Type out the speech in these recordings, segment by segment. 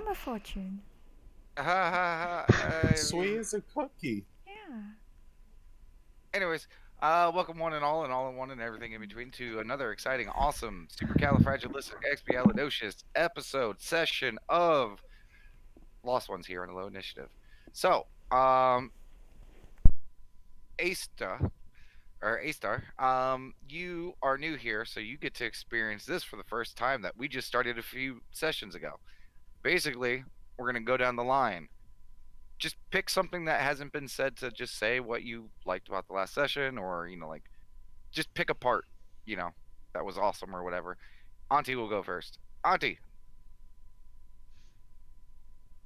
I'm a fortune. Ha ha ha. Sweet as a cookie. Yeah. Anyways, welcome one and all in one and everything in between to another exciting, awesome, supercalifragilisticexpialidocious episode session of Lost Ones here on the Low Initiative. So, Asta or A-Star, you are new here, so you get to experience this for the first time that we just started a few sessions ago. Basically, we're gonna go down the line. Just pick something that hasn't been said to just say what you liked about the last session, or like just pick a part, you know, that was awesome or whatever. Auntie will go first. Auntie.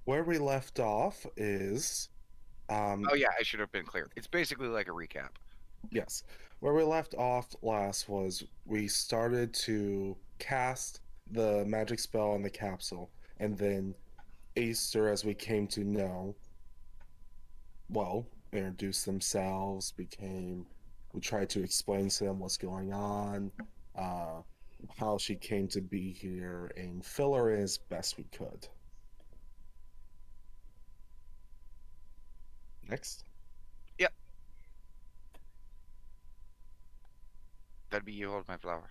Where we left off is, Oh yeah, I should have been clear. It's basically like a recap. yes, where we left off last was we started to cast the magic spell on the capsule, and then Acer, as we came to know, well, introduced themselves, we tried to explain to them what's going on, uh, how she came to be here, and fill her in as best we could. Next. Yep. That'd be you hold my flower.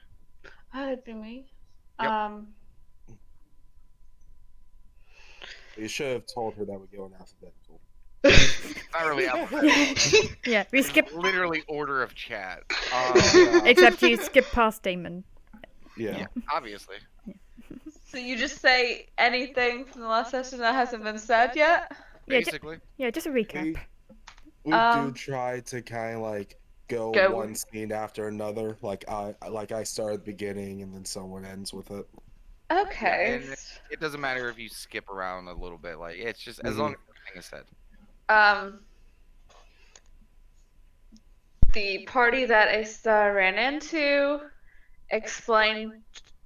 That'd be me. Yep. You should have told her that we go in alphabetical. Not really alphabetical. Yeah, we skip. Literally order of chat. Except you skip past Damon. Yeah. Obviously. So you just say anything from the last session that hasn't been said yet? Basically. Yeah, just a recap. We do try to kind of like go one scene after another. Like I start at the beginning and then someone ends with it. Okay. Yeah, and it doesn't matter if you skip around a little bit. Like it's just as long as everything is said. The party that Asta ran into explained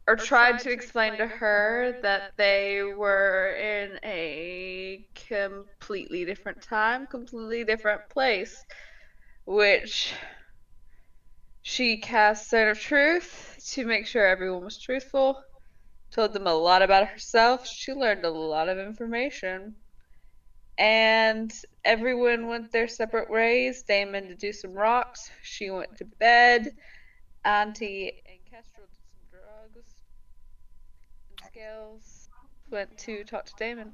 or tried to explain to her that they were in a completely different time, completely different place, which she cast Stone of Truth to make sure everyone was truthful, told them a lot about herself. She learned a lot of information. And everyone went their separate ways. Damon to do some rocks. She went to bed. Auntie and Kestrel did some drugs. And Scales went to talk to Damon.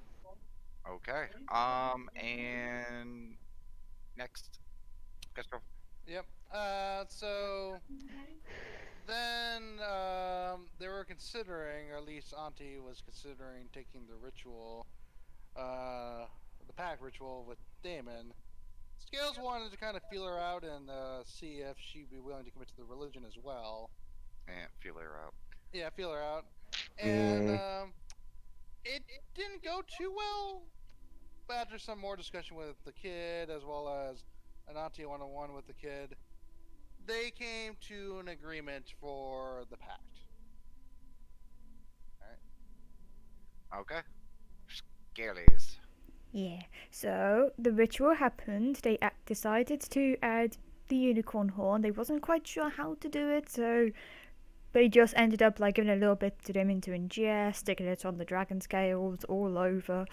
Okay. And next, Kestrel. Yep. So then they were considering, or at least Auntie was considering, taking the ritual, the pack ritual with Damon. Scales wanted to kind of feel her out and see if she'd be willing to commit to the religion as well. And feel her out. Yeah, feel her out. And it didn't go too well. But after some more discussion with the kid, as well as an Auntie one-on-one with the kid, they came to an agreement for the pact. Alright. Okay. Scalies. Yeah, so the ritual happened. They decided to add the unicorn horn. They wasn't quite sure how to do it, so they just ended up like giving a little bit to them into ingest, sticking it on the dragon scales all over,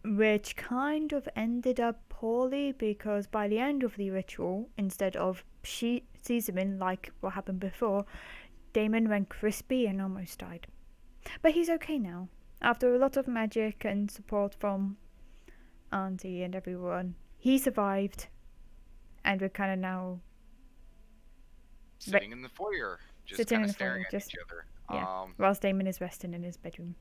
which kind of ended up poorly because by the end of the ritual, instead of seasoning like what happened before, Damon went crispy and almost died. But he's okay now. After a lot of magic and support from Auntie and everyone, he survived, and we're kind of now sitting in the foyer, just kind of staring at each other. Yeah, whilst Damon is resting in his bedroom.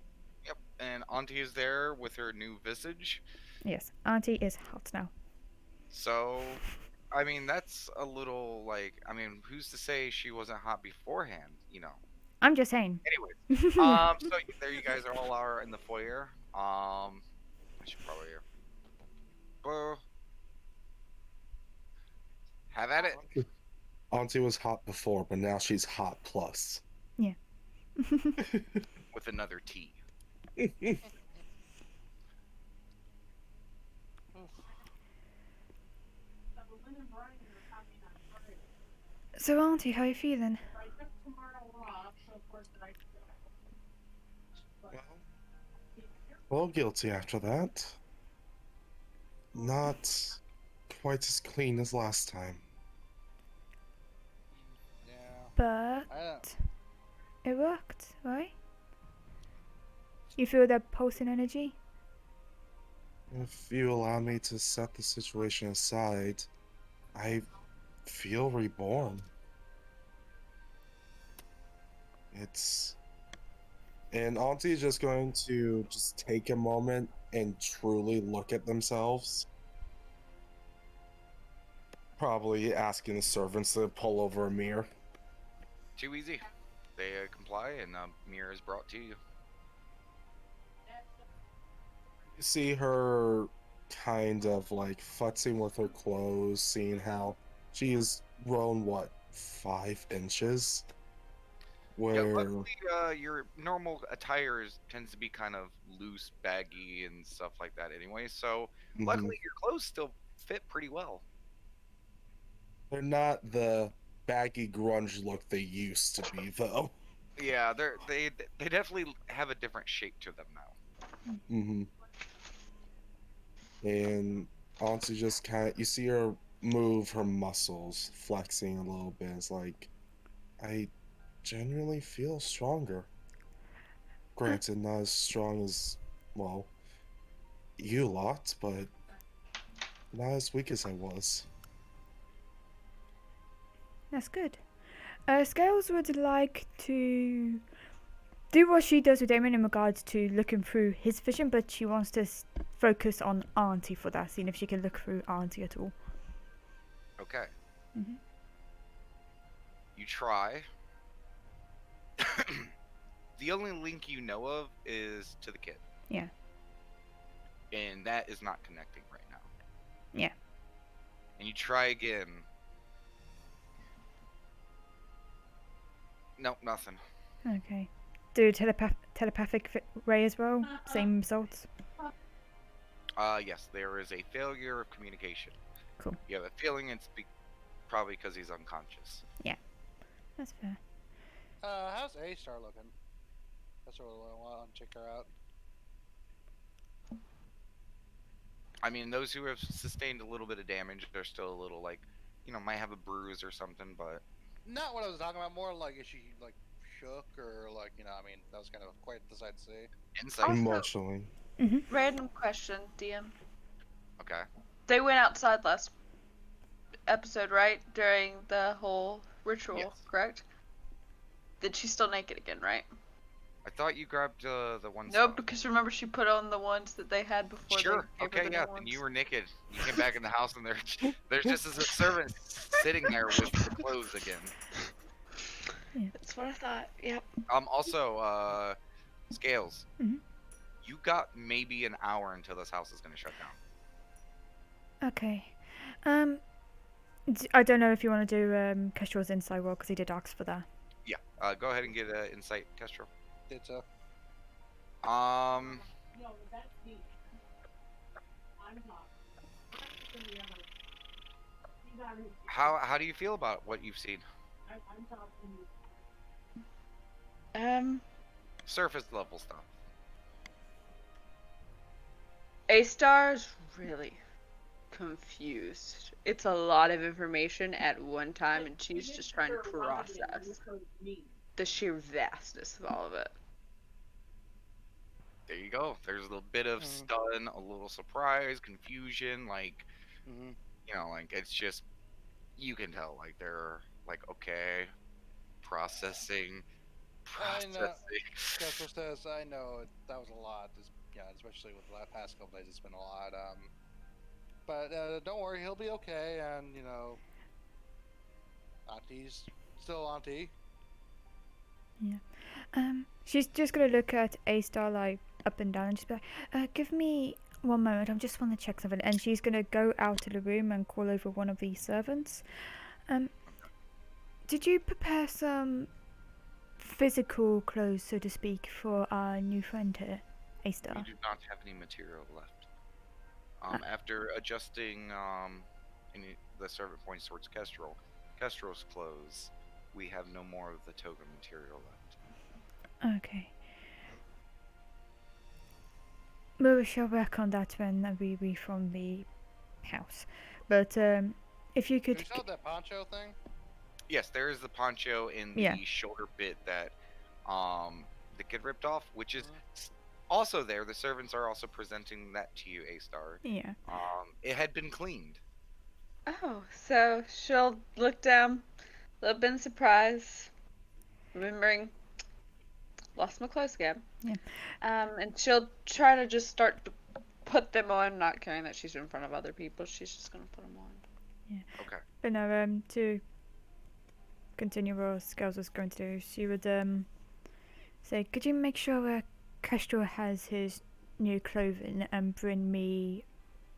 Yep, and Auntie is there with her new visage. Yes, Auntie is hot now. So, I mean, that's a little like, I mean, who's to say she wasn't hot beforehand, I'm just saying. Anyways, so there you guys all are in the foyer. I should probably have at it. Auntie was hot before, but now she's hot plus. Yeah. With another T. So, Auntie, how are you feeling? Well, guilty after that. Not quite as clean as last time. Yeah. But I don't. it worked, right? You feel that pulsing energy? If you allow me to set the situation aside, I feel reborn. It's. And Auntie's just going to just take a moment and truly look at themselves. Probably asking the servants to pull over a mirror. Too easy. They comply, and a mirror is brought to you. You see her kind of like futzing with her clothes, seeing how she has grown, what, 5 inches? Yeah, Where. luckily, your normal attire tends to be kind of loose, baggy, and stuff like that anyway. So, Mhm. luckily, your clothes still fit pretty well. They're not the baggy grunge look they used to be, though. Yeah, they definitely have a different shape to them now. Hmm. And Auntie just kind of, you see her move her muscles, flexing a little bit. It's like, I genuinely feel stronger. Granted, not as strong as, well, you lot, but not as weak as I was. That's good. Scales would like to do what she does with Damon in regards to looking through his vision, but she wants to focus on Auntie for that, seeing if she can look through Auntie at all. Okay, Mm-hmm. you try. The only link you know of is to the kid. Yeah. And that is not connecting right now. Yeah. And you try again. Nope, nothing. Okay. Do telepathic ray as well? Same results? Yes, there is a failure of communication. Cool. You have a feeling it's probably because he's unconscious. That's fair. How's A Star looking? That's what I want to check her out. I mean, those who have sustained a little bit of damage are still a little like, might have a bruise or something, but Not what I was talking about. More like, is she like shook or like, I mean, that was kind of quite the sight to see. insight. Also- Emotionally. Random question, DM. Okay. They went outside last episode, right? During the whole ritual, Yes. correct? Then she's still naked again, right? I thought you grabbed the one. Nope, because remember she put on the ones that they had before Sure. they gave her Okay. the Yeah. new Then ones. you were naked. You came back in the house, and there's just a servant sitting there with the clothes again. That's what I thought. Yep. Also, Scales. Mhm. You got maybe an hour until this house is gonna shut down. Okay. I don't know if you want to do Kestrel's inside roll because he did ask for that. Yeah. Go ahead and get an insight, Kestrel. Did so. How do you feel about what you've seen? Surface level stuff. A Star's really confused. It's a lot of information at one time, and she's just trying to process the sheer vastness of all of it. There you go. There's a little bit of stun, a little surprise, confusion, like Mm-hmm. like it's just you can tell like they're like okay, processing, I know. processing. Kestrel says, I know that was a lot. Especially with the past couple days, it's been a lot. But don't worry, he'll be okay. And Auntie's still Auntie. She's just gonna look at A Star like up and down and just be like, give me one moment, I just want to check something. And she's gonna go out to the room and call over one of the servants. Did you prepare some physical clothes, so to speak, for our new friend here, A Star? We do not have any material left. After adjusting the servant points towards Kestrel's clothes, we have no more of the toga material left. Okay. we shall work on that when we from the house. But if you Do could, we still have that poncho thing? Yes, there is the poncho in Yeah. the shoulder bit that the kid ripped off, which is Mhm. also there. The servants are also presenting that to you, A-Star. yeah, It had been cleaned. Oh, so she'll look down, a little bit in surprise, remembering lost my clothes again. Yeah. And she'll try to just start to put them on, not caring that she's in front of other people. She's just gonna put them on. Okay. but no, to continue what Scales was going to do, she would say, could you make sure Kestrel has his new clothing and bring me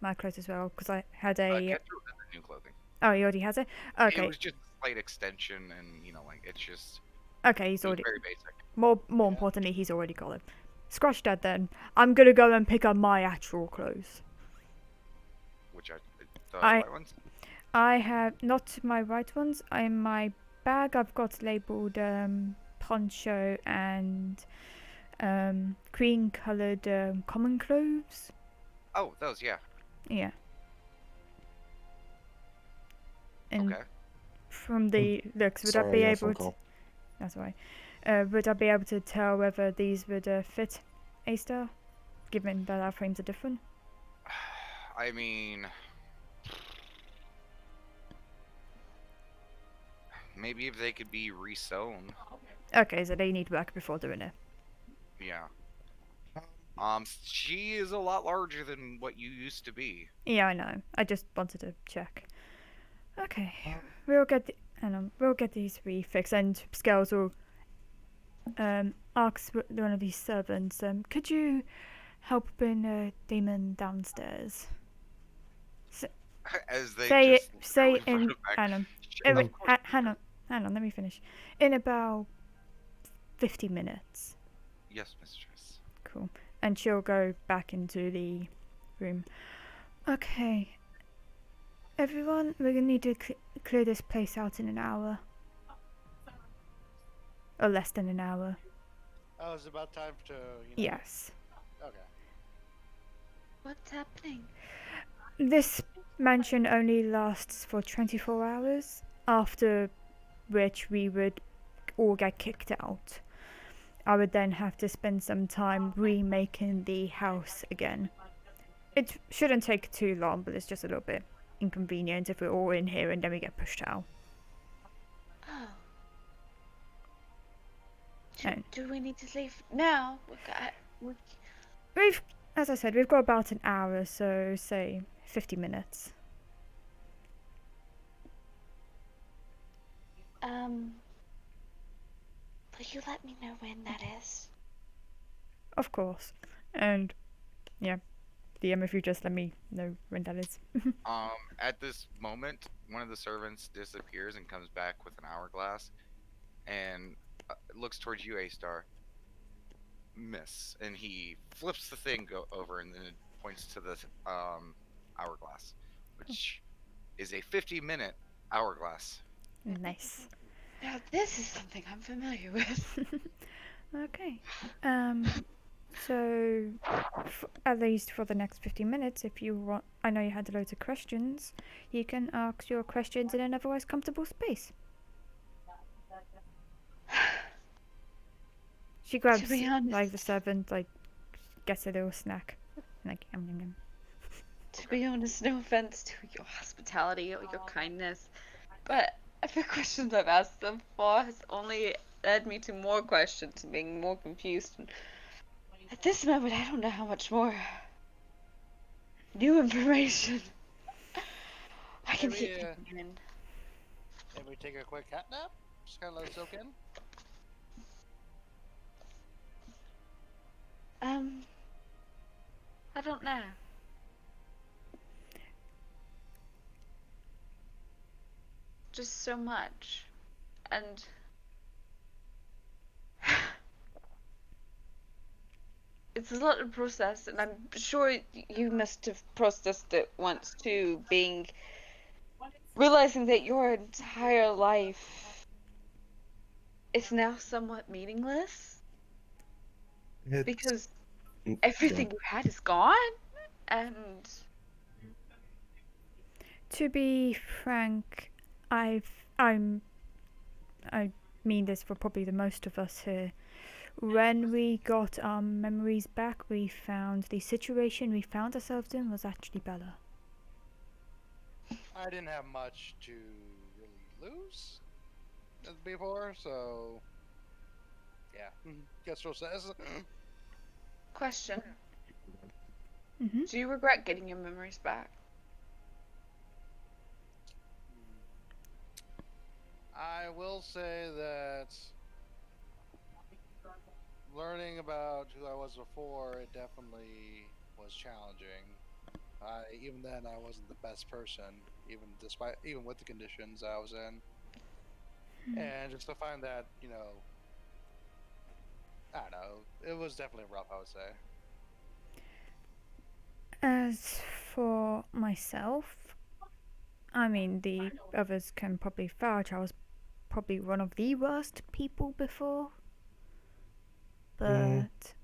my clothes as well? Because I had a. Kestrel has the new clothing. Oh, he already has it. It Okay. was just a slight extension, and it's just Okay, he's it was already. very basic. More Yeah. importantly, he's already got it. Scratch that then. I'm gonna go and pick up my actual clothes. Which the I- white ones. I have not my white ones. In my bag, I've got labeled poncho and cream-colored common clothes. Oh, those, yeah. Yeah. And Okay. from the looks, would I Sorry, be I got a able phone to? call. That's right. Would I be able to tell whether these would fit A-Star, given that our frames are different? I mean, maybe if they could be resewn. Okay, so they need work before doing it. Yeah. She is a lot larger than what you used to be. Yeah, I know. I just wanted to check. Okay, Um, we'll get we'll get these refixed, and Scales will ask one of these servants, could you help bring Damon downstairs? As they Say just it. Say literally in. brought it back. Hang on. Shit, of course. Hang on. Let me finish. In about 50 minutes. Yes, mistress. Cool. And she'll go back into the room. Okay. Everyone, we're gonna need to clear this place out in an hour. Or less than an hour. Oh, it's about time to. Yes. Okay. What's happening? This mansion only lasts for 24 hours, after which we would all get kicked out. I would then have to spend some time remaking the house again. It shouldn't take too long, but it's just a little bit inconvenient if we're all in here and then we get pushed out. Oh. And- Do we need to leave now? We've, as I said, we've got about an hour, so say 50 minutes. Will you let me know when that is? Of course. And, yeah, DM, if you just let me know when that is. At this moment, one of the servants disappears and comes back with an hourglass, and looks towards you, A-Star. Miss, and he flips the thing over, and then it points to the hourglass, which is a 50-minute hourglass. Nice. Now this is something I'm familiar with. Okay. So, at least for the next 50 minutes, if you want, I know you had loads of questions, you can ask your questions in an otherwise comfortable space. She grabs, be honest- like, the servant, like, gets a little snack. Like, yum, yum, yum. To be honest, no offense to your hospitality or your kindness, but the questions I've asked them for has only led me to more questions and being more confused. And at this moment, I don't know how much more new information I can Maybe, keep taking in. Maybe take a quick cat nap? Just kind of let it soak in? I don't know. Just so much. And it's a lot to process, and I'm sure you must have processed it once too, realizing that your entire life is now somewhat meaningless It's because everything you had is gone, and To be frank, I mean this for probably the most of us here. When we got our memories back, we found the situation we found ourselves in was actually better. I didn't have much to really lose before, so yeah. Guess what says. question: Mhm. do you regret getting your memories back? I will say that learning about who I was before, it definitely was challenging. Even then, I wasn't the best person, even with the conditions I was in, and just to find that, I don't know, it was definitely rough. I would say. As for myself, I mean, the others can probably vouch I was probably one of the worst people before. Mm, But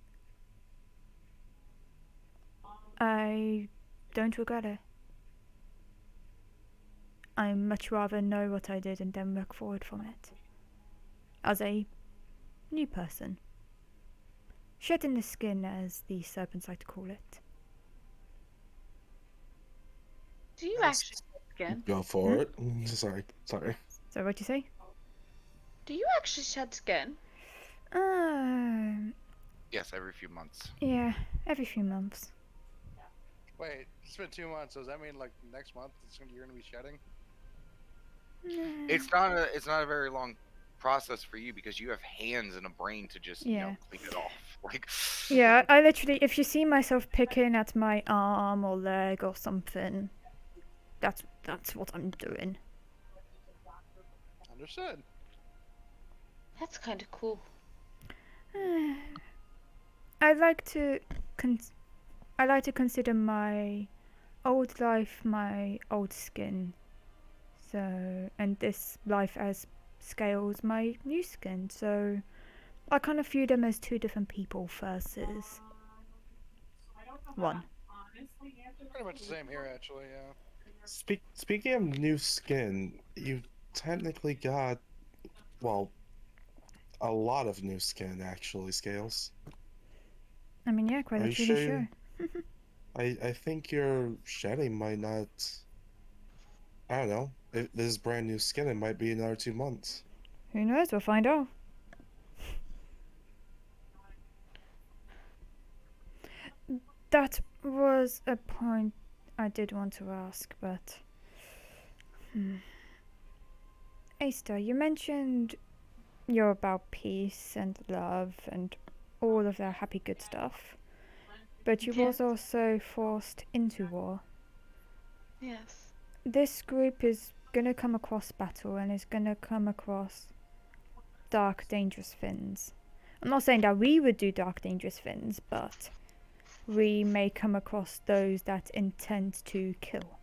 I don't regret it. I much rather know what I did and then work forward from it. As a new person. Shedding the skin, as the serpents like to call it. Do you yes. actually shed skin? Go for it. Sorry. So what do you say? Do you actually shed skin? Yes, every few months. Yeah, every few months. Wait, it's been 2 months. So does that mean like next month you're gonna be shedding? It's not a very long process for you because you have hands and a brain to just Yeah. clean it off. Like Yeah, I literally, if you see myself picking at my arm or leg or something, that's what I'm doing. Understood. That's kind of cool. I like to consider my old life my old skin. So, and this life as scales my new skin. So, I kind of view them as two different people versus one. Pretty much the same here, actually. Yeah. Speaking of new skin, you technically got, well, a lot of new skin actually, Scales. I mean, yeah, quite Are you literally, sure? sure. I think your shedding might not. I don't know. If this is brand new skin, it might be another 2 months. Who knows? We'll find out. That was a point I did want to ask, but. Aster, you mentioned you're about peace and love and all of that happy good stuff, but you was also forced into war. Yes. This group is gonna come across battle and is gonna come across dark, dangerous things. I'm not saying that we would do dark, dangerous things, but we may come across those that intend to kill.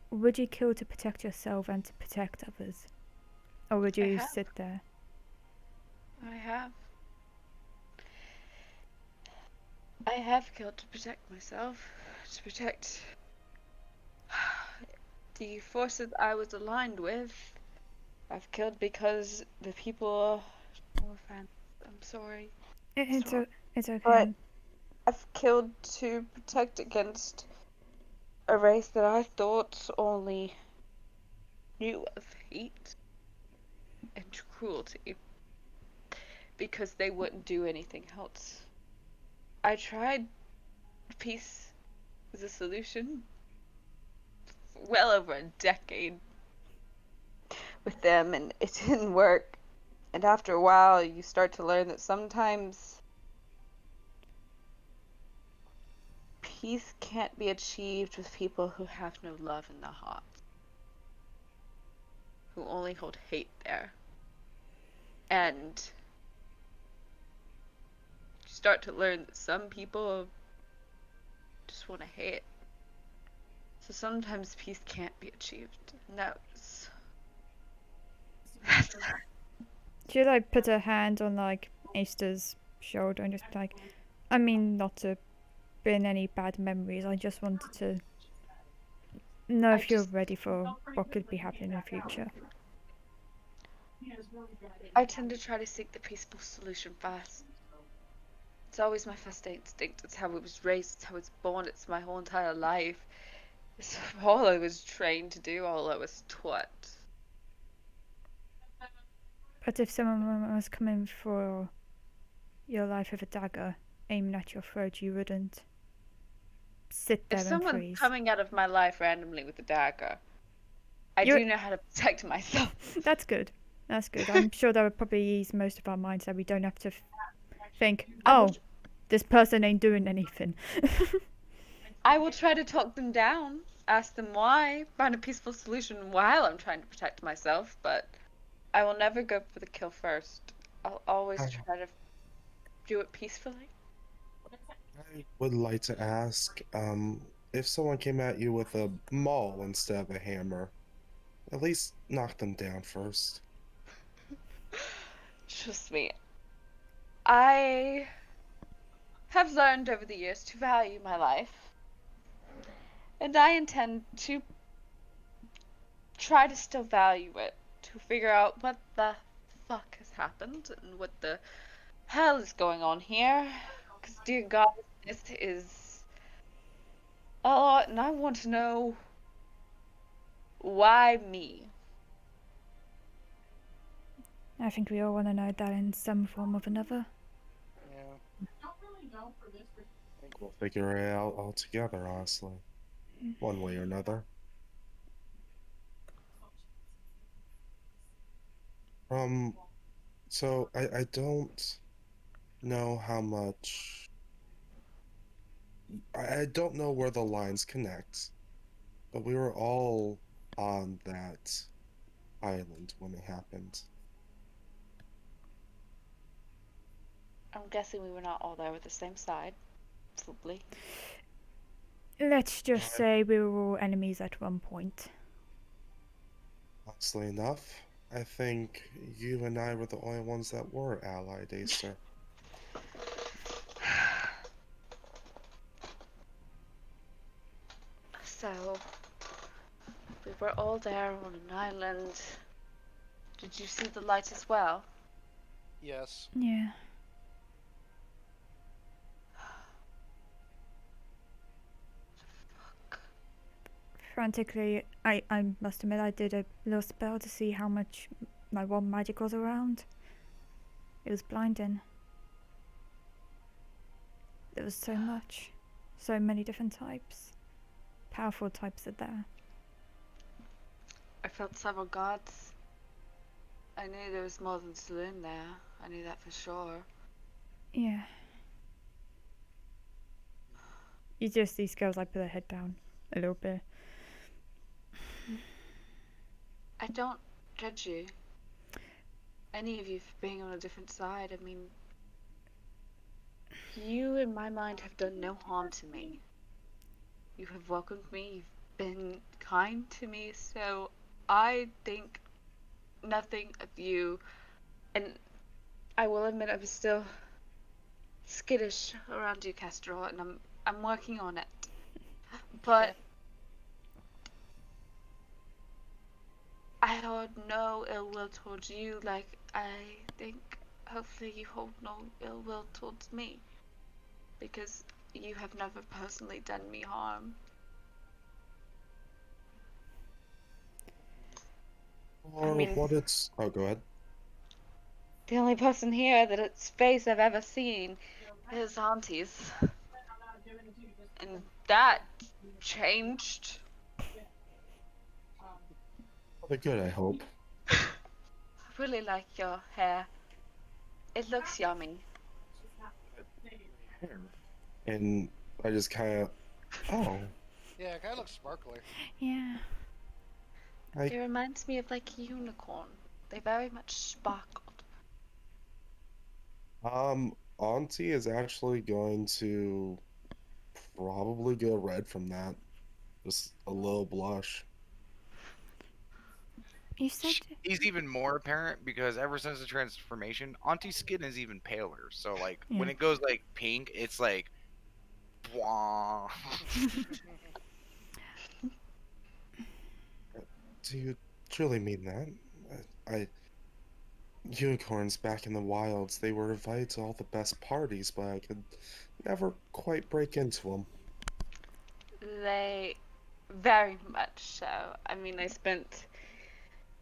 Would you kill to protect yourself and to protect others? Or would you sit there? I have. I have killed to protect myself, to protect the forces I was aligned with. I've killed because the people. No offense. I'm sorry. It's okay. But I've killed to protect against a race that I thought only knew of hate and cruelty because they wouldn't do anything else. I tried peace as a solution well over a decade with them, and it didn't work. And after a while, you start to learn that sometimes peace can't be achieved with people who have no love in their hearts, who only hold hate there. And you start to learn that some people just want to hate. So sometimes peace can't be achieved. And that's She like put her hand on like Aster's shoulder and just like, I mean, not to bring any bad memories. I just wanted to know if you're ready for what could be happening in the future. I tend to try to seek the peaceful solution first. It's always my first instinct. It's how I was raised, it's how I was born, it's my whole entire life. It's all I was trained to do, all I was taught. But if someone was coming for your life with a dagger aiming at your throat, you wouldn't sit there If and someone's freeze. coming out of my life randomly with a dagger, I You're- do know how to protect myself. That's good. That's good. I'm sure that would probably ease most of our minds that we don't have to think, oh, this person ain't doing anything. I will try to talk them down, ask them why, find a peaceful solution while I'm trying to protect myself, but I will never go for the kill first. I'll always try to do it peacefully. I would like to ask, if someone came at you with a maul instead of a hammer, at least knock them down first. Trust me, I have learned over the years to value my life, and I intend to try to still value it, to figure out what the fuck has happened and what the hell is going on here. Because, dear God, this is a lot, and I want to know why me. I think we all want to know that in some form or another. Yeah. I think we'll figure it out all together, honestly. One way or another. So I don't know how much. I don't know where the lines connect, but we were all on that island when it happened. I'm guessing we were not all there with the same side. Probably. Let's just say we were all enemies at one point. Honestly enough, I think you and I were the only ones that were allied, Acer. So, we were all there on an island. Did you see the light as well? Yes. Yeah. Frantically, I must admit I did a little spell to see how much, like, what magic was around. It was blinding. There was so much. So many different types. Powerful types are there. I felt several gods. I knew there was more than Saloon there. I knew that for sure. Yeah. You just these girls like put their head down a little bit. I don't judge you. Any of you for being on a different side. I mean, you in my mind have done no harm to me. You have welcomed me, you've been kind to me, so I think nothing of you. And I will admit I was still skittish around you, Kestrel, and I'm working on it. But I hold no ill will towards you, like I think hopefully you hold no ill will towards me. Because you have never personally done me harm. Or mean- what it's. Oh, go ahead. The only person here that its face I've ever seen is Auntie's. And that changed. For the good, I hope. I really like your hair. It looks yummy. And I just kind of. Oh. Yeah, it kind of looks sparkly. Yeah. It reminds me of like a unicorn. They very much sparkled. Auntie is actually going to probably go red from that. Just a little blush. You said He's even more apparent because ever since the transformation, Auntie's skin is even paler. So like when Yeah. it goes like pink, it's like, blah. Do you truly mean that? I unicorns back in the wilds, they were invited to all the best parties, but I could never quite break into them. They very much so. I mean, I spent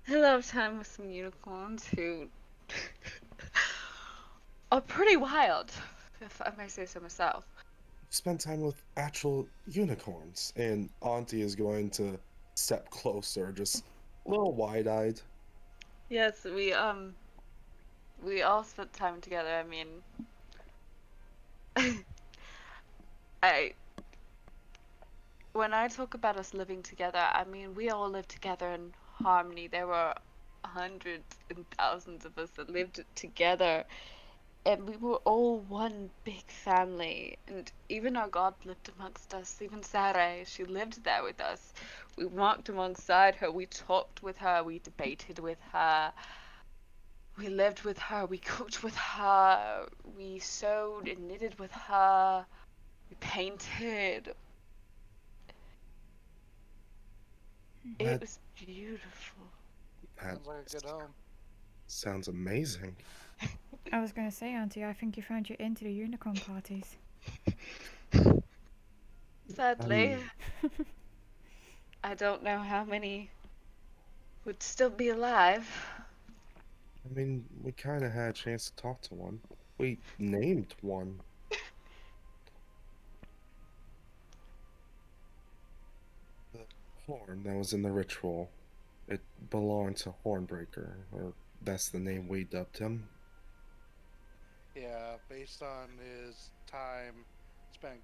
a lot of time with some unicorns who are pretty wild, if I may say so myself. Spend time with actual unicorns, and Auntie is going to step closer, just a little wide-eyed. Yes, we all spent time together. I mean, I when I talk about us living together, I mean we all lived together in harmony. There were hundreds and thousands of us that lived together, and we were all one big family. And even our God lived amongst us. Even Sarai, she lived there with us. We walked alongside her. We talked with her. We debated with her. We lived with her. We cooked with her. We sewed and knitted with her. We painted. It That, was beautiful. that Sounds like a good home. sounds amazing. I was gonna say, Auntie, I think you found your into the unicorn parties. Sadly, I don't know how many would still be alive. I mean, we kind of had a chance to talk to one. We named one. The horn that was in the ritual. It belonged to Hornbreaker, or that's the name we dubbed him. Yeah, based on his time spent,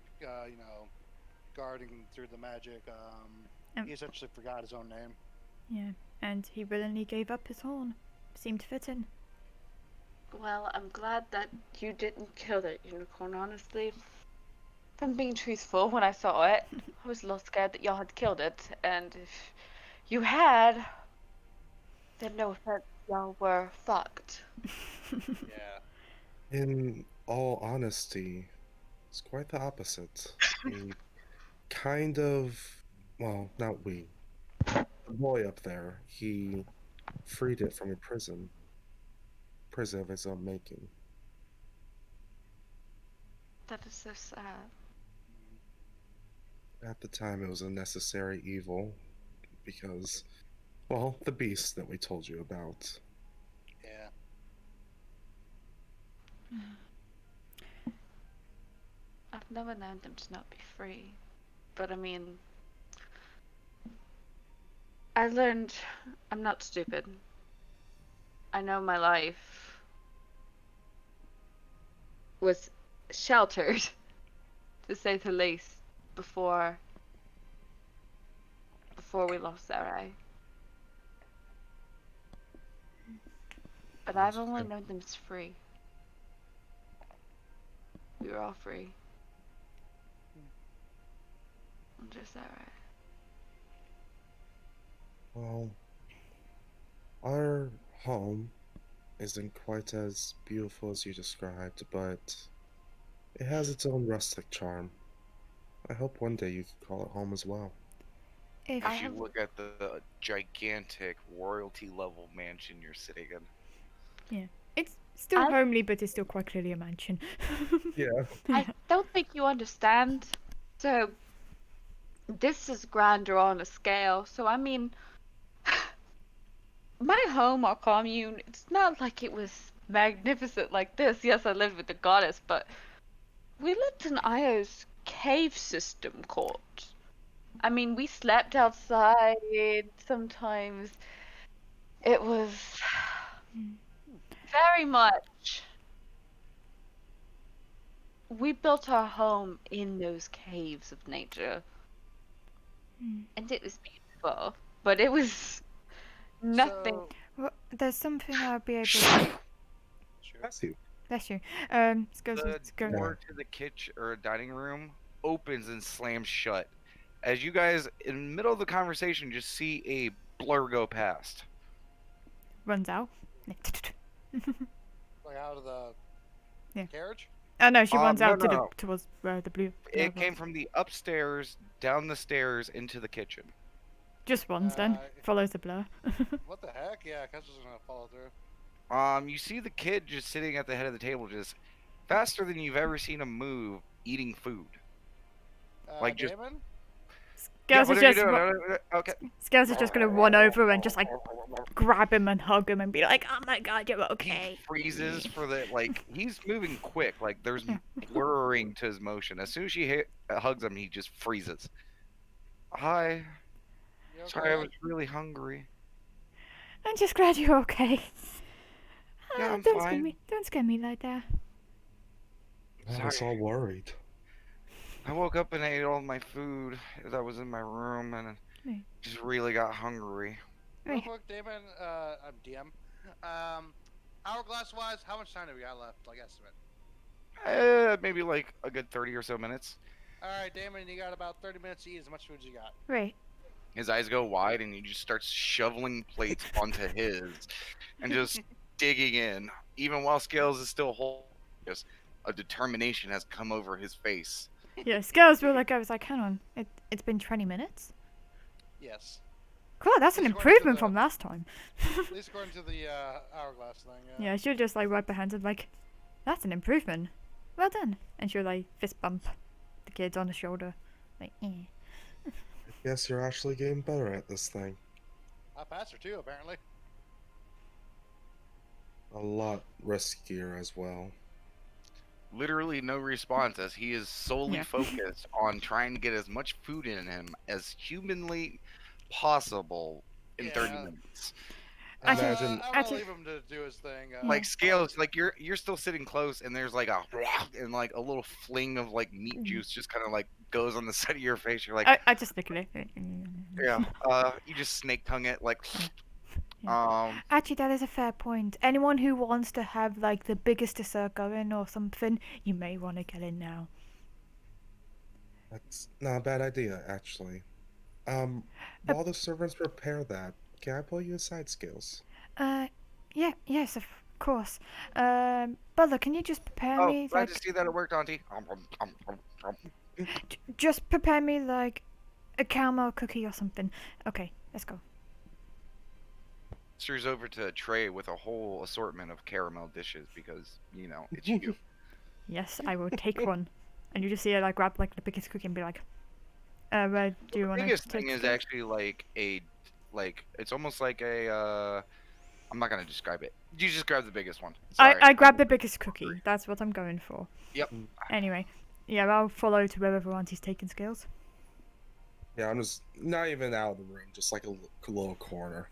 guarding through the magic, Um, he essentially forgot his own name. Yeah, and he willingly gave up his horn. Seemed fitting. Well, I'm glad that you didn't kill that unicorn, honestly. If I'm being truthful, when I saw it, I was a little scared that y'all had killed it, and if you had, then no offense, y'all were fucked. Yeah. In all honesty, it's quite the opposite. We kind of, well, not we. The boy up there, he freed it from a prison of his own making. That is so sad. At the time, it was a necessary evil because, well, the beast that we told you about. Yeah. I've never known them to not be free. But I mean, I learned I'm not stupid. I know my life was sheltered, to say the least, before we lost Sarai. But I've only known them as free. We were all free. I'm just Sarai. Well, our home isn't quite as beautiful as you described, but it has its own rustic charm. I hope one day you could call it home as well. If I As you have look at the gigantic royalty level mansion you're sitting in. it's still I- homely, but it's still quite clearly a mansion. Yeah. I don't think you understand. So this is grander on a scale. So I mean, my home or commune, it's not like it was magnificent like this. Yes, I lived with the goddess, but we lived in Io's cave system court. I mean, we slept outside sometimes. It was very much. We built our home in those caves of nature, and it was beautiful. But it was nothing. So, Well, there's something I'll be able to. sure. Bless you. Bless you. The Go. door to the kitchen or dining room opens and slams shut. As you guys, in the middle of the conversation, just see a blur go past. runs out. Like out of the Yeah. carriage? Oh no, she runs No, out no, to no. towards where the blue. It blur came was. from the upstairs, down the stairs, into the kitchen. Just runs then. Follows the blur. What the heck? Yeah, Kessel's gonna follow through. You see the kid just sitting at the head of the table, just faster than you've ever seen him move, eating food. Like just Damon? yeah. Scales What is are you just doing? Okay. Scales is just gonna run over and just like grab him and hug him and be like, "Oh my god, you're okay." He freezes for the he's moving quick. Like there's blurring to his motion. As soon as she hugs him, he just freezes. Hi. You okay? Sorry, I was really hungry. I'm just glad you're okay. Yeah, I'm don't fine. Scare me. Don't scare me like that. I was all worried. I woke up and ate all my food that was in my room, and Right. just really got hungry. Real Right. quick, Damon, I'm DM. Hourglass wise, how much time do we got left? Like estimate. Maybe like a good 30 or so minutes. Alright, Damon, you got about 30 minutes to eat as much food as you got. Right. His eyes go wide, and he just starts shoveling plates onto his, and just digging in. Even while Scales is still holding, just a determination has come over his face. Yeah, Scales were like, I was like, hang on, it's been 20 minutes? Yes. Cool, that's an According to improvement the- from last time. At least according to the hourglass thing. Yeah, she'll just like wipe her hands and like, that's an improvement. Well done. And she'll like fist bump the kids on the shoulder. Like, eh. Guess you're actually getting better at this thing. I passed her too, apparently. A lot riskier as well. Literally no response, as he is solely Yeah. focused on trying to get as much food in him as humanly possible in 30 Yeah. minutes. Imagine- I'm gonna leave him to do his thing. Like Scales, like you're still sitting close, and there's like a and like a little fling of like meat juice just kind of like goes on the side of your face. You're like, I just look at it. yeah. You just snake tongue it like. Actually, that is a fair point. Anyone who wants to have like the biggest dessert going or something, you may want to get in now. That's not a bad idea, actually. While the servants prepare that, can I pull you aside, Skills? Yeah, yes, of course. Butler, can you just prepare Oh, me glad like to see that it worked, Auntie. just prepare me like a caramel cookie or something. Okay, let's go. She's over to a tray with a whole assortment of caramel dishes because it's you. Yes, I will take one. And you just see her like grab like the biggest cookie and be like, where do you The want to biggest take thing is this? actually it's almost like a I'm not gonna describe it. You just grab the biggest one. Sorry. I grab the biggest cookie. That's what I'm going for. Yep. Anyway, yeah, I'll follow to wherever Auntie's taking Scales. Yeah, I'm just not even out of the room, just like a little corner.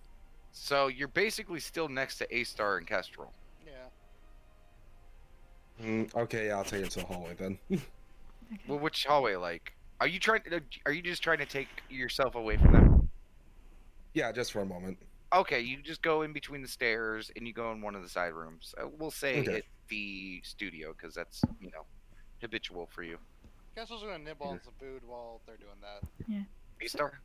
So you're basically still next to A-Star and Kestrel. Yeah. Okay, yeah, I'll take it to the hallway then. Well, which hallway? Like, are you just trying to take yourself away from them? Yeah, just for a moment. Okay, you just go in between the stairs and you go in one of the side rooms. We'll say Okay. it's the studio because that's habitual for you. Kessel's gonna nibble on some food while they're doing that. A-Star.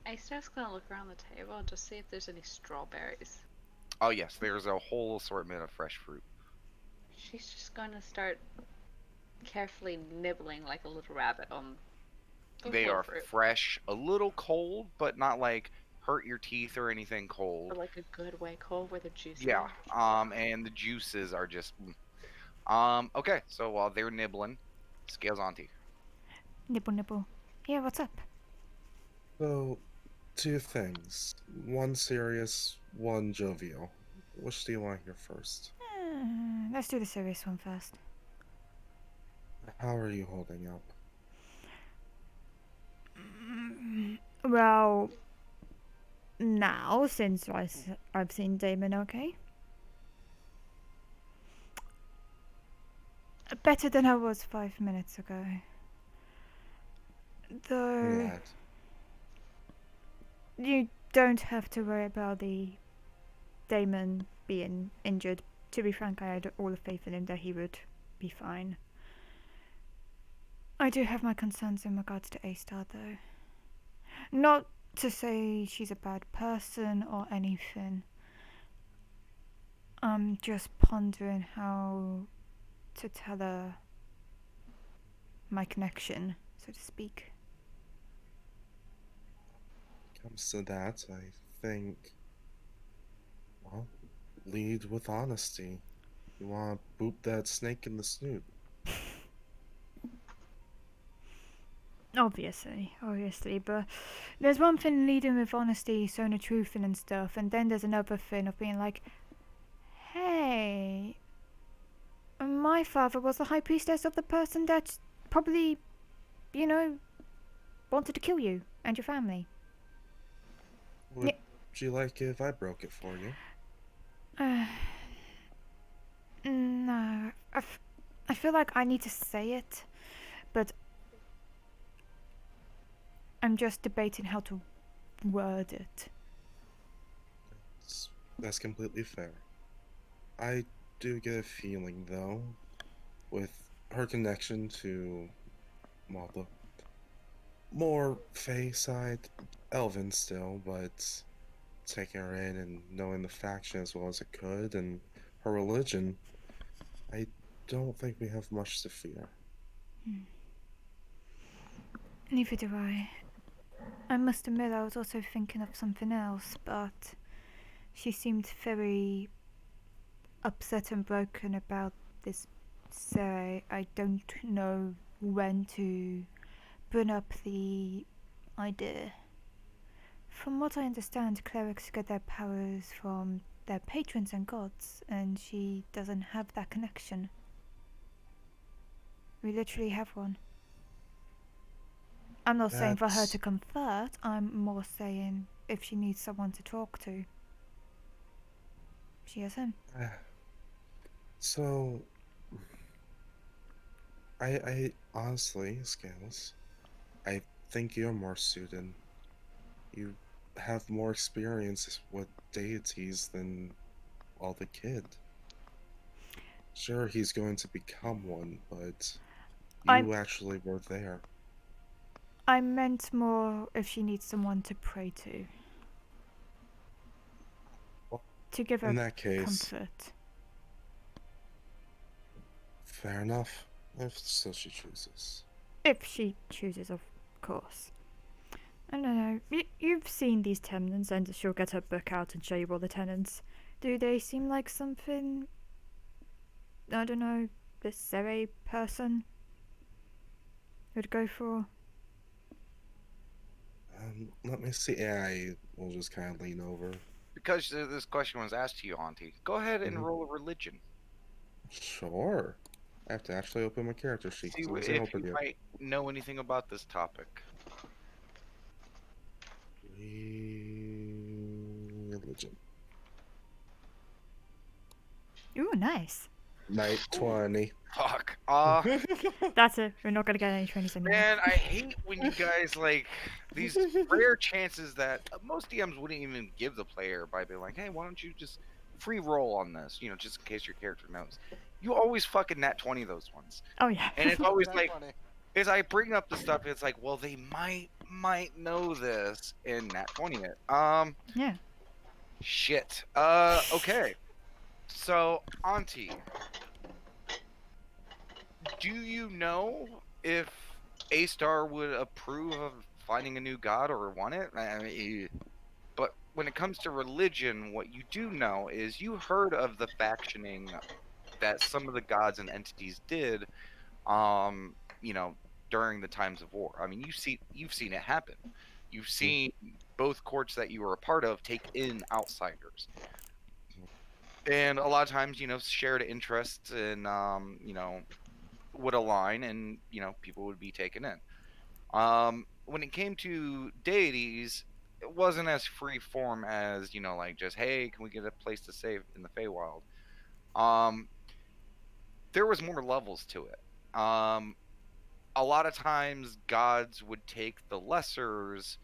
Aestar's gonna look around the table and just see if there's any strawberries. Oh yes, there's a whole assortment of fresh fruit. She's just gonna start carefully nibbling like a little rabbit on the They whole are fruit. fresh, a little cold, but not like hurt your teeth or anything cold. But like a good way cold where the juice Yeah. And the juices are just. Okay, so while they're nibbling, Scales Auntie. Nibble, nibble. Yeah, what's up? So, two things. One serious, one jovial. Which do you want to hear first? Let's do the serious one first. How are you holding up? Well, now since I've seen Damon, okay. Better than I was 5 minutes ago. Though Glad. you don't have to worry about the Damon being injured. To be frank, I had all the faith in him that he would be fine. I do have my concerns in regards to A-Star though. Not to say she's a bad person or anything, I'm just pondering how to tell her my connection, so to speak. Comes to that, I think, well, lead with honesty. You want to boop that snake in the snoot. Obviously, but there's one thing leading with honesty, showing the truth and stuff, and then there's another thing of being like, hey, my father was the high priestess of the person that probably, you know, wanted to kill you and your family. Would you like if I broke it for you? No, I feel like I need to say it, but I'm just debating how to word it. That's completely fair. I do get a feeling, though, with her connection to, well, the more Fey side, Elven still, but taking her in and knowing the faction as well as it could and her religion, I don't think we have much to fear. Neither do I. I must admit I was also thinking of something else, but she seemed very upset and broken about this, so I don't know when to bring up the idea. From what I understand, clerics get their powers from their patrons and gods, and she doesn't have that connection. We literally have one. I'm not saying for her to convert, I'm more saying if she needs someone to talk to. She has him. So, I honestly, Scales, I think you're more suited. You have more experience with deities than, well, the kid. Sure, he's going to become one, but you actually were there. I meant more if she needs someone to pray to. Well, To give her in that case, comfort. fair enough, if so she chooses. If she chooses, of course. I don't know. You've seen these tenants, and she'll get her book out and show you all the tenants. Do they seem like something, I don't know, this Sere person would go for? Let me see. I will just kind of lean over. Because this question was asked to you, Auntie, go ahead and roll a religion. Sure. I have to actually open my character sheet. See if you might know anything about this topic. Religion. Ooh, nice. Night 20. Fuck. That's it. We're not gonna get any 20s anymore. Man, I hate when you guys like these rare chances that most DMs wouldn't even give the player by being like, hey, why don't you just free roll on this, you know, just in case your character knows. You always fucking nat 20 those ones. Oh yeah. And it's always like, as I bring up the stuff, it's like, well, they might know this in nat 20 it. Yeah. Shit. Okay. So, Auntie, do you know if A-Star would approve of finding a new god or want it? I mean, but when it comes to religion, what you do know is you heard of the factioning that some of the gods and entities did, you know, during the times of war. I mean, you've seen it happen. You've seen both courts that you were a part of take in outsiders. And a lot of times, you know, shared interests and, you know, would align and, you know, people would be taken in. When it came to deities, it wasn't as free form as, you know, like just, hey, can we get a place to save in the Feywild? There was more levels to it. A lot of times gods would take the lessers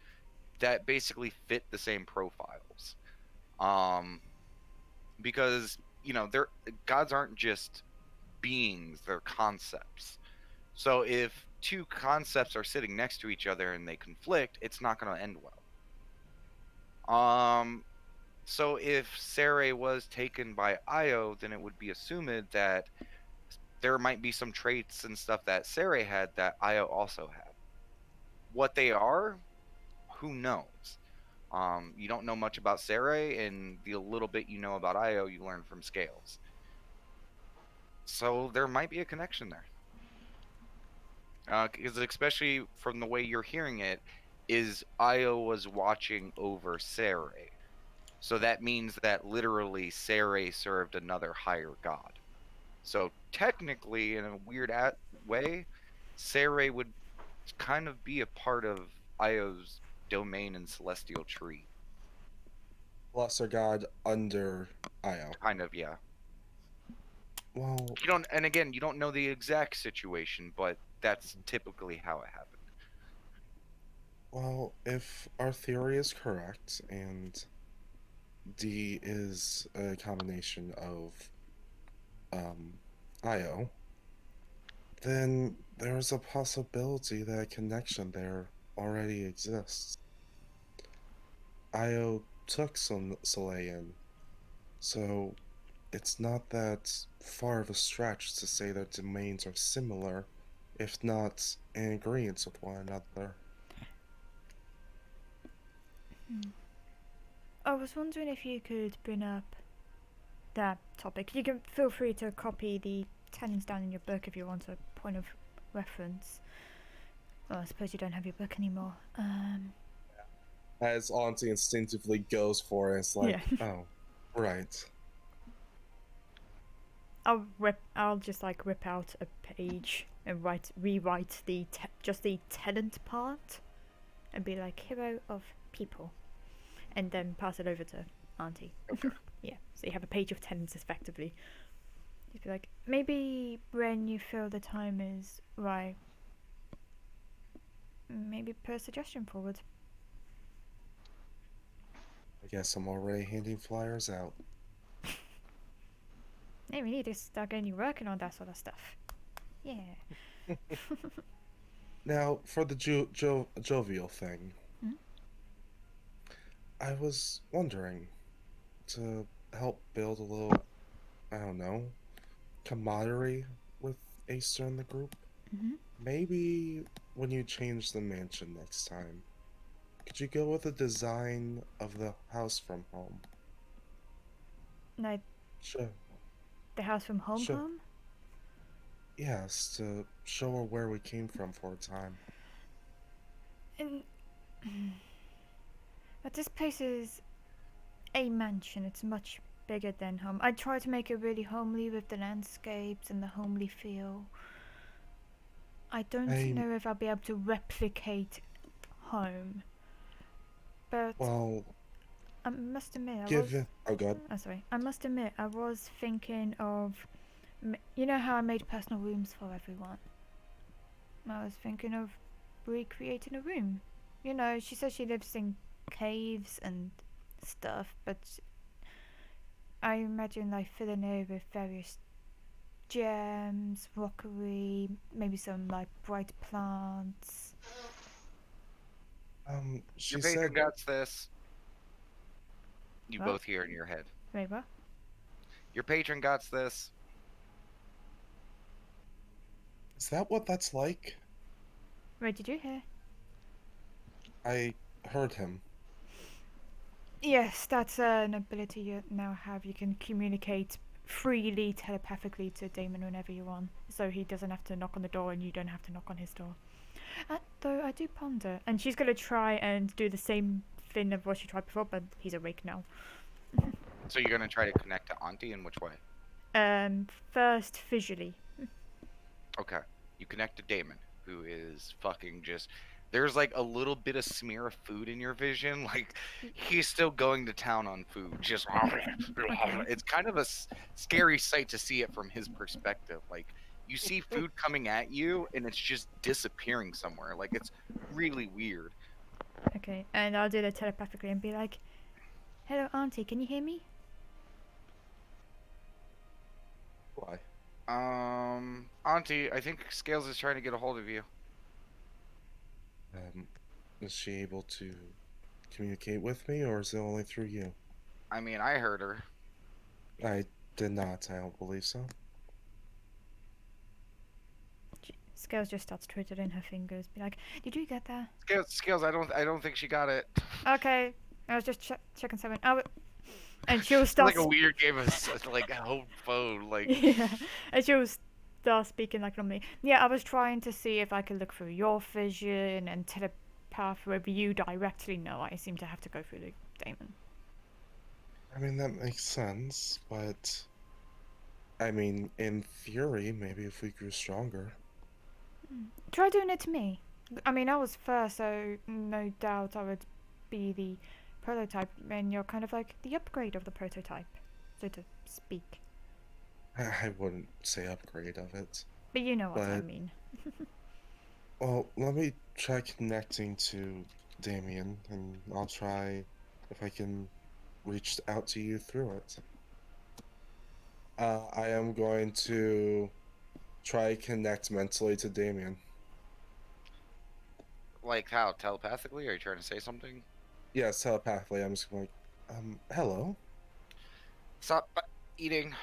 that basically fit the same profiles. Because, you know, gods aren't just beings, they're concepts. So if two concepts are sitting next to each other and they conflict, it's not going to end well. So if Sarai was taken by Io, then it would be assumed that there might be some traits and stuff that Sarai had that Io also had. What they are, who knows? You don't know much about Sarai, and the little bit you know about Io, you learn from Scales. So there might be a connection there. Because especially from the way you're hearing it, is Io was watching over Sarai. So that means that literally Sarai served another higher god. So technically, in a weird way, Sarai would kind of be a part of Io's domain and celestial tree. Lesser god under Io. Kind of, yeah. Well, You don't, and again, you don't know the exact situation, but that's typically how it happened. well, if our theory is correct and D is a combination of Io, then there's a possibility that a connection there already exists. Io took some Soleil, so it's not that far of a stretch to say that domains are similar, if not in agreement with one another. I was wondering if you could bring up that topic. You can feel free to copy the tenants down in your book if you want a point of reference. Well, I suppose you don't have your book anymore. As Auntie instinctively goes for it, it's like, Yeah. oh, right. I'll just like rip out a page and rewrite just the tenant part, and be like hero of people, and then pass it over to Auntie. Okay. Yeah, so you have a page of tenants effectively. Just be like, maybe when you feel the time is right, maybe put a suggestion forward. I guess I'm already handing flyers out. Hey, we need to start getting you working on that sort of stuff. Yeah. Now, for the jovial thing, Hmm? I was wondering to help build a little, I don't know, camaraderie with Acer in the group. Mhm. Maybe when you change the mansion next time, could you go with the design of the house from home? Like Sure. the house from home. Sure. Home. Yes, to show her where we came from for a time. And but this place is a mansion. It's much bigger than home. I try to make it really homely with the landscapes and the homely feel. I don't know if I'll be able to replicate home, but Well, I must admit oh god. I must admit I was thinking of, you know how I made personal rooms for everyone. I was thinking of recreating a room. You know, she says she lives in caves and stuff, but I imagine like filling it with various gems, rockery, maybe some like bright plants. She Your said, patron got this. You What? both hear in your head. Wait, what? Your patron got this. is that what that's like? Wait, did you hear? I heard him. Yes, that's an ability you now have. You can communicate freely telepathically to Damon whenever you want, so he doesn't have to knock on the door and you don't have to knock on his door. Though I do ponder, and she's gonna try and do the same thing of what she tried before, but he's awake now. So you're gonna try to connect to Auntie in which way? First visually. Okay. You connect to Damon, who is fucking just. There's like a little bit of smear of food in your vision. Like he's still going to town on food. Just. It's kind of a scary sight to see it from his perspective. Like you see food coming at you and it's just disappearing somewhere. Like it's really weird. Okay, and I'll do that telepathically and be like, "Hello, Auntie, can you hear me?" Why? Auntie, I think Scales is trying to get a hold of you. Is she able to communicate with me, or is it only through you? I mean, I heard her. I did not. I don't believe so. Scales just starts twiddling her fingers, be like, "Did you get that?" Scales. I don't think she got it. Okay, I was just checking something. And she'll It's start. like a weird game of like a home phone. Like, Yeah, and she'll start speaking like normally. Yeah, I was trying to see if I could look through your vision and telepath with you directly. No, I seem to have to go through the daemon. I mean, that makes sense, but I mean, in theory, maybe if we grew stronger. Try doing it to me. I mean, I was first, so no doubt I would be the prototype, and you're kind of like the upgrade of the prototype, so to speak. I wouldn't say upgrade of it. But you know what I But, mean. well, let me try connecting to Damien, and I'll try if I can reach out to you through it. I am going to try connect mentally to Damien. like how telepathically? Are you trying to say something? Yes, telepathically. I'm just going, hello. Stop eating.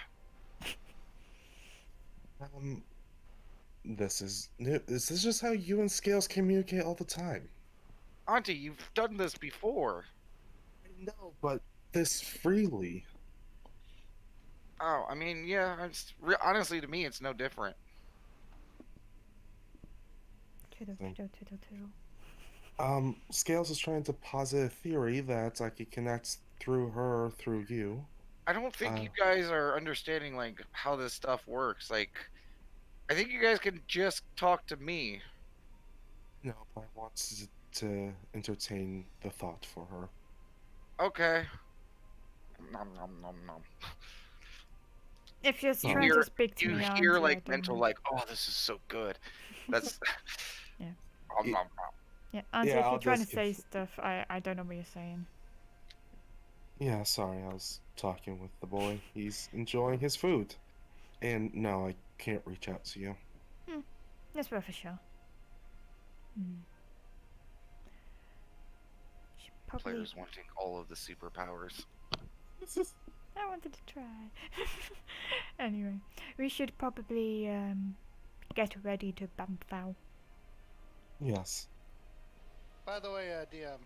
Um, this is new. This is just how you and Scales communicate all the time. Auntie, you've done this before. I know, but this freely. Oh, I mean, yeah. Honestly, to me, it's no different. Twiddle, twiddle, twiddle, twiddle. Scales is trying to posit a theory that I could connect through her through you. I don't think Uh, you guys are understanding like how this stuff works. Like, I think you guys can just talk to me. no, but I want to entertain the thought for her. Okay. Nom nom nom nom. If you're You trying to speak to You me, hear Auntie, I like don't mental know. like, oh, this is so good. That's Yeah. nom nom nom. Yeah, Auntie, Yeah, if I'll you're trying to just give. say stuff, I don't know what you're saying. Yeah, sorry, I was talking with the boy. He's enjoying his food. And no, I can't reach out to you. That's worth a shot. Should probably. Players wanting all of the superpowers. I wanted to try. Anyway, we should probably get ready to bump out. Yes. By the way, DM,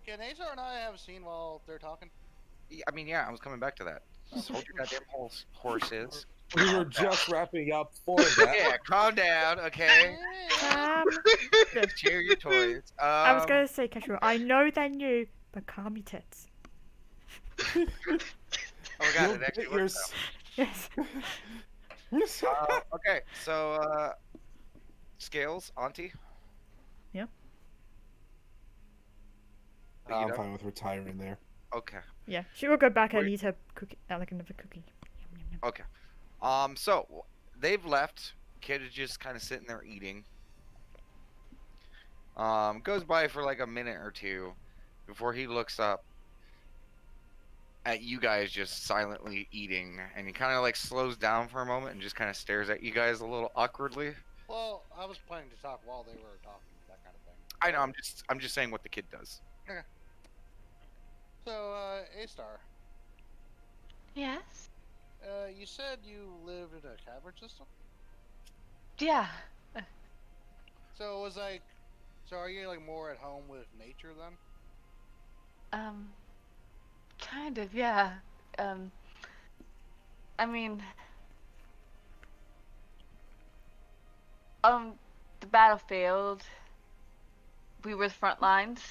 can Azar and I have a scene while they're talking? I mean, yeah, I was coming back to that. Just hold your goddamn horses. We were just wrapping up for that. Yeah, calm down, okay? Cheer your toys. I was gonna say, casual. I know they're new, but calm your tits. Oh my god, You'll it actually get works Yes. out. Okay, so Scales, Auntie. Yeah. I'm fine with retiring there. Okay. Yeah, she will go back and Wait. eat her cookie, like another cookie. Yum, yum, yum. Okay. So they've left. Kid is just kind of sitting there eating. Goes by for like a minute or two before he looks up at you guys just silently eating, and he kind of like slows down for a moment and just kind of stares at you guys a little awkwardly. Well, I was planning to talk while they were talking, that kind of thing. I know. I'm just saying what the kid does. So, A-Star, Yes? you said you lived in a cavern system? Yeah. So it was like, so are you like more at home with nature then? Kind of, yeah. I mean, the battlefield, we were the front lines.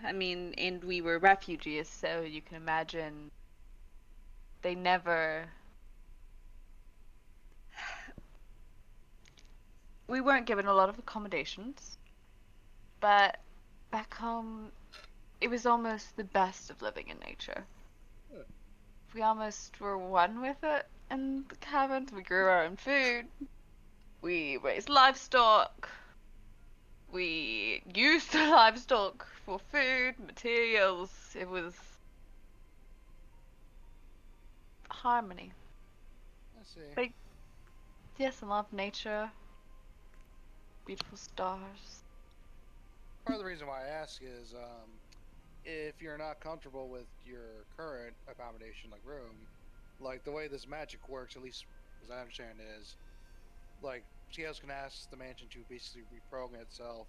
I mean, and we were refugees, so you can imagine they never. We weren't given a lot of accommodations, but back home, it was almost the best of living in nature. We almost were one with it in the caverns. We grew our own food. We raised livestock. We used the livestock for food, materials. It was harmony. I see. But yes, I love nature. Beautiful stars. Part of the reason why I ask is, if you're not comfortable with your current accommodation, like room, like the way this magic works, at least as I understand, is like CEOs can ask the mansion to basically reprogram itself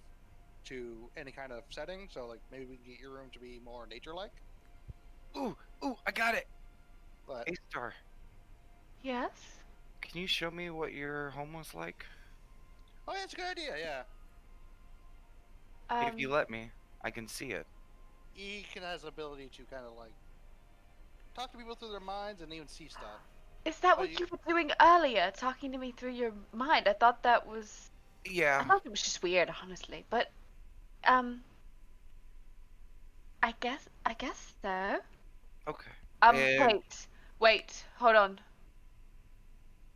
to any kind of setting. So like maybe we can get your room to be more nature-like. Ooh, ooh, I got it. But A Star, Yes. can you show me what your home was like? oh yeah, it's a good idea. Yeah, If you Um, let me, I can see it. he can has the ability to kind of like talk to people through their minds and even see stuff. is that But what you were doing earlier, talking to me through your mind? I thought that was. I Yeah. thought it was just weird, honestly. But um, I guess so. Okay. And Wait, hold on.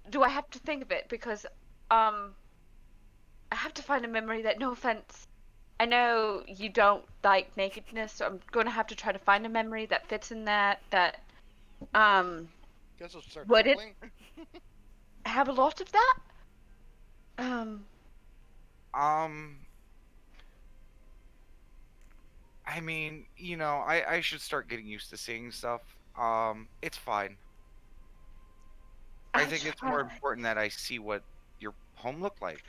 Do I have to think of it? Because um, I have to find a memory that, no offense, I know you don't like nakedness, so I'm going to have to try to find a memory that fits in that um guess we'll start wouldn't trembling. have a lot of that. Um, um, I mean, I should start getting used to seeing stuff. It's fine. I I think it's more try. important that I see what your home looked like.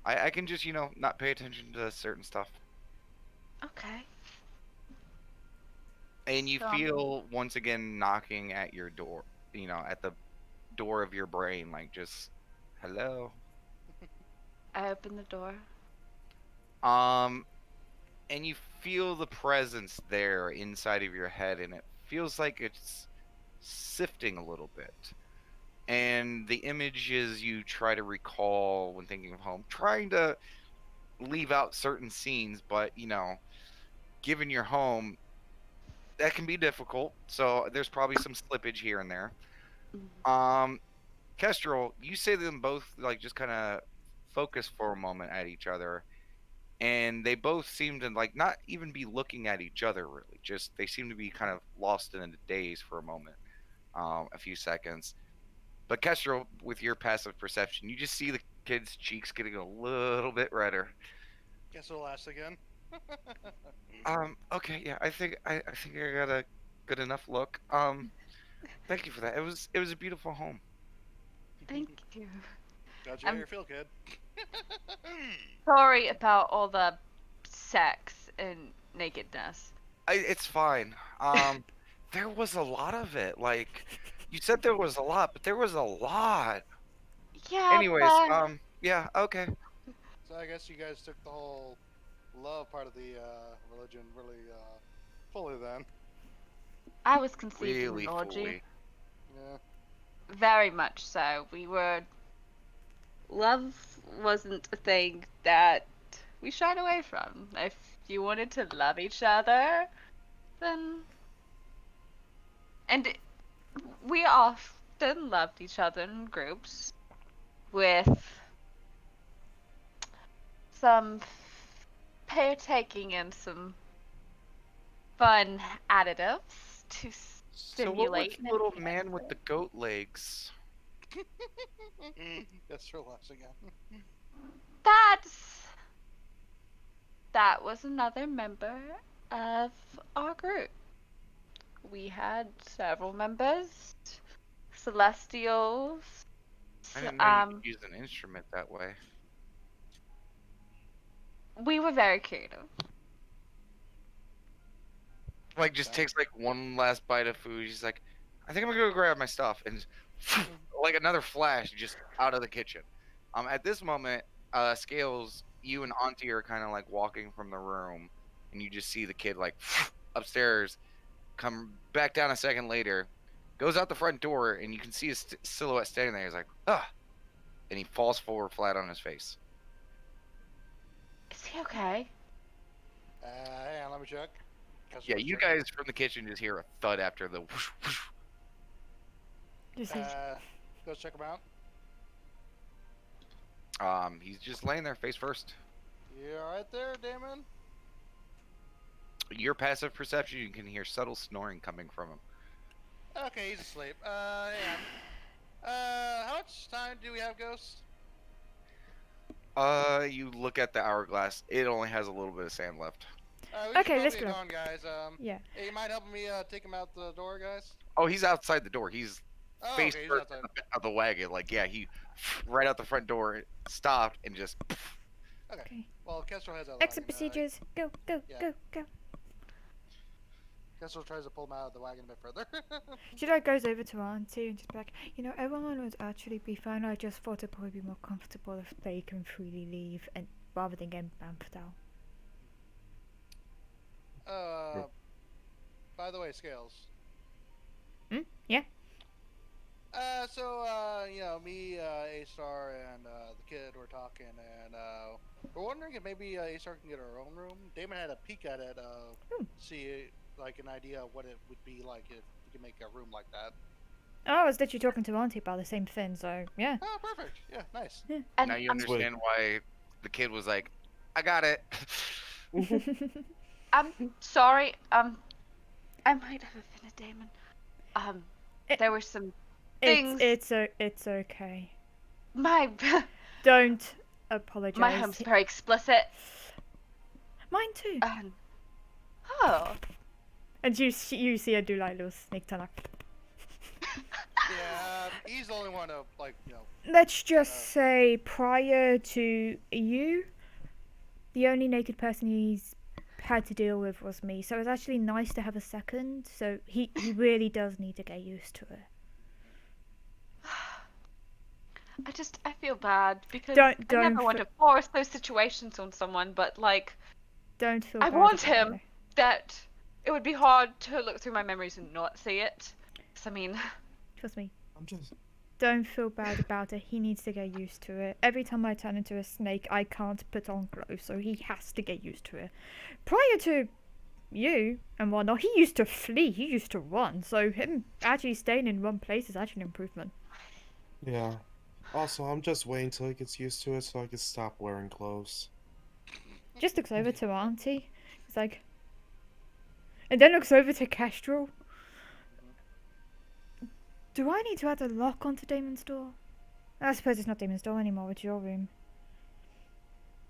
I can just, not pay attention to certain stuff. Okay. And you So feel once again knocking at your door, at the door of your brain, like just hello. I open the door. Um, and you feel the presence there inside of your head, and it feels like it's sifting a little bit. And the images you try to recall when thinking of home, trying to leave out certain scenes, but given your home, that can be difficult. So there's probably some slippage here and there. Mm. Um, Kestrel, you say them both like just kind of focus for a moment at each other, and they both seem to like not even be looking at each other really. Just they seem to be kind of lost in a daze for a moment, a few seconds. But Kestrel, with your passive perception, you just see the kid's cheeks getting a little bit redder. Guess it'll last again. Okay, yeah, I think I got a good enough look. Thank you for that. It was a beautiful home. Thank you. Glad you got I'm your feel good. sorry about all the sex and nakedness. It's fine. There was a lot of it. Like, you said there was a lot, but there was a lot. Yeah, Anyways, but yeah, okay. So I guess you guys took the whole love part of the religion really fully then. I was conceived in an Really orgy. fully. Yeah. Very much so. We were. Love wasn't a thing that we shied away from. If you wanted to love each other, then. And we often loved each other in groups with some partaking in some fun additives to So what was stimulate the and little man with the goat legs? Guess for last again. that's that was another member of our group. We had several members, celestials. I didn't know you could use an instrument that way. We were very creative. Like, just Okay. takes like one last bite of food. He's like, I think I'm gonna go grab my stuff, and like another flash, just out of the kitchen. At this moment, Scales, you and Auntie are kind of like walking from the room, and you just see the kid like upstairs, come back down a second later, goes out the front door, and you can see his silhouette standing there. He's like, ah, and he falls forward flat on his face. Is he okay? Hang on, let me check. Yeah, Customer's you checking. guys from the kitchen just hear a thud after the whoosh, whoosh. Just Go check him out. He's just laying there face first. You alright there, Damon? Your passive perception, you can hear subtle snoring coming from him. Okay, he's asleep. Hang on. How much time do we have, Ghost? You look at the hourglass. It only has a little bit of sand left. We Okay, should let's probably go. get going, guys. Yeah. Hey, you mind helping me take him out the door, guys? Oh, he's outside the door. He's Oh, face okay, he's first outside. in the back of the wagon. Like, yeah, he right out the front door, stopped, and just. Okay. Well, Kestrel heads out of the Exit wagon. procedures. Go, go, yeah. go, go. Kestrel tries to pull him out of the wagon a bit further. Shidai goes over to Auntie and just be like, you know, everyone would actually be fine. I just thought it'd probably be more comfortable if they can freely leave and rather than getting bamfed out. By the way, Scales. Yeah. You know, me, A-Star, and the kid were talking, and we're wondering if maybe A-Star can get her own room. Damon had a peek at it, see, like, an idea of what it would be like if we could make a room like that. Oh, I was literally talking to Auntie about the same thing, so yeah. Oh, perfect. Yeah, nice. And Now you understand why the kid was like, "I got it." I'm sorry. I might have offended Damon. There were some things. It's okay. My Don't apologize. my home's very explicit. Mine too. Oh. And you see her do like little sneak tunnel. Yeah, he's the only one to, like, you know. Let's just say prior to you, the only naked person he's had to deal with was me. So it's actually nice to have a second. So he really does need to get used to it. I feel bad because Don't I never want to force those situations on someone, but like don't feel I bad want about him it. that it would be hard to look through my memories and not see it. 'Cause, I mean, Trust me. I'm just. Don't feel bad about it. He needs to get used to it. Every time I turn into a snake, I can't put on clothes, so he has to get used to it. Prior to you and whatnot, he used to flee. He used to run. So him actually staying in one place is actually an improvement. Yeah. Also, I'm just waiting till he gets used to it so I can stop wearing clothes. Just looks over to Auntie. He's like, and then looks over to Kestrel. Do I need to add a lock onto Damon's door? I suppose it's not Damon's door anymore. It's your room.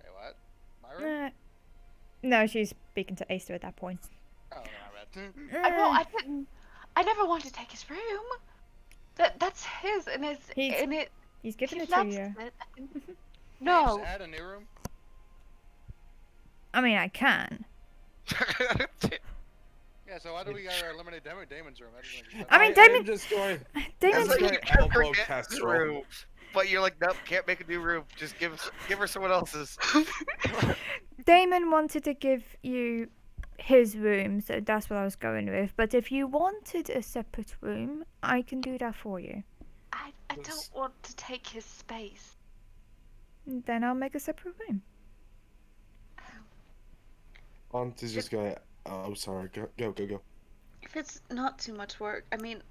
Hey, what? My room? No, she's speaking to Acer at that point. Oh, no, I didn't. I never wanted to take his room. That's his, and He's given he it to loves you. it. No. No. Just add a new room? I mean, I can. Yeah, so why do we gotta eliminate Damon's room? That doesn't make sense. I mean, Damon. I'm just going. Damon's That's like like you elbow forget the Kestrel. room, but you're like, nope, can't make a new room. Just give her someone else's. Damon wanted to give you his room, so that's what I was going with. But if you wanted a separate room, I can do that for you. I don't want to take his space. Then I'll make a separate room. Auntie's just going. Oh, sorry. Go. If it's not too much work, I mean,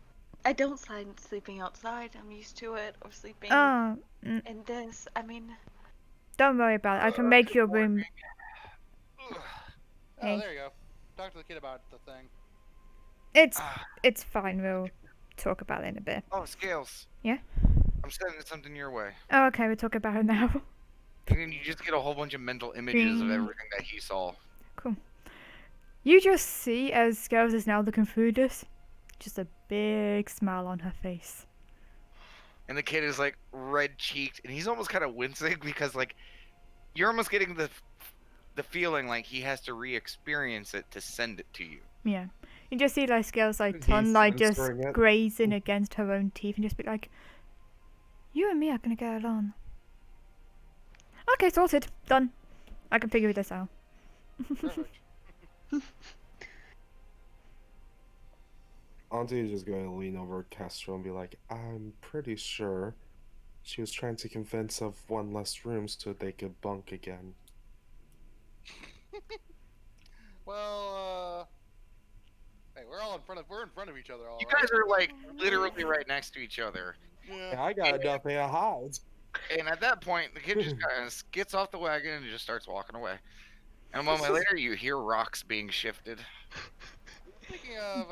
I don't mind sleeping outside. I'm used to it, or sleeping Oh, in this. I mean, don't worry about it. I can make your room. Oh, Hey. there you go. Talk to the kid about the thing. It's fine. We'll talk about it in a bit. Oh, Scales. Yeah? I'm sending something your way. Oh, okay. We'll talk about it now. And then you just get a whole bunch of mental images of Green. everything that he saw. Cool. You just see as Scales is now looking through this, just a big smile on her face. And the kid is like red cheeked, and he's almost kind of wincing because like you're almost getting the feeling like he has to re-experience it to send it to you. Yeah. You just see like Scales like He's tongue like just censoring it. grazing against her own teeth and just be like, you and me are gonna get along. Okay, sorted. Done. I can figure this out. Perfect. Auntie is just going to lean over Kestrel and be like, I'm pretty sure she was trying to convince of one less room so they could bunk again. Well, hey, we're in front of each other all You right? guys are like literally right next to each other. Yeah, I got nothing to hide. And at that point, the kid just kind of gets off the wagon and just starts walking away. And a moment later, you hear rocks being shifted. Speaking of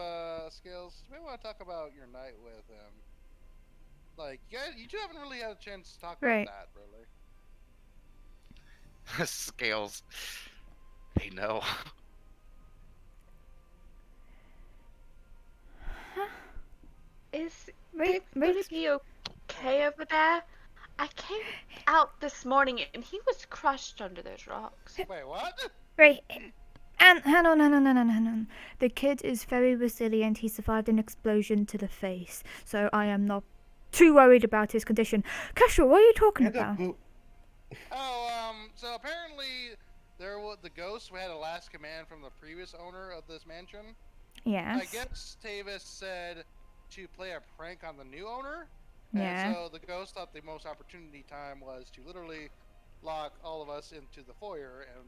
Scales, we want to talk about your night with him. Like, you two haven't really had a chance to talk Right. about that, really. Scales. They know. Is Wait, wait. he okay over there? I came out this morning and he was crushed under those rocks. Wait, what? Wait. And hang on. The kid is very resilient. He survived an explosion to the face, so I am not too worried about his condition. Casual, what are you talking And a about? boot. So apparently there was the ghost. We had a last command from the previous owner of this mansion. Yes. I guess Tavis said to play a prank on the new owner. Yeah. And so the ghost thought the most opportunity time was to literally lock all of us into the foyer and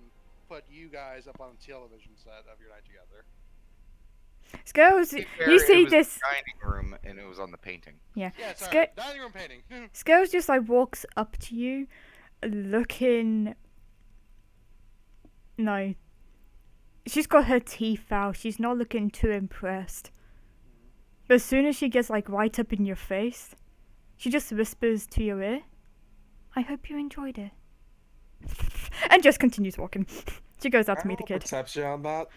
put you guys up on the television set of your night together. Skills, To be you fair, it see was this? the dining room, and it was on the painting. Yeah, Sk- sorry. Dining room painting. Skills just like walks up to you, looking. No. She's got her teeth out. She's not looking too impressed. But as soon as she gets like right up in your face, she just whispers to your ear, "I hope you enjoyed it," and just continues walking. She goes out to meet the kid. Perception on that.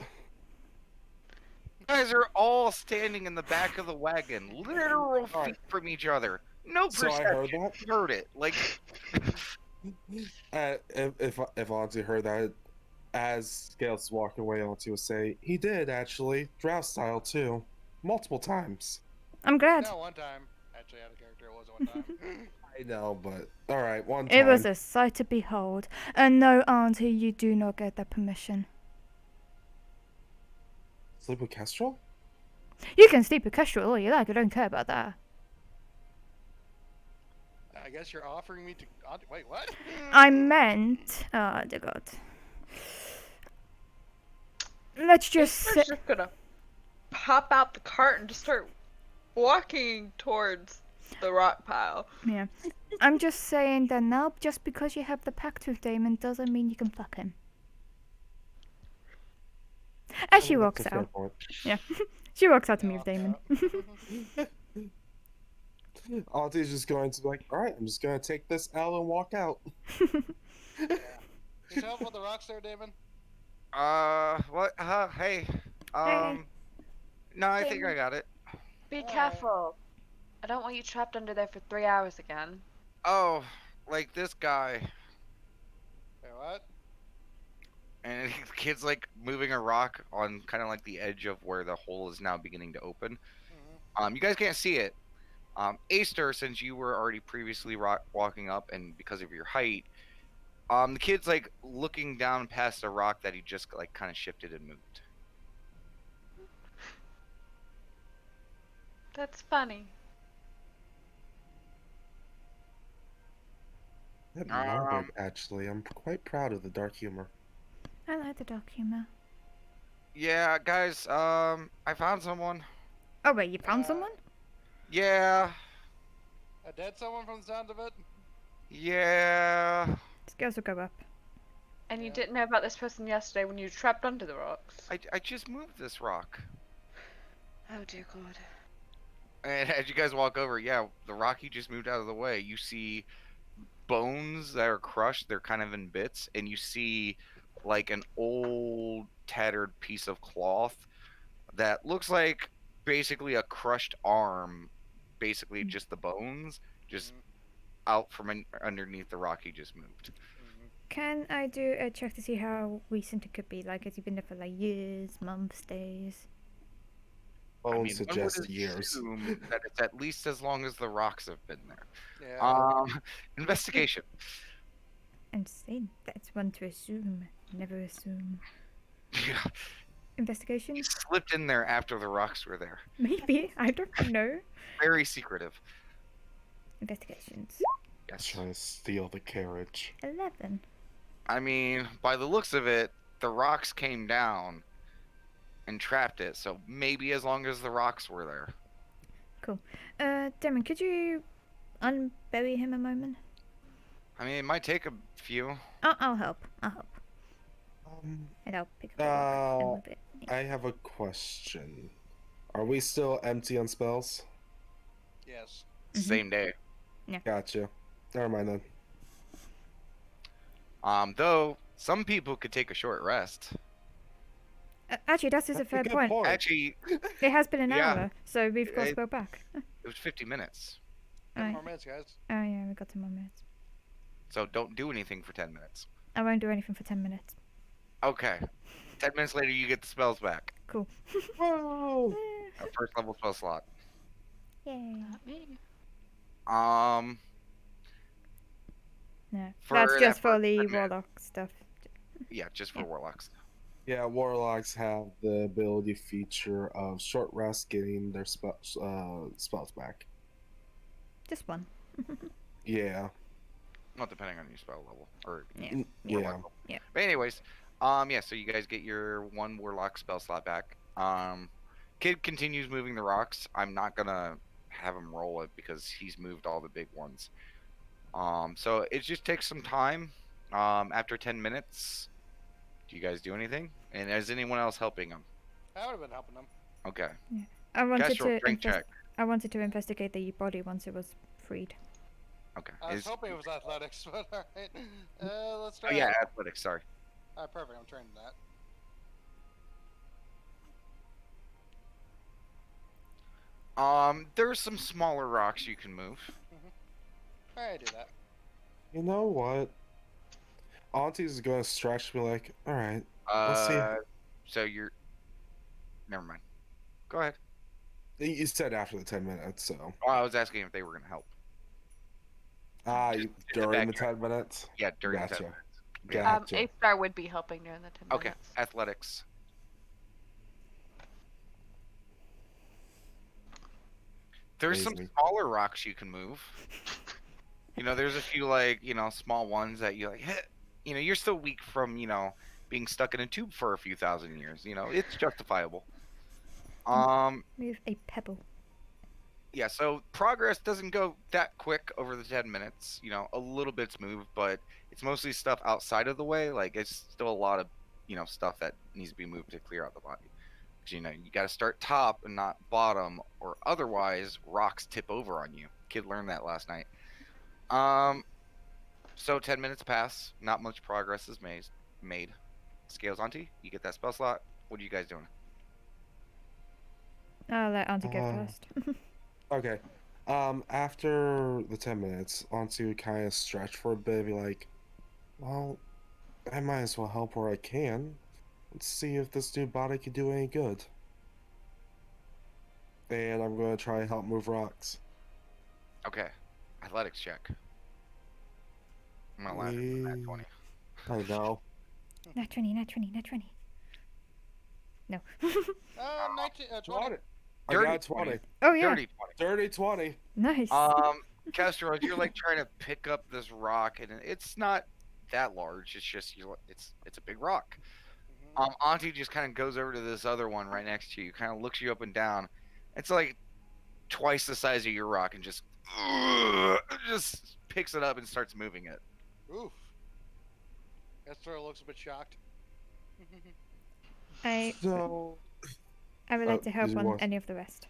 You guys are all standing in the back of the wagon, literal feet Alright. from each other. No So I perception. heard that. You heard it. Like, If Auntie heard that, as Scales walking away, Auntie will say, "He did actually, drow style too, multiple times." I'm glad. No, one time. Actually, I had a character. It wasn't one time. I know, but all right, one time. It was a sight to behold. And no, Auntie, you do not get that permission. Sleep with Kestrel? You can sleep with Kestrel all you like. I don't care about that. I guess you're offering me to. Wait, what? I meant, oh dear God. Let's just say, We're just gonna pop out the cart and just start walking towards the rock pile. yeah. I'm just saying that now, just because you have the pact with Damon doesn't mean you can fuck him. As she walks That's a fair out. point. She walks out to meet Yeah, Damon. Auntie's just going to be like, all right, I'm just going to take this L and walk out. Need help with the rocks there, Damon? what? Hey. No, I think I got it. Be Alright. careful. I don't want you trapped under there for 3 hours again. Oh, like this guy. Wait, what? And the kid's like moving a rock on kind of like the edge of where the hole is now beginning to open. Mhm. You guys can't see it. Aster, since you were already previously walking up, and because of your height, the kid's like looking down past a rock that he just like kind of shifted and moved. That's funny. That Margaret, actually, I'm quite proud of the dark humor. I like the dark humor. Yeah, guys. I found someone. Oh wait, you found Uh, someone? Yeah. A dead someone from the sound of it? Yeah. Scales will go up. And you Yeah. didn't know about this person yesterday when you were trapped under the rocks. I just moved this rock. Oh dear God. And as you guys walk over, yeah, the rock you just moved out of the way, you see bones that are crushed. They're kind of in bits, and you see like an old tattered piece of cloth that looks like basically a crushed arm, basically just the bones, just out from underneath the rock you just moved. Mhm. Can I do a check to see how recent it could be? Like, has he been there for like years, months, days? I Bone mean, one would suggests years. assume that it's at least as long as the rocks have been there. Yeah. Investigation. And say that's one to assume. Never assume. Yeah, Investigation? he slipped in there after the rocks were there. Maybe. I don't know. Very secretive. Investigations. Yes. Trying to steal the carriage. 11. I mean, by the looks of it, the rocks came down and trapped it. So maybe as long as the rocks were there. Damon, could you unbury him a moment? I mean, it might take a few. I'll help. Um, And I'll pick up the rock and move it. I have a question. Are we still empty on spells? Yes. Mhm. Same day. Gotcha. Never mind then. Though some people could take a short rest. Actually, that is a That's fair good point. Actually, It has been an Yeah. hour, so we've got to It- go back. It was 50 minutes. 10 Oh, more minutes, guys. oh yeah, we got 10 more minutes. So don't do anything for 10 minutes. I won't do anything for 10 minutes. Okay. 10 minutes later, you get the spells back. Cool. Whoa! A first level spell slot. Yay. Not me. Um, No, For that's that just for first the 10 minutes. warlock stuff. yeah, just for Yeah. warlocks. Yeah, warlocks have the ability feature of short rest, getting their spells back. Just one. Yeah. Well, depending on your spell level or Yeah. Yeah. warlock level. Yeah. But anyways, yeah. So you guys get your one warlock spell slot back. Kid continues moving the rocks. I'm not gonna have him roll it because he's moved all the big ones. So it just takes some time. After 10 minutes, do you guys do anything? And is anyone else helping him? I would have been helping them. Okay. I wanted Kestrel, to strength check. I wanted to investigate the body once it was freed. Okay. I was hoping it was athletics, but alright. Let's try Oh yeah, it. athletics. Sorry. Alright, perfect. I'm trained in that. There's some smaller rocks you can move. Alright, do that. You know what? Auntie's gonna stretch, be like, all right, let's see. So you're. Never mind. Go ahead. You said after the 10 minutes, so. Oh, I was asking if they were gonna help. Just During the backtrack. 10 minutes? Yeah, during the 10 Gotcha. minutes. Gotcha. A-Star would be helping during the 10 Okay. minutes. Athletics. There's some Amazing. smaller rocks you can move. There's a few small ones that you like. You're still weak from being stuck in a tube for a few thousand years. It's justifiable. Move a pebble. Yeah, so progress doesn't go that quick over the 10 minutes. A little bit's moved, but it's mostly stuff outside of the way. Like, it's still a lot of, stuff that needs to be moved to clear out the body. 'Cause, you got to start top and not bottom, or otherwise rocks tip over on you. Kid learned that last night. So 10 minutes pass. Not much progress is made. Scales Auntie, you get that spell slot. What are you guys doing? I'll let Auntie go Uh, first. Okay. After the 10 minutes, Auntie would kind of stretch for a bit, be like, well, I might as well help where I can. Let's see if this new body can do any good. And I'm going to try and help move rocks. Okay. Athletics check. I'm not laughing at that 20. I know. Nat 20, nat 20, nat 20. No. 19, 20. I Dirty got 20. Oh yeah. Dirty 20. Dirty 20. Nice. Castro, you're like trying to pick up this rock, and it's not that large. It's just it's a big rock. Auntie just kind of goes over to this other one right next to you, kind of looks you up and down. It's like twice the size of your rock, and just picks it up and starts moving it. Oof. Esther looks a bit shocked. I So, would like to help did you on want- any of the rest.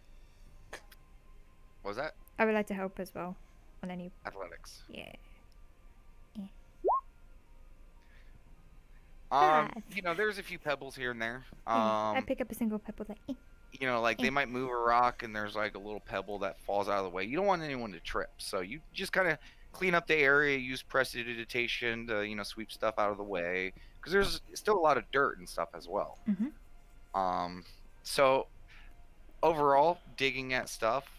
What was that? I would like to help as well on any. Athletics. Yeah. There's a few pebbles here and there. I pick up a single pebble like. They might move a rock and there's like a little pebble that falls out of the way. You don't want anyone to trip, so you just kind of clean up the area, use prestidigitation to sweep stuff out of the way, because there's still a lot of dirt and stuff as well. So overall, digging at stuff,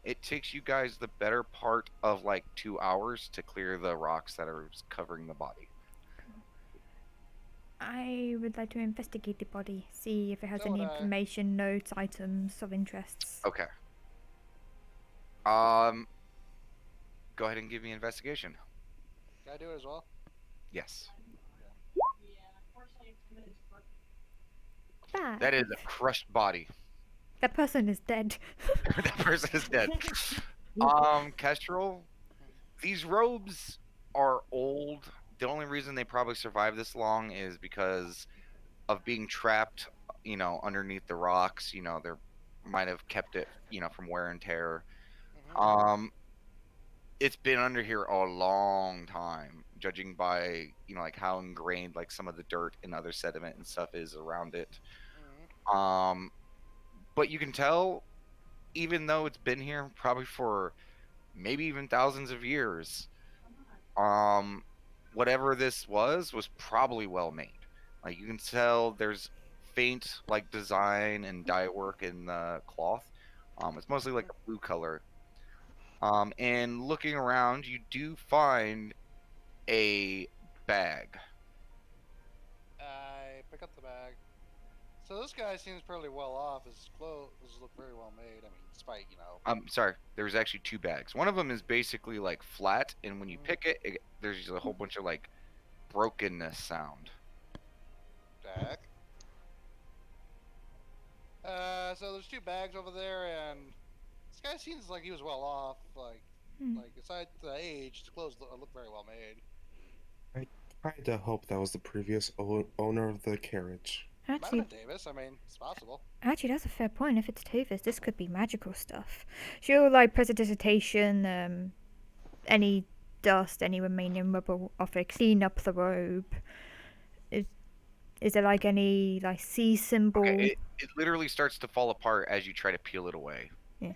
it takes you guys the better part of like 2 hours to clear the rocks that are covering the body. I would like to investigate the body, see if it has So any would I. information, notes, items of interests. Okay. Go ahead and give me investigation. Can I do it as well? Yes. Bad. That is a crushed body. That person is dead. That person is dead. Kestrel, these robes are old. The only reason they probably survived this long is because of being trapped, underneath the rocks. They might have kept it, from wear and tear. It's been under here a long time, judging by, like how ingrained like some of the dirt and other sediment and stuff is around it. But you can tell even though it's been here probably for maybe even thousands of years, um, whatever this was probably well made. Like you can tell there's faint like design and dye work in the cloth. It's mostly like a blue color. And looking around, you do find a bag. I pick up the bag. So this guy seems fairly well off. His clothes look very well made. I mean, despite Sorry, there's actually two bags. One of them is basically like flat, and when you Mhm. pick it, there's a whole bunch of like brokenness sound. bag. So there's two bags over there, and this guy seems like he was well off. Like aside the age, the clothes look very well made. I kind of hope that was the previous owner of the carriage. Might have Actually, been Davis. I mean, it's possible. that's a fair point. If it's Tavis, this could be magical stuff. She'll like prestidigitation, any dust, any remaining rubble off it, clean up the robe. Is there like any like C symbol? Okay, it literally starts to fall apart as you try to peel it away. Yeah.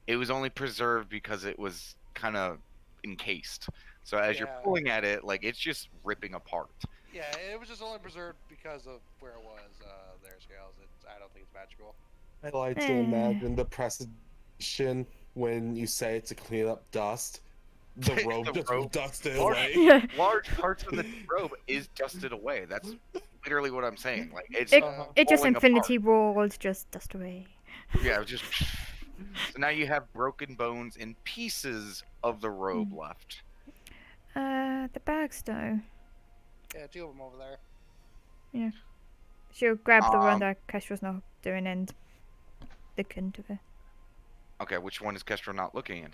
It was only preserved because it was kind of encased. So as you're Yeah. pulling at it, like it's just ripping apart. Yeah, it was just only preserved because of where it was. Their scales. I don't think it's magical. I like to imagine the presentation when you say to clean up dust, the robe The just robe. dusted Large- away. Yeah. Large parts of the robe is dusted away. That's literally what I'm saying. Like it's It just falling infinity apart. walls, just dust away. Yeah, it was just. So now you have broken bones and pieces of the robe left. The bags though. Yeah, two of them over there. She'll grab the one Um, that Kestra's not doing and look into it. Okay, which one is Kestra not looking in?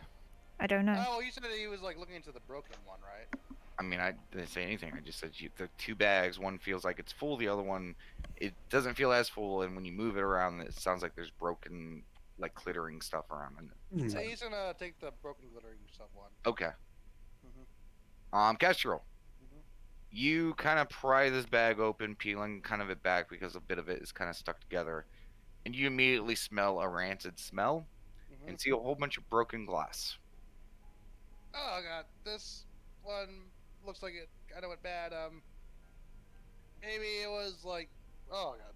I don't know. Oh, well, you said that he was like looking into the broken one, right? I mean, I didn't say anything. I just said the two bags. One feels like it's full. The other one, it doesn't feel as full. And when you move it around, it sounds like there's broken, like clittering stuff around it. So he's gonna take the broken glittering stuff one. Okay. Mhm. Kestrel, Mhm. you kind of pry this bag open, peeling kind of it back because a bit of it is kind of stuck together, and you immediately smell a rancid smell Mhm. and see a whole bunch of broken glass. Oh god, this one looks like it kind of went bad. Maybe it was like, oh god.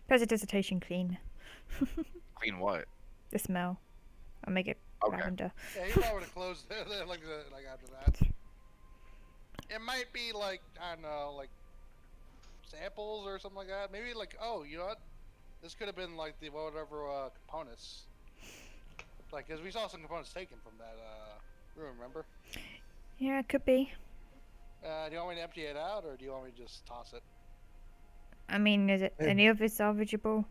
Prestidigitation clean. Clean what? The smell. I'll make it Okay. lavender. Yeah, you probably would have closed it like after that. It might be like I don't know, like samples or something like that. Maybe like oh, you know what? This could have been like the whatever components. Like, cause we saw some components taken from that room. Remember? Yeah, it could be. Do you want me to empty it out, or do you want me to just toss it? I mean, is it any of it salvageable?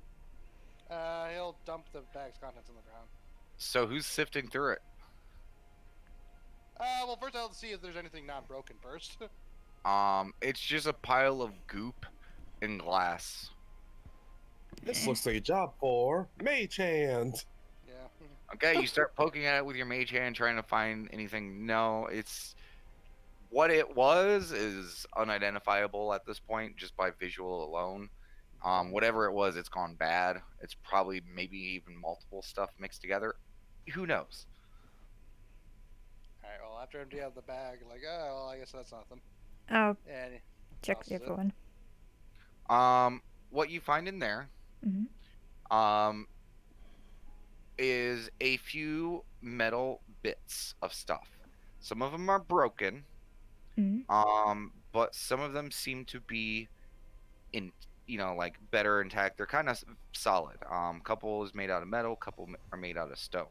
He'll dump the bag's contents on the ground. So who's sifting through it? Well, first I'll see if there's anything not broken first. It's just a pile of goop and glass. This looks like a job for Mage Hand. Yeah. Okay, you start poking at it with your mage hand, trying to find anything. No, it's what it was is unidentifiable at this point, just by visual alone. Whatever it was, it's gone bad. It's probably maybe even multiple stuff mixed together. Who knows? Alright, well, after empty out the bag, like, oh, well, I guess that's nothing. I'll And check tosses the it. other one. What you find in there, Mhm. is a few metal bits of stuff. Some of them are broken, but some of them seem to be in, like better intact. They're kind of solid. Couple is made out of metal, couple are made out of stone.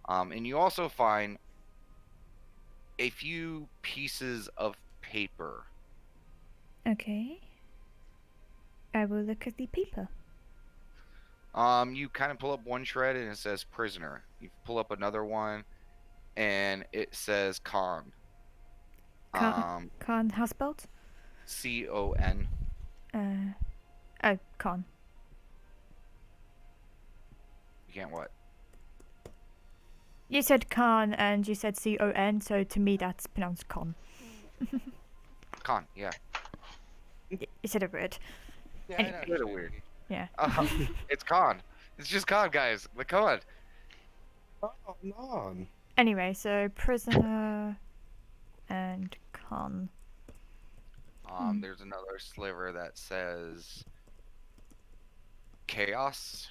And you also find a few pieces of paper. Okay. I will look at the paper. You kind of pull up one shred and it says prisoner. You pull up another one and it says con. Con, how spelled? C-O-N. Con. You can't what? You said Khan and you said C-O-N, so to me that's pronounced con. Con, yeah. You said it weird. Yeah, Any- I know. Kinda weird. Yeah. It's con. It's just con, guys. Like, come on. Oh, non. Anyway, so prisoner and con. There's another sliver that says chaos,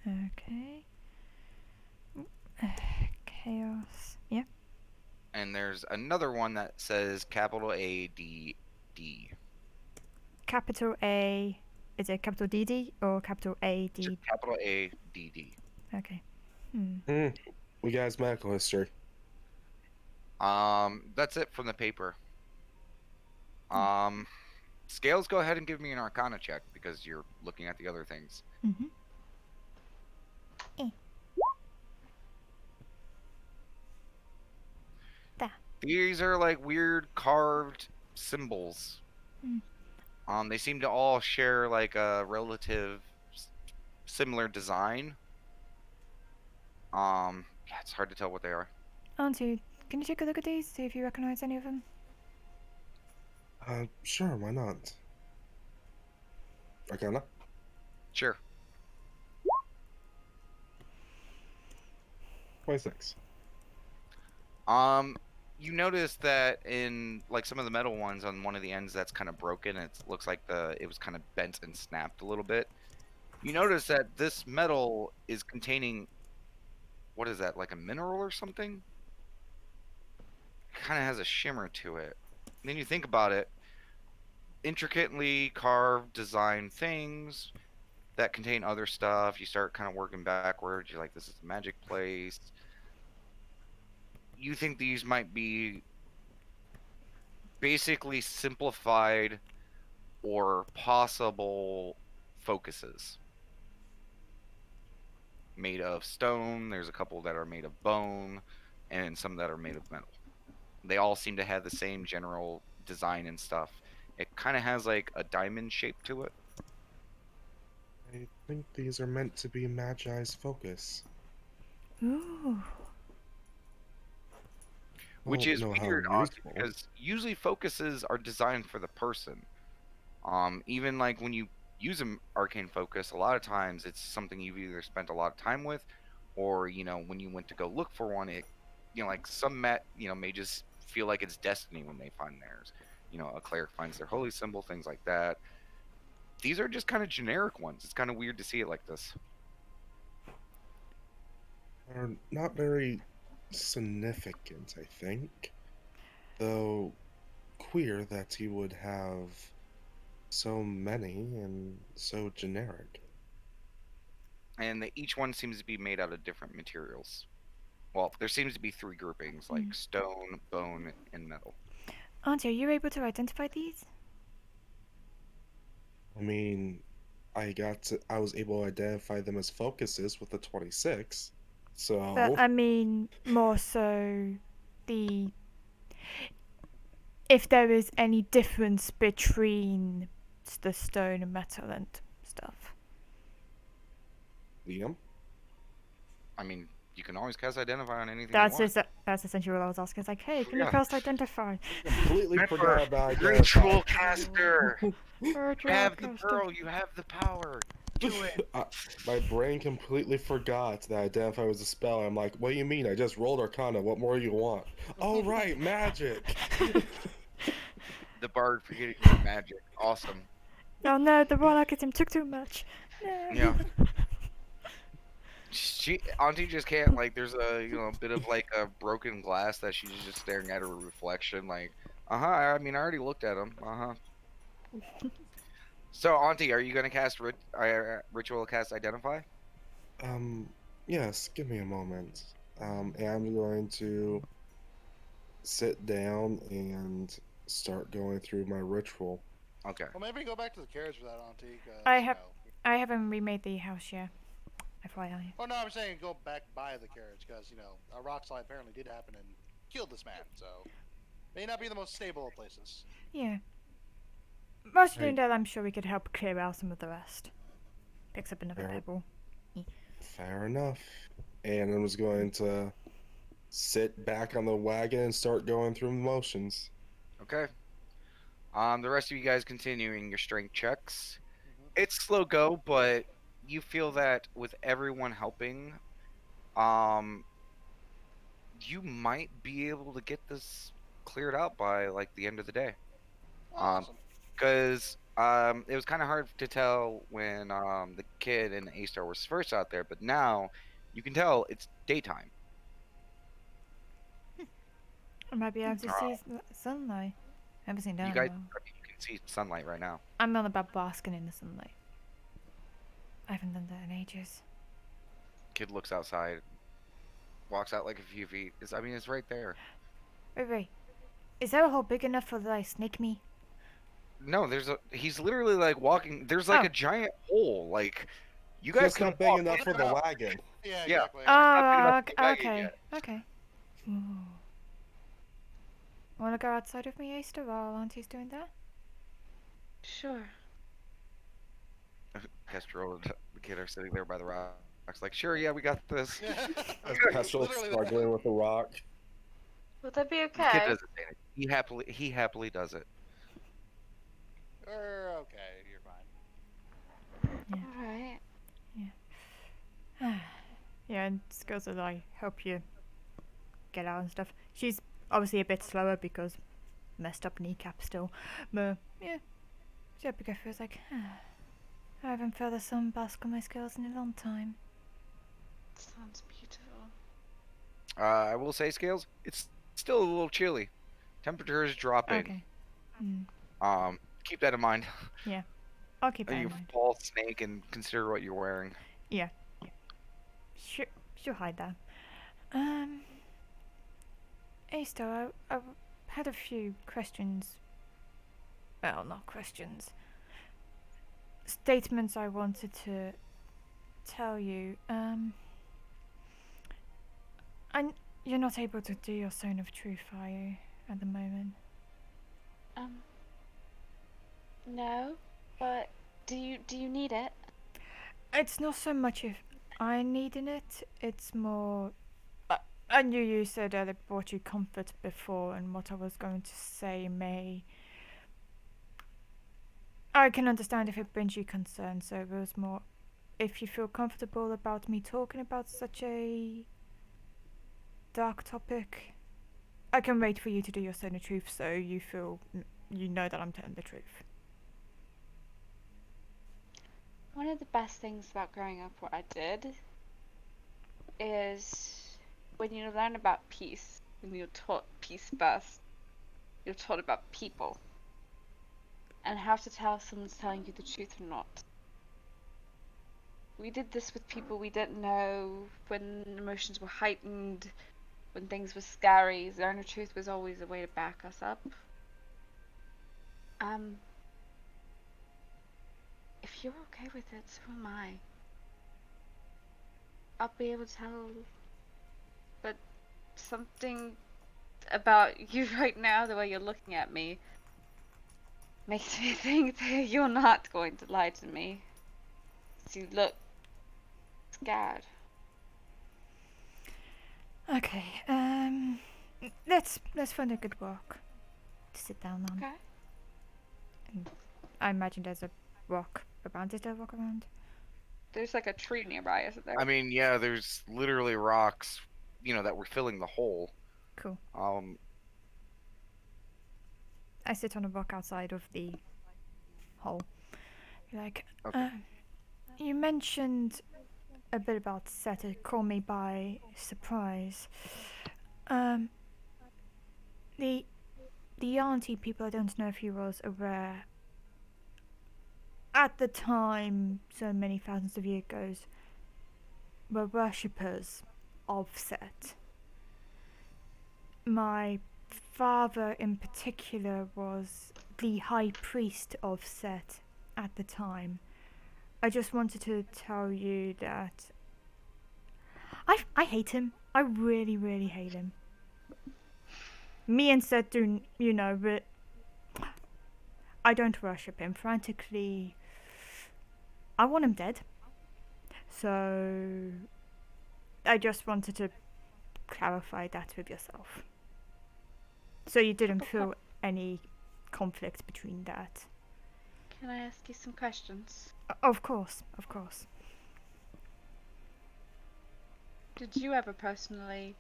Okay. Chaos. Yeah. and there's another one that says capital A D D. Capital A. Is it capital DD or capital AD? Capital A D D. Okay. We got his medical history. That's it from the paper. Scales, go ahead and give me an Arcana check because you're looking at the other things. Mm-hmm. These are like weird carved symbols. They seem to all share like a relative similar design. Yeah, it's hard to tell what they are. Auntie, can you take a look at these? See if you recognize any of them? Sure, why not? Arcana? Sure. 26. You notice that in like some of the metal ones on one of the ends that's kind of broken, it looks like it was kind of bent and snapped a little bit. You notice that this metal is containing, what is that, like a mineral or something? It kind of has a shimmer to it. And then you think about it, intricately carved design things that contain other stuff. You start kind of working backwards. You're like, this is a magic place. You think these might be basically simplified or possible focuses made of stone. There's a couple that are made of bone, and some that are made of metal. They all seem to have the same general design and stuff. It kind of has like a diamond shape to it. I think these are meant to be Magi's focus. Ooh. Which Don't is know how weird, useful. because usually focuses are designed for the person. Even like when you use an arcane focus, a lot of times it's something you've either spent a lot of time with, or when you went to go look for one, it like some mages feel like it's destiny when they find theirs. A cleric finds their holy symbol, things like that. These are just kind of generic ones. It's kind of weird to see it like this. Are not very significant, I think. Though queer that he would have so many and so generic. And each one seems to be made out of different materials. Well, there seems to be three groupings, like stone, bone, and metal. Auntie, are you able to identify these? I mean, I was able to identify them as focuses with the 26. So But I mean, more so if there is any difference between the stone and metal and stuff. Liam? I mean, you can always cast identify on anything That's you want. that's essentially what I was asking. It's like, hey, can Yeah. you cast identify? Completely forgot about Ritual identify. caster. You have the pearl. You have the power. Do it. My brain completely forgot that identify was a spell. I'm like, what do you mean? I just rolled Arcana. What more do you want? Oh right, magic. The bard forgetting your magic. Awesome. Oh no, the warlockism took too much. No. Yeah. Auntie just can't, like, there's a bit of like a broken glass that she's just staring at her reflection, like, I mean, I already looked at him. So, Auntie, are you gonna cast ritual cast identify? Yes, give me a moment. And I'm going to sit down and start going through my ritual. Okay. Well, maybe go back to the carriage for that, Auntie. I haven't remade the house yet. FYI. Oh no, I'm saying go back by the carriage because a rock slide apparently did happen and killed this man. So may not be the most stable of places. Yeah. Most doing that, I'm sure we could help clear out some of the rest. Picks up another pebble. Fair enough. And I'm just going to sit back on the wagon and start going through the motions. Okay. The rest of you guys continuing your strength checks. It's slow go, but you feel that with everyone helping, Um, you might be able to get this cleared out by like the end of the day. Awesome. Because it was kind of hard to tell when the kid and A-Star was first out there, but now you can tell it's daytime. I might be able to Uh, see sunlight. I haven't seen that you in a guys, while. you can see sunlight right now. I'm on about basking in the sunlight. I haven't done that in ages. Kid looks outside, walks out like a few feet. I mean, it's right there. Wait. Is that a hole big enough for like snake me? No, he's literally like walking. There's like Oh. a giant hole. Like you guys Just can not big walk enough in for and the out. wagon. Yeah, Yeah. exactly. not big enough Oh, for the wagon okay. yet. Okay. Ooh. Wanna go outside with me, Easter, while Auntie's doing that? Sure. Kestrel and the kid are sitting there by the rocks, like, sure, yeah, we got this. Yeah. As Literally Kestrel's the struggling with the rock. Will that be The kid okay? doesn't say it. He happily does it. Okay, you're fine. Alright. Yeah, and Skills will like help you get out and stuff. She's obviously a bit slower because messed up kneecap still. But yeah. She helped you go through. It's like I haven't felt the sun bask on my skills in a long time. Sounds beautiful. I will say, Scales, it's still a little chilly. Temperature is dropping. Okay. Mm. Keep that in mind. I'll keep that You in mind. fall snake and consider what you're wearing. She'll hide that. Easter, I had a few questions. Well, not questions. Statements I wanted to tell you. You're not able to do your Zone of Truth, are you, at the moment? No, but do you need it? It's not so much if I needing it. It's more. I knew you said that it brought you comfort before, and what I was going to say may. I can understand if it brings you concern, so it was more. If you feel comfortable about me talking about such a dark topic, I can wait for you to do your Zone of Truth, so you feel you know that I'm telling the truth. One of the best things about growing up, what I did, is when you learn about peace, when you're taught peace first, you're taught about people and how to tell if someone's telling you the truth or not. We did this with people we didn't know, when emotions were heightened, when things were scary. Zone of Truth was always a way to back us up. If you're okay with it, so am I. I'll be able to tell, but something about you right now, the way you're looking at me, makes me think that you're not going to lie to me. You look scared. Okay. Let's find a good walk to sit down on. Okay. I imagine there's a rock around. Is there a rock around? There's like a tree nearby, isn't there? I mean, yeah, there's literally rocks, that were filling the hole. Cool. I sit on a rock outside of the hole. Like, Okay. you mentioned a bit about Set. It caught me by surprise. The auntie people, I don't know if you was aware. At the time, so many thousands of years ago, were worshippers of Set. My father in particular was the high priest of Set at the time. I just wanted to tell you that I hate him. I really, really hate him. Me and Set do, but I don't worship him. Frantically, I want him dead. So I just wanted to clarify that with yourself. So you didn't feel any conflict between that. Can I ask you some questions? Of course. Did you ever personally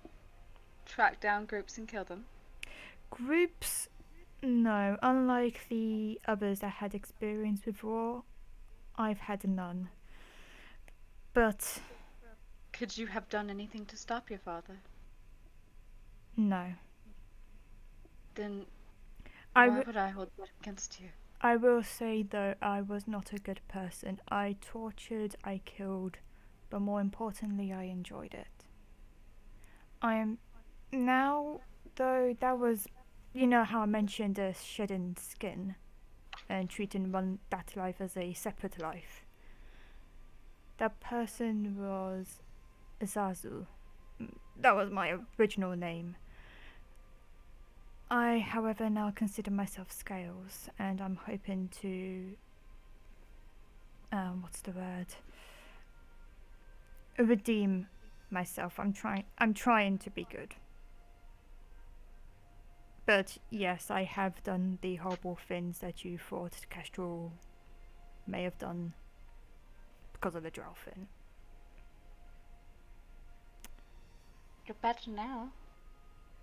track down groups and kill them? Groups, no. Unlike the others that had experience before, I've had none. But Could you have done anything to stop your father? no. Then I, why w- would I hold that against you? I will say though, I was not a good person. I tortured, I killed, but more importantly, I enjoyed it. I am now, though, that was, you know how I mentioned shedding skin and treating that life as a separate life. That person was Azazu. That was my original name. I, however, now consider myself Scales, and I'm hoping to, what's the word? Redeem myself. I'm trying to be good. But yes, I have done the horrible things that you thought Kestrel may have done because of the Drelfin. You're better now.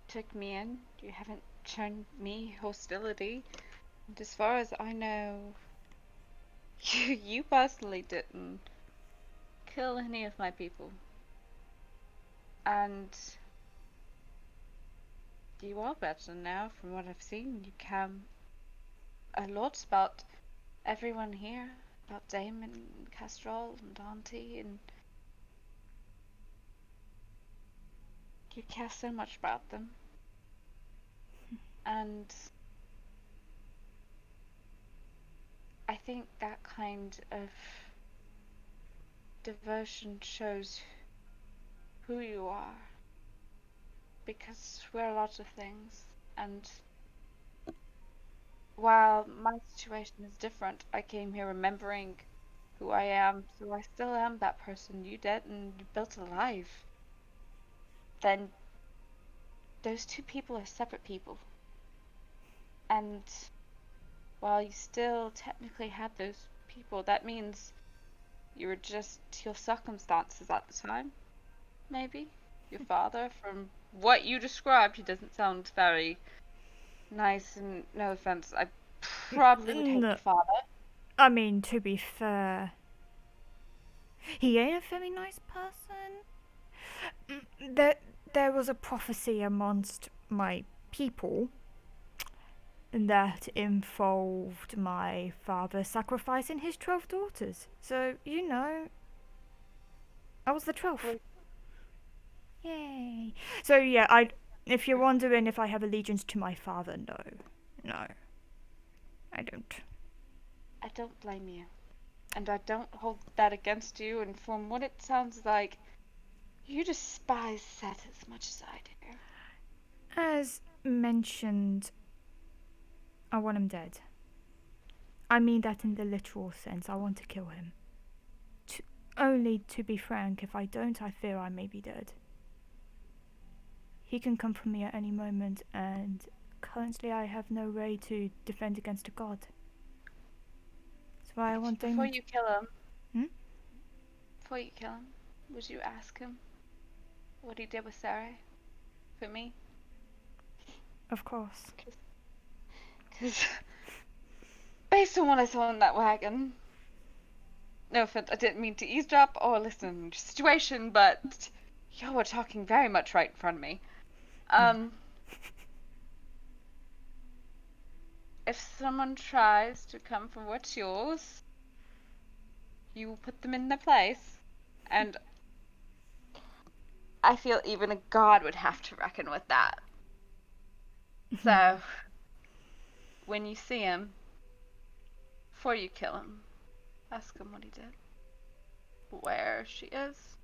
Took me in. You haven't shown me hostility. And as far as I know, you personally didn't kill any of my people. And you are better now from what I've seen. You care a lot about everyone here, about Damon and Castrol and Auntie, and you care so much about them. And I think that kind of devotion shows who you are. Because we're a lot of things, and while my situation is different, I came here remembering who I am, so I still am that person you did and you built a life. Then those two people are separate people. And while you still technically had those people, that means you were just your circumstances at the time, maybe. Your father, from what you described, he doesn't sound very nice, and no offense, I probably would hate No, your father. I mean, to be fair, he ain't a very nice person. There was a prophecy amongst my people that involved my father sacrificing his 12 daughters. So, you know, I was the 12th. Well, Yay. So, yeah, if you're wondering if I have allegiance to my father, no. No, I don't. I don't blame you. And I don't hold that against you, and from what it sounds like, you despise Seth as much as I do. As mentioned, I want him dead. I mean that in the literal sense. I want to kill him. Only to be frank, if I don't, I fear I may be dead. He can come for me at any moment, and currently I have no way to defend against a god. That's why I want Before Damon. you kill him, Hmm? before you kill him, would you ask him what he did with Sarah for me? Of course. Because based on what I saw in that wagon, no offense, I didn't mean to eavesdrop or listen to your situation, but y'all were talking very much right in front of me. If someone tries to come for what's yours, you will put them in their place. And I feel even a god would have to reckon with that. So, when you see him, before you kill him, ask him what he did. Where she is.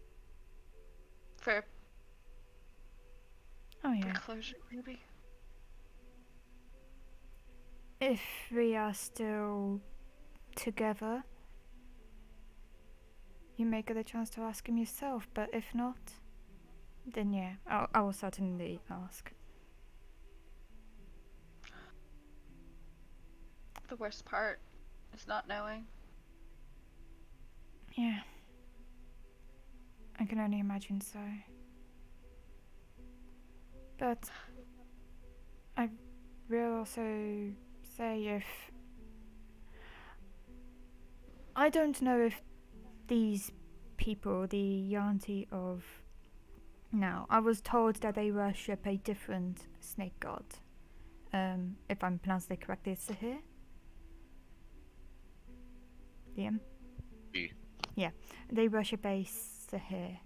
For Oh yeah. closure, maybe. If we are still together, you may get a chance to ask him yourself, but if not, then yeah, I will certainly ask. The worst part is not knowing. Yeah. I can only imagine so. But I will also say if I don't know if these people, the Yanti of now, I was told that they worship a different snake god. If I'm pronouncing it correctly, it's Sahir. Liam? E. Yeah, they worship a Sahir.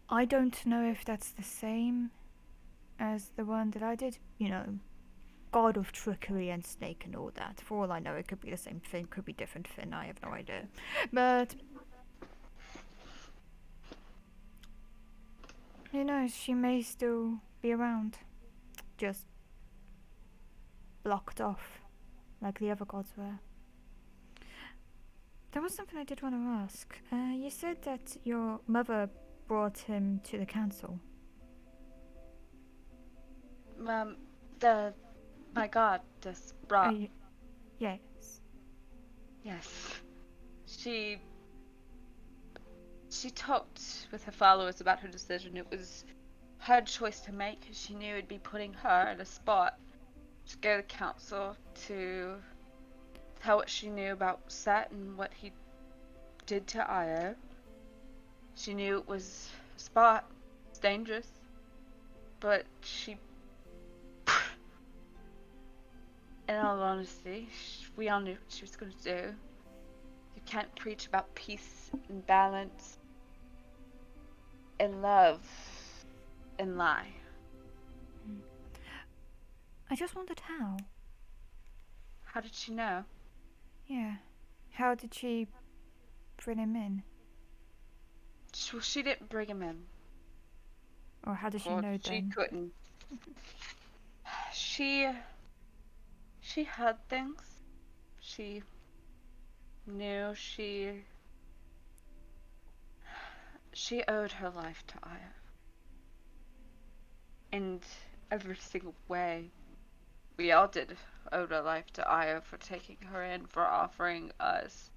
I don't know if that's the same as the one that I did. You know, god of trickery and snake and all that. For all I know, it could be the same thing, could be different thing. I have no idea. But who knows? She may still be around, just blocked off, like the other gods were. There was something I did want to ask. You said that your mother brought him to the council. My god just brought. Yes. Yes. She talked with her followers about her decision. It was her choice to make. She knew it'd be putting her in a spot to go to the council to tell what she knew about Set and what he did to Io. She knew it was a spot. It's dangerous. But she... In all honesty, we all knew what she was going to do. You can't preach about peace and balance and love and lie. I just wondered how. How did she know? Yeah. How did she bring him in? She didn't bring him in. Or how did she Well, know she then? couldn't. She heard things. She knew she owed her life to Aya. In every single way. We all did owe our life to Aya for taking her in, for offering us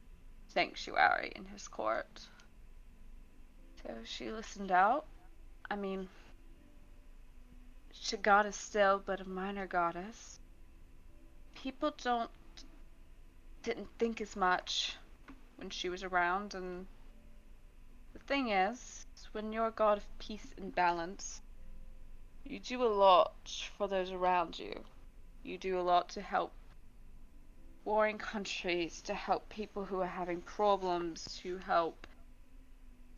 sanctuary in his court. So she listened out. I mean, she goddess still, but a minor goddess. People didn't think as much when she was around, and the thing is, when you're a god of peace and balance, you do a lot for those around you. You do a lot to help warring countries, to help people who are having problems, to help.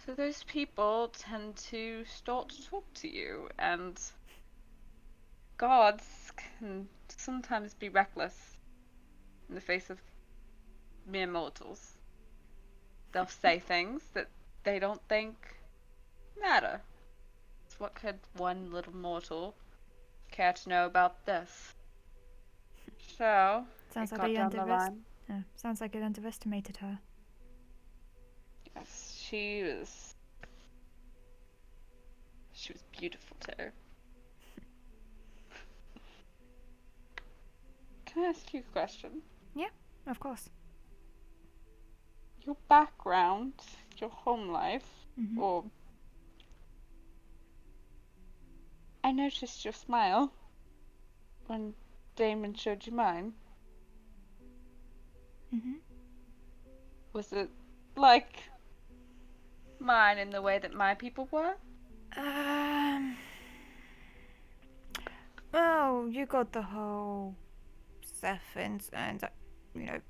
So those people tend to start to talk to you, and gods can sometimes be reckless in the face of mere mortals. They'll say things that they don't think matter. So what could one little mortal care to know about this? So, Sounds it like got they down the line. sounds like it underestimated her. Yes, she was beautiful too. Can I ask you a question? Of course. Your background, your home life, Mhm. or I noticed your smile when Damon showed you mine. Mhm. Was it like mine in the way that my people were? Well, you got the whole Zephins and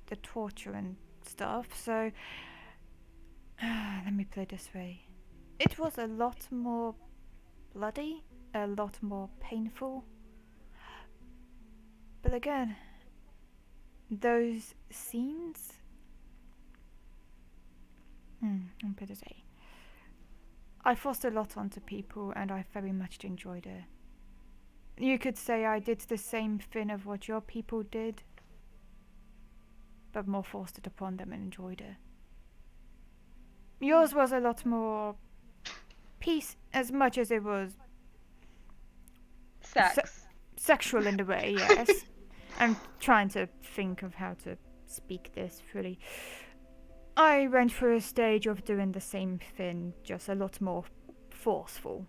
the torture and stuff. So let me put it this way: it was a lot more bloody, a lot more painful. But again, those scenes. I'll put it this way. I forced a lot onto people, and I very much enjoyed it. You could say I did the same thing of what your people did, but more forced it upon them and enjoyed it. Yours was a lot more peace, as much as it was Sex. sexual in the way, yes. I'm trying to think of how to speak this fully. I went through a stage of doing the same thing, just a lot more forceful.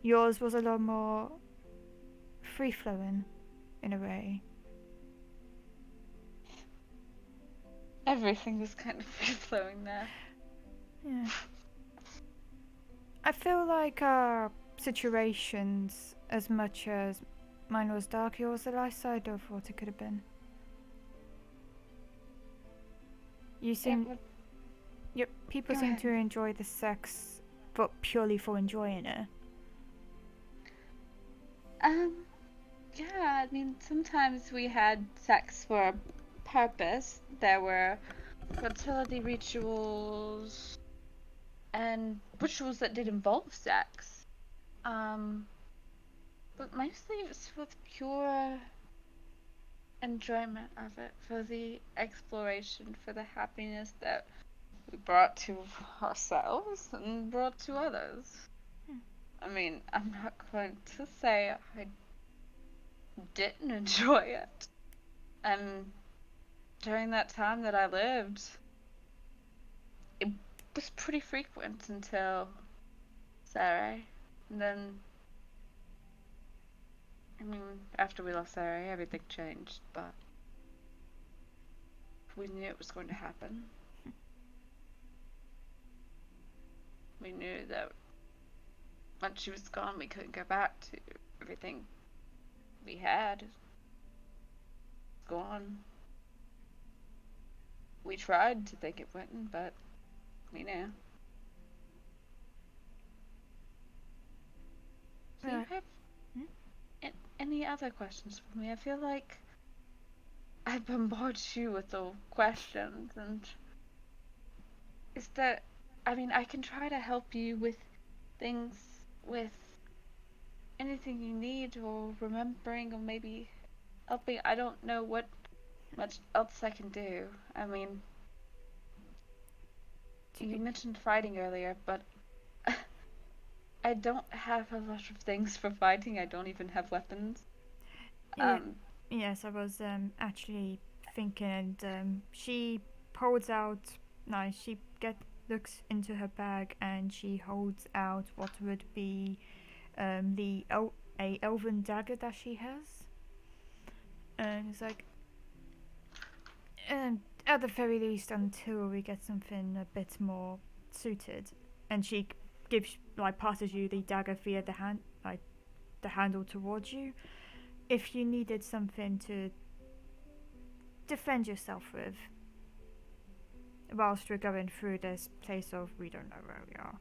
yours was a lot more free flowing in a way. Everything was kind of free flowing there. Yeah. I feel like our situations, as much as mine was dark, yours the light side of what it could have been. You seem, yep, people Go seem ahead. to enjoy the sex, but purely for enjoying it. Yeah, I mean, sometimes we had sex for a purpose. There were fertility rituals and rituals that did involve sex. But mostly it was for the pure enjoyment of it, for the exploration, for the happiness that we brought to ourselves and brought to others. I mean, I'm not going to say I didn't enjoy it. And during that time that I lived, it was pretty frequent until Saturday. And then, I mean, after we left Saturday, everything changed, but we knew it was going to happen. We knew that once she was gone, we couldn't go back to everything we had. Gone. We tried to think it wouldn't, but we knew. Do you have any other questions for me? I feel like I bombard you with the questions, and is that, I mean, I can try to help you with things, with anything you need, or remembering, or maybe helping. I don't know what much else I can do. I mean, you mentioned fighting earlier, but I don't have a lot of things for fighting. I don't even have weapons. Yes, I was actually thinking, and she pulls out. No, she looks into her bag and she holds out what would be a elven dagger that she has, and it's like, at the very least, until we get something a bit more suited. And she passes you the dagger via the handle towards you. If you needed something to defend yourself with, whilst we're going through this place of we don't know where we are.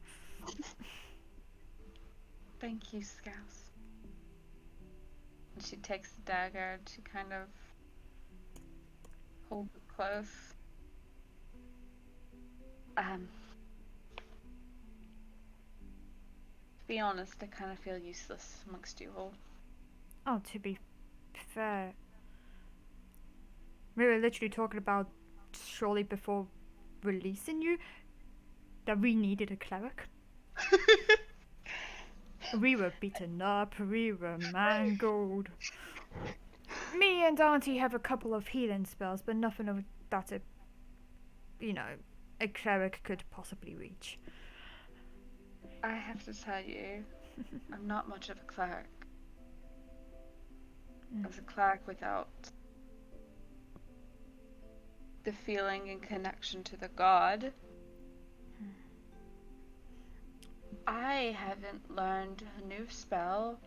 Thank you, Scouse. And she takes the dagger and she kind of holds it close. To be honest, I kind of feel useless amongst you all. Oh, to be fair, we were literally talking about shortly before releasing you that we needed a cleric. We were beaten up, we were mangled. Me and Auntie have a couple of healing spells, but nothing of that a cleric could possibly reach. I have to tell you, I'm not much of a cleric. As a cleric without the feeling and connection to the god, I haven't learned a new spell,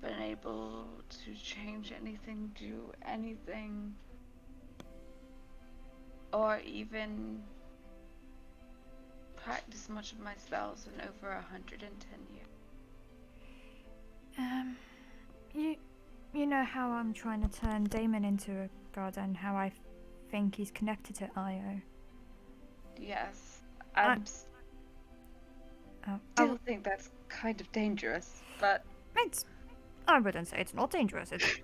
been able to change anything, do anything, or even practice much of my spells in over 110 years. You know how I'm trying to turn Damon into a god and how I think he's connected to Io? Yes, I still think that's kind of dangerous, but I wouldn't say it's not dangerous. It's,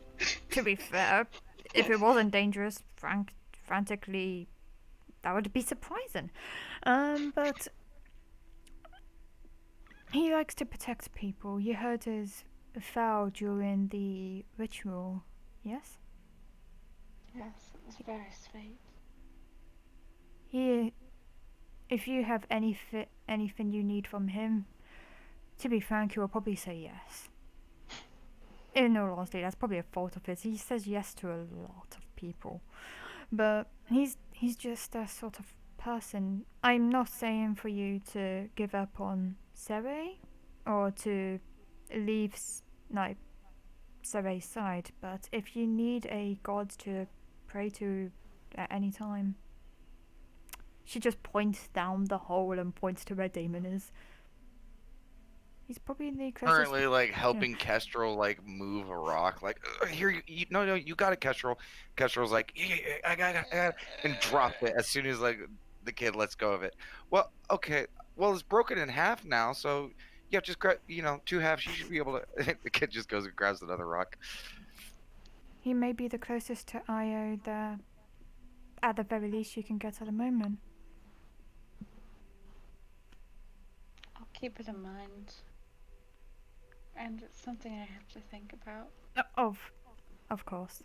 to be fair, if it wasn't dangerous, frantically, that would be surprising. But he likes to protect people. You heard his vow during the ritual, yes? Yes, it was very sweet. If you have anything you need from him, To be frank, he will probably say yes. In all honesty, that's probably a fault of his. He says yes to a lot of people. But he's just that sort of person. I'm not saying for you to give up on Sere or to leave like Sere's side, but if you need a god to pray to at any time, she just points down the hole and points to where Damon is. He's probably the closest. Currently, like helping Kestrel like move a rock. Like here, no, you got it, Kestrel. Kestrel's like, yeah, I got it, and dropped it as soon as like the kid lets go of it. Well, okay, well it's broken in half now, so yeah, just grab, two halves. You should be able to. The kid just goes and grabs another rock. He may be the closest to Io that, at the very least, you can get at the moment. I'll keep it in mind. And it's something I have to think about. Of course.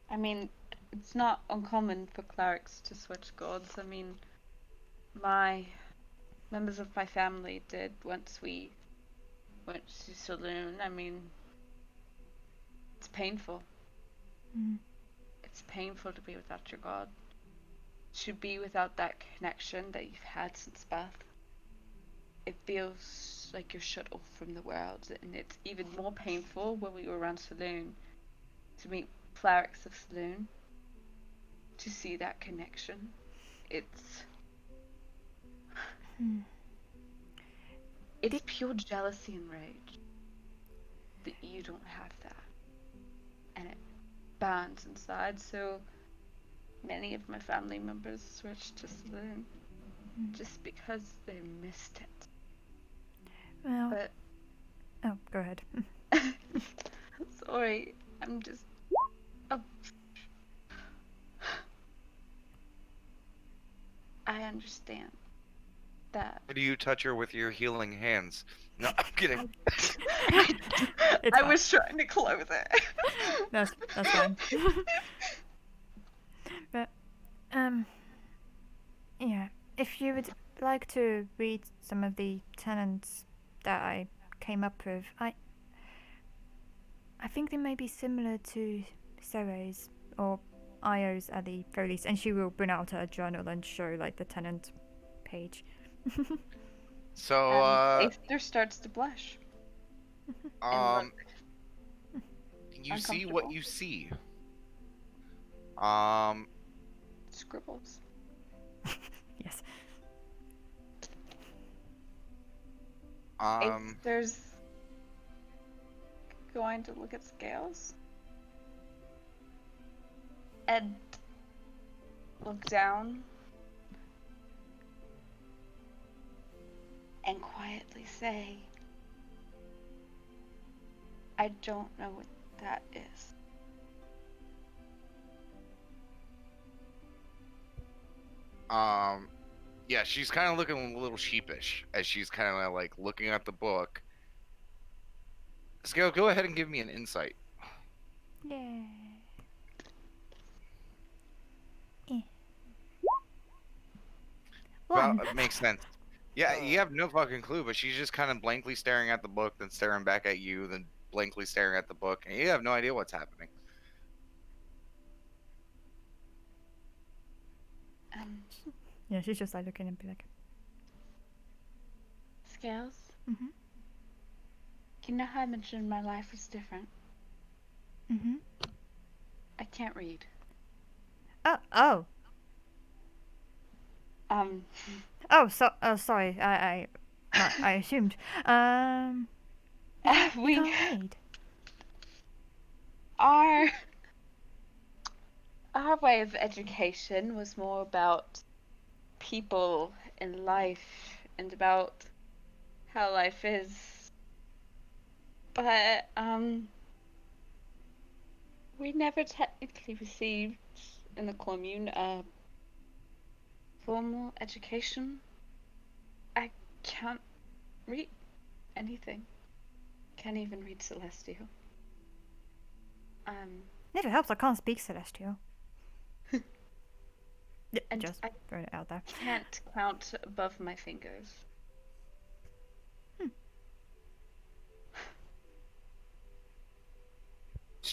I mean, it's not uncommon for clerics to switch gods. I mean, members of my family did once we went to Saloon. I mean, it's painful. Mm. It's painful to be without your god. To be without that connection that you've had since birth. It feels like you're shut off from the world, and it's even more painful when we were around Saloon to meet clerics of Saloon, to see that connection. It's it's pure jealousy and rage that you don't have that, and it burns inside. So many of my family members switched to Saloon just because they missed it. Well, But go ahead. sorry, I'm just. Oh. I understand that. Or do you touch her with your healing hands? No, I'm kidding. I was trying to close it. That's fine. But yeah, if you would like to read some of the tenets that I came up with, I think they may be similar to Sere's or Io's at the very least, and she will bring out her journal and show like the tenant page. So Aether starts to blush. You see what you see. Scribbles. Yes. Aether's going to look at scales and look down and quietly say, I don't know what that is. Yeah, she's kind of looking a little sheepish as she's kind of like looking at the book. Scale, go ahead and give me an insight. Yeah. Well, One. it makes sense. Yeah, you have no fucking clue, but she's just kind of blankly staring at the book, then staring back at you, then blankly staring at the book, and you have no idea what's happening. Yeah, she's just like looking and be like, Scales? mhm, You know how I mentioned my life was different? mhm. I can't read. Oh. Oh, sorry. I assumed. We can't read. our way of education was more about people and life and about how life is. But we never technically received in the commune a formal education. I can't read anything. Can't even read Celestial. Never helps. I can't speak Celestial. And Just I throwing it out there. can't count above my fingers.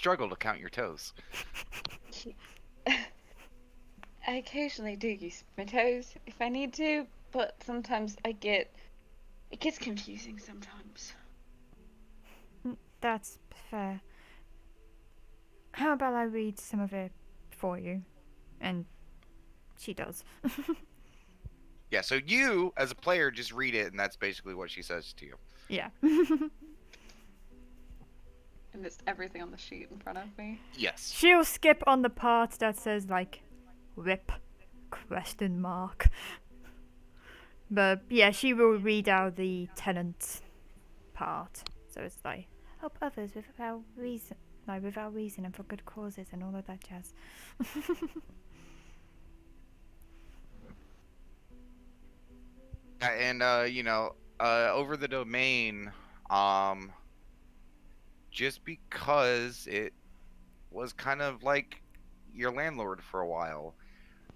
struggle to count your toes. I occasionally do use my toes if I need to, but sometimes it gets confusing sometimes. That's fair. How about I read some of it for you? And she does. Yeah, so you, as a player, just read it, and that's basically what she says to you. Yeah. And it's everything on the sheet in front of me. Yes. She'll skip on the part that says, like, "whip?" question mark. But yeah, she will read out the tenant part. So it's like, help others without reason, without reason and for good causes and all of that jazz. And over the domain, just because it was kind of like your landlord for a while,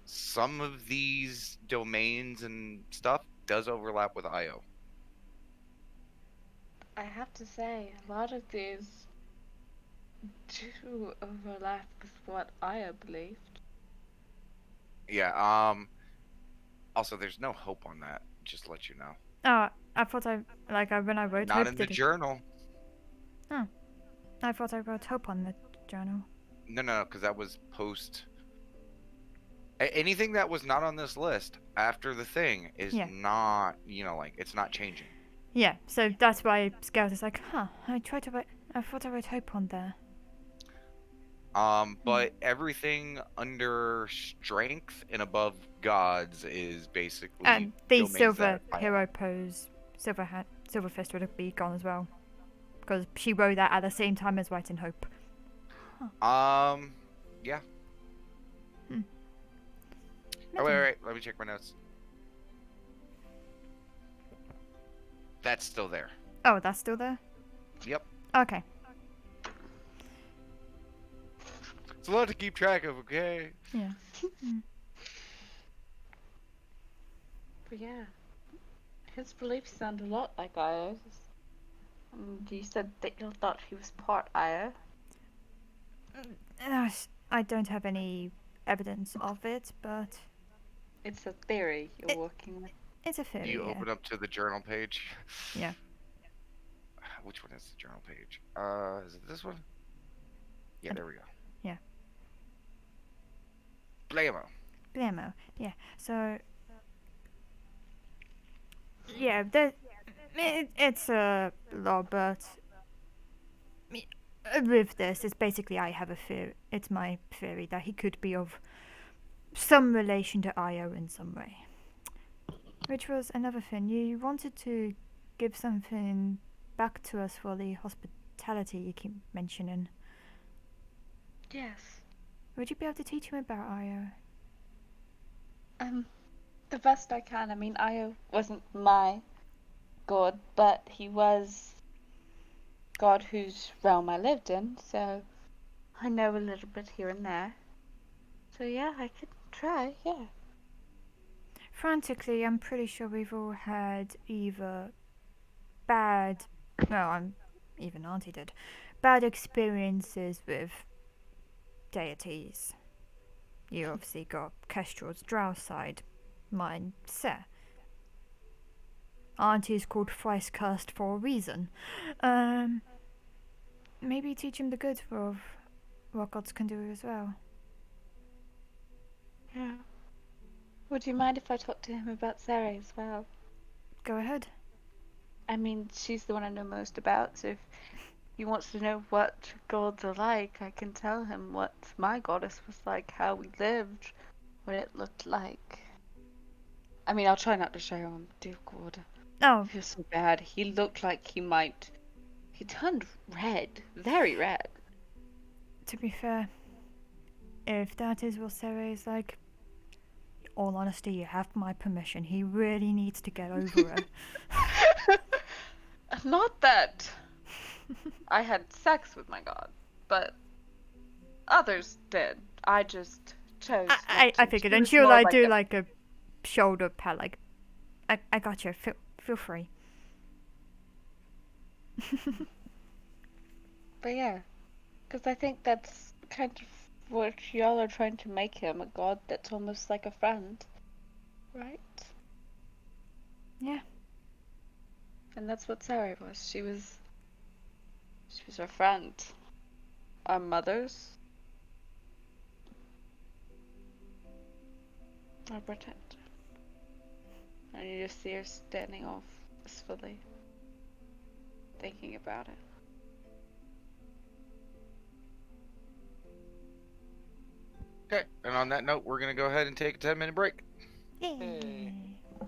some of these domains and stuff does overlap with IO. I have to say, a lot of these do overlap with what I believed. Yeah. Also, there's no hope on that. Just to let you know. Oh, I thought when I wrote Not hope, in the did it? journal. Oh, I thought I wrote hope on the journal. No, because that was post. Anything that was not on this list after the thing is Yeah. not, it's not changing. Yeah, so that's why Scout is like, huh, I thought I wrote hope on there. But everything under strength and above gods is basically And the domains silver that I hero pose, silver fist would be gone as well. Because she wrote that at the same time as writing hope. Yeah. Hmm. Oh, wait, let me check my notes. That's still there. Oh, that's still there? Yep. Okay. It's a lot to keep track of, okay? Yeah. But yeah, his beliefs sound a lot like Io's. And you said that you thought he was part Io. I don't have any evidence of it, but It's a theory you're working with. it's a theory. You Yeah. open up to the journal page. Yeah. Which one is the journal page? Is it this one? Yeah, there we go. Yeah. Blammo. Blammo. Yeah. So. Yeah, it's a law, but with this, it's basically I have a fear. It's my theory that he could be of some relation to Io in some way. Which was another thing. You wanted to give something back to us for the hospitality you keep mentioning. Yes. Would you be able to teach him about Io? The best I can. I mean, Io wasn't my god, but he was god whose realm I lived in, so I know a little bit here and there. So yeah, I could try, yeah. Frantically, I'm pretty sure we've all had either even Auntie did, bad experiences with deities. You obviously got Kestrel's drow side. Mine, Sir. Auntie's called thrice cursed for a reason. Maybe teach him the good of what gods can do as well. Yeah. Would you mind if I talked to him about Sarah as well? Go ahead. I mean, she's the one I know most about, so if he wants to know what gods are like, I can tell him what my goddess was like, how we lived, what it looked like. I mean, I'll try not to show him, dear God. Oh, I feel so bad. He looked like he turned red, very red. to be fair, if that is what Sarah is like, in all honesty, you have my permission. He really needs to get over her. Not that I had sex with my god, but others did. I just chose. I not to. figured, She and was she'll more do a- like a shoulder pat, like, I got you. Feel free. But yeah, Because I think that's kind of what y'all are trying to make him, a god that's almost like a friend. Right? Yeah. And that's what Sarah was. She was our friend. Our mothers. Our protector. And you just see her standing off wistfully, thinking about it. Okay, and on that note, we're gonna go ahead and take a 10-minute break. Hey.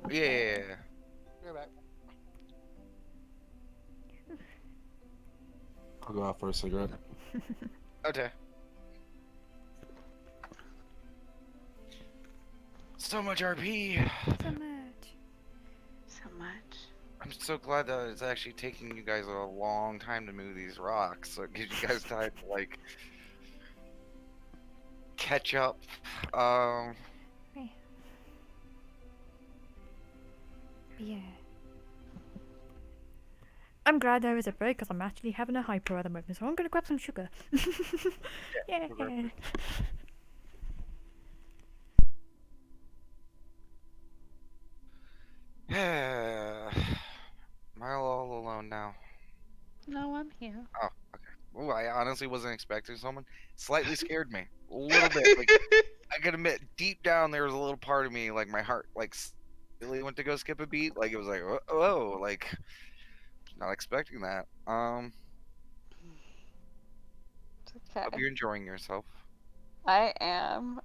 Yeah. We're back. I'll go out for a cigarette. Okay. So much RP. So much. So much. I'm so glad that it's actually taking you guys a long time to move these rocks. So it gives you guys time to like catch up. Yeah. I'm glad there is a break because I'm actually having a hyper at the moment, so I'm gonna grab some sugar. Yeah. sugar. Am I all alone now? No, I'm here. Oh, okay. Well, I honestly wasn't expecting someone. Slightly scared me a little bit. Like I could admit, deep down there was a little part of me, like my heart, like really went to go skip a beat. Like it was like, whoa, like not expecting that. It's Hope okay. you're enjoying yourself. I am.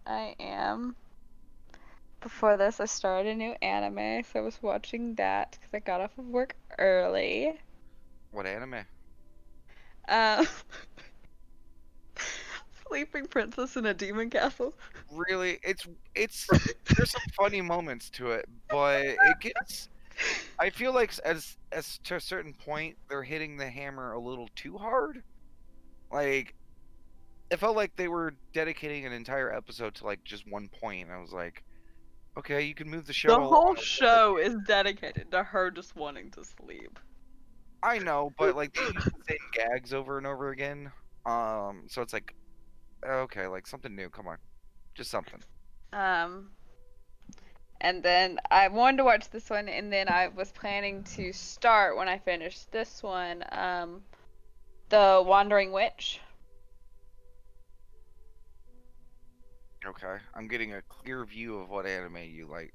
Before this, I started a new anime, so I was watching that because I got off of work early. What anime? Um, Sleeping Princess in a Demon Castle. Really, it's there's some funny moments to it, but it gets. I feel like as to a certain point, they're hitting the hammer a little too hard. Like it felt like they were dedicating an entire episode to like just one point. I was like, okay, you can move the show The along whole a little bit. show is dedicated to her just wanting to sleep. I know, but like they use the same gags over and over again. So it's like, okay, like something new. Come on, just something. And then I wanted to watch this one, and then I was planning to start when I finished this one, The Wandering Witch. Okay, I'm getting a clear view of what anime you like.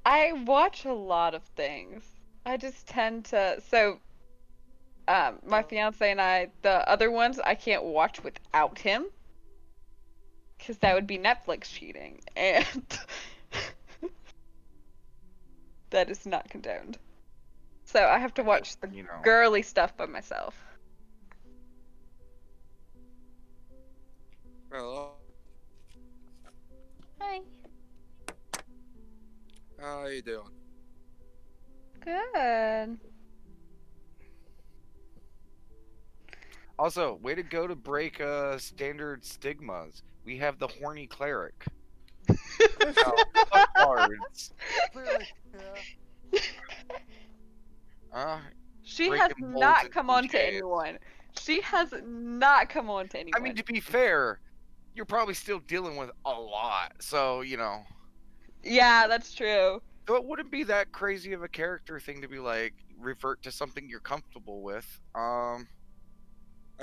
I watch a lot of things. I just tend to. So, my fiance and I, the other ones, I can't watch without him. Because that would be Netflix cheating. And that is not condoned. So I have to watch the You know, girly stuff by myself. Hello. Hi. How you doing? Good. also, way to go to break standard stigmas. We have the horny cleric. Cards. Clearly, yeah. She Breaking has molds not and come on to cliches. anyone. She has not come on to anyone. I mean, to be fair, you're probably still dealing with a lot, so you know. Yeah, that's true. So it wouldn't be that crazy of a character thing to be like revert to something you're comfortable with. I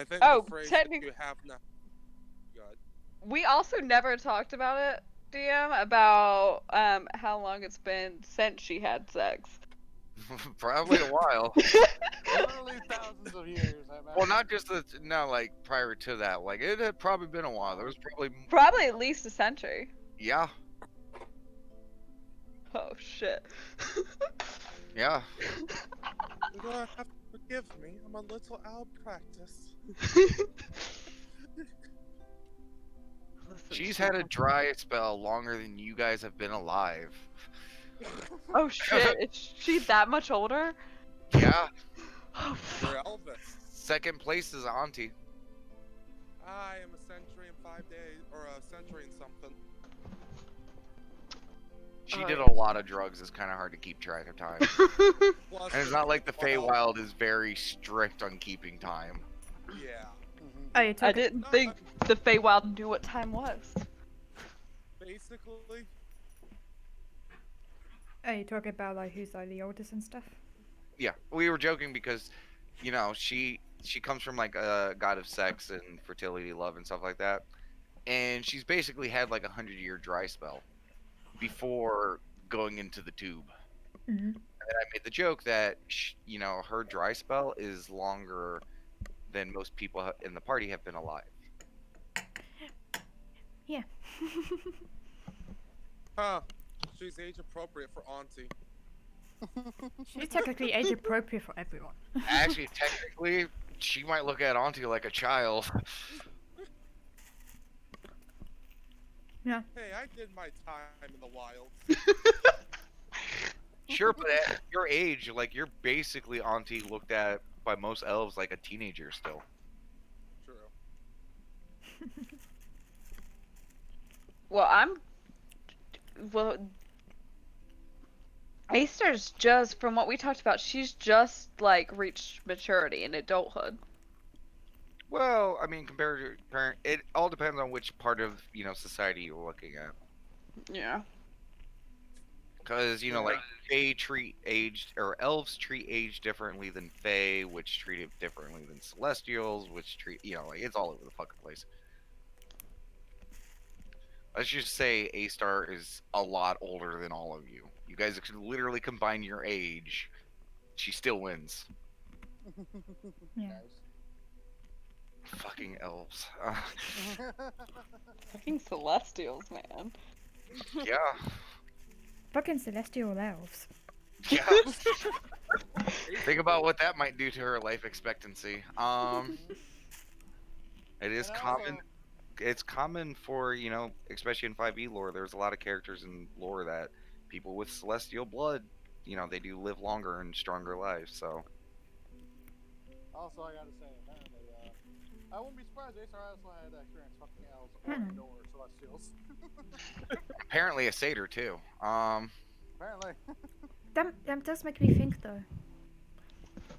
think Oh, the phrase that technic- you have now. God. We also never talked about it, DM, about how long it's been since she had sex. Probably a while. Literally thousands of years, I imagine. Well, not just like prior to that. Like it had probably been a while. There was Probably at least a century. yeah. Oh shit. Yeah. You're gonna have to forgive me. I'm a little out of practice. Listen, She's had a dry spell longer than you guys have been alive. Oh shit, is she that much older? Yeah. Oh You're fuck. Elvis. Second place is Auntie. I am a century in 5 days, or a century in something. She Oh, did yeah. a lot of drugs. It's kind of hard to keep track of time. Plus, And it's not like the well, Feywild is very strict on keeping time. Yeah. Mhm. Oh, you're I talking. didn't think the Feywild knew what time was. Basically, Oh, you're talking about like who's like the oldest and stuff. Yeah, we were joking because, she comes from like a god of sex and fertility, love, and stuff like that, and she's basically had like 100-year dry spell before going into the tube. Mm-hmm. I made the joke that her dry spell is longer than most people in the party have been alive. Yeah. huh? She's age appropriate for Auntie. She's technically age appropriate for everyone. Actually, technically, she might look at Auntie like a child. Yeah. Hey, I did my time in the wilds. Sure, but at your age, like you're basically Auntie looked at by most elves like a teenager still. True. Well, Aster's just, from what we talked about, she's just like reached maturity and adulthood. Well, I mean, compared to parent, it all depends on which part of society you're looking at. Yeah. Because Yeah. like Fae treat aged or elves treat age differently than Fae, which treat it differently than Celestials, which treat like it's all over the fucking place. Let's just say A Star is a lot older than all of you. You guys could literally combine your age. She still wins. Yeah. Nice. Fucking elves. Fucking Celestials, man. Yeah. Fucking celestial elves. Yeah. Think about what that might do to her life expectancy. It is And I common. also- It's common for especially in 5e lore. There's a lot of characters in lore that people with celestial blood, they do live longer and stronger lives. So Also, I gotta say, apparently, I wouldn't be surprised. Acer also had experience fucking elves Hmm. or celestials. apparently a satyr too. Apparently. That does make me think though.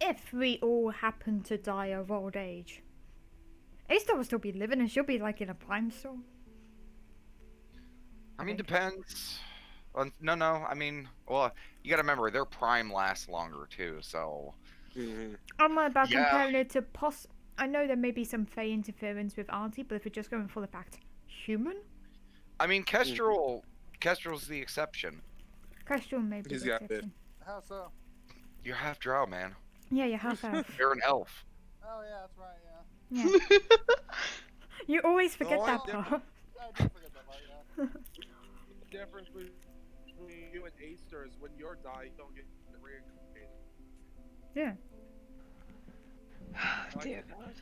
If we all happen to die of old age, Asta will still be living and she'll be like in a prime still. I mean, think. depends. No. I mean, well, you got to remember their prime lasts longer too. So Mhm. I'm not about Yeah. comparing it to I know there may be some Fey interference with Auntie, but if we're just going for the fact human, I mean, Kestrel's the exception. Kestrel may be He's the got it. exception. How so? You're half drow, man. Yeah, you're half elf. You're an elf. Oh yeah, that's right. Yeah. You always forget No, I that didn't. part. Yeah, I did forget that part. Yeah. The difference between you and Aster is when you're die, you don't get reincarnated. Yeah. Dear God.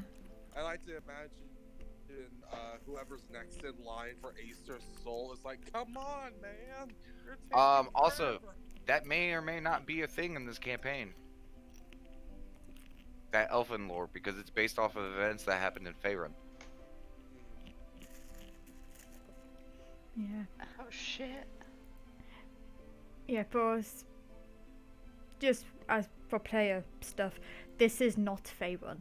I like to imagine whoever's next in line for Aster's soul is like, come on, man. You're taking Also, forever." that may or may not be a thing in this campaign. That elfin lore, because it's based off of events that happened in Faerun. Yeah. Oh shit. Yeah, for us, just as for player stuff, this is not Faerun.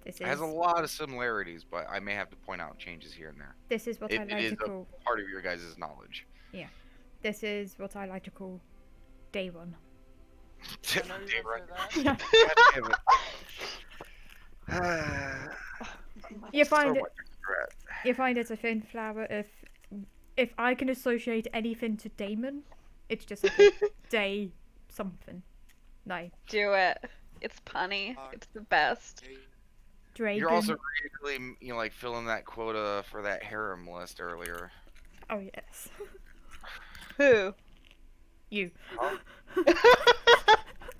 This It has is a lot of similarities, but I may have to point out changes here and there. this is what I It like is to a call part of your guys' knowledge. this is what I like to call day one. I know you're gonna say that. Yeah. God damn it. You find So it. much regret. You find it's a thin flower. If I can associate anything to Damon, it's just like a day something. Like Do it. It's punny. It's the best. Dragon. You're also really, like filling that quota for that harem list earlier. Oh yes. Who? You.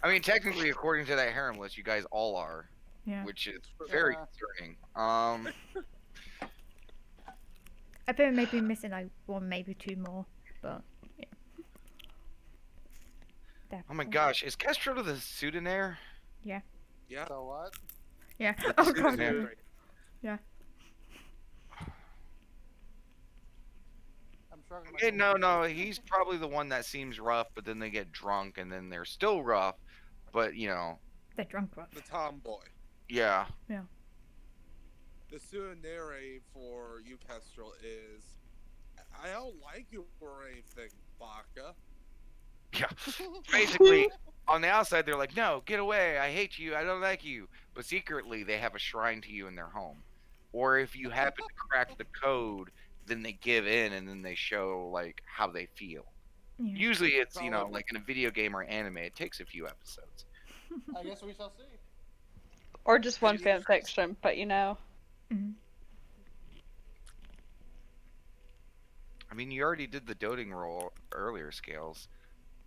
I mean, technically, according to that harem list, you guys all are, Yeah. which is very Yeah. concerning. I think maybe missing like one, maybe two more, but yeah. Oh my Definitely. gosh, is Kestrel the Pseudonaire? Yeah. So what? Yeah. Oh god. Pseudonaire. I'm struggling. Okay, no, he's probably the one that seems rough, but then they get drunk, and then they're still rough, but They're drunk rough. The tomboy. yeah. the Suonere for you, Kestrel, is I don't like you or anything, Baka. Yeah. Basically, on the outside, they're like, no, get away. I hate you. I don't like you. But secretly, they have a shrine to you in their home. Or if you happen to crack the code, then they give in and then they show like how they feel. Yeah. Usually it's, Solid. like in a video game or anime, it takes a few episodes. I guess we shall see. Or just one Maybe fan the- fiction, but you know. Mm. I mean, you already did the doting roll earlier, Scales.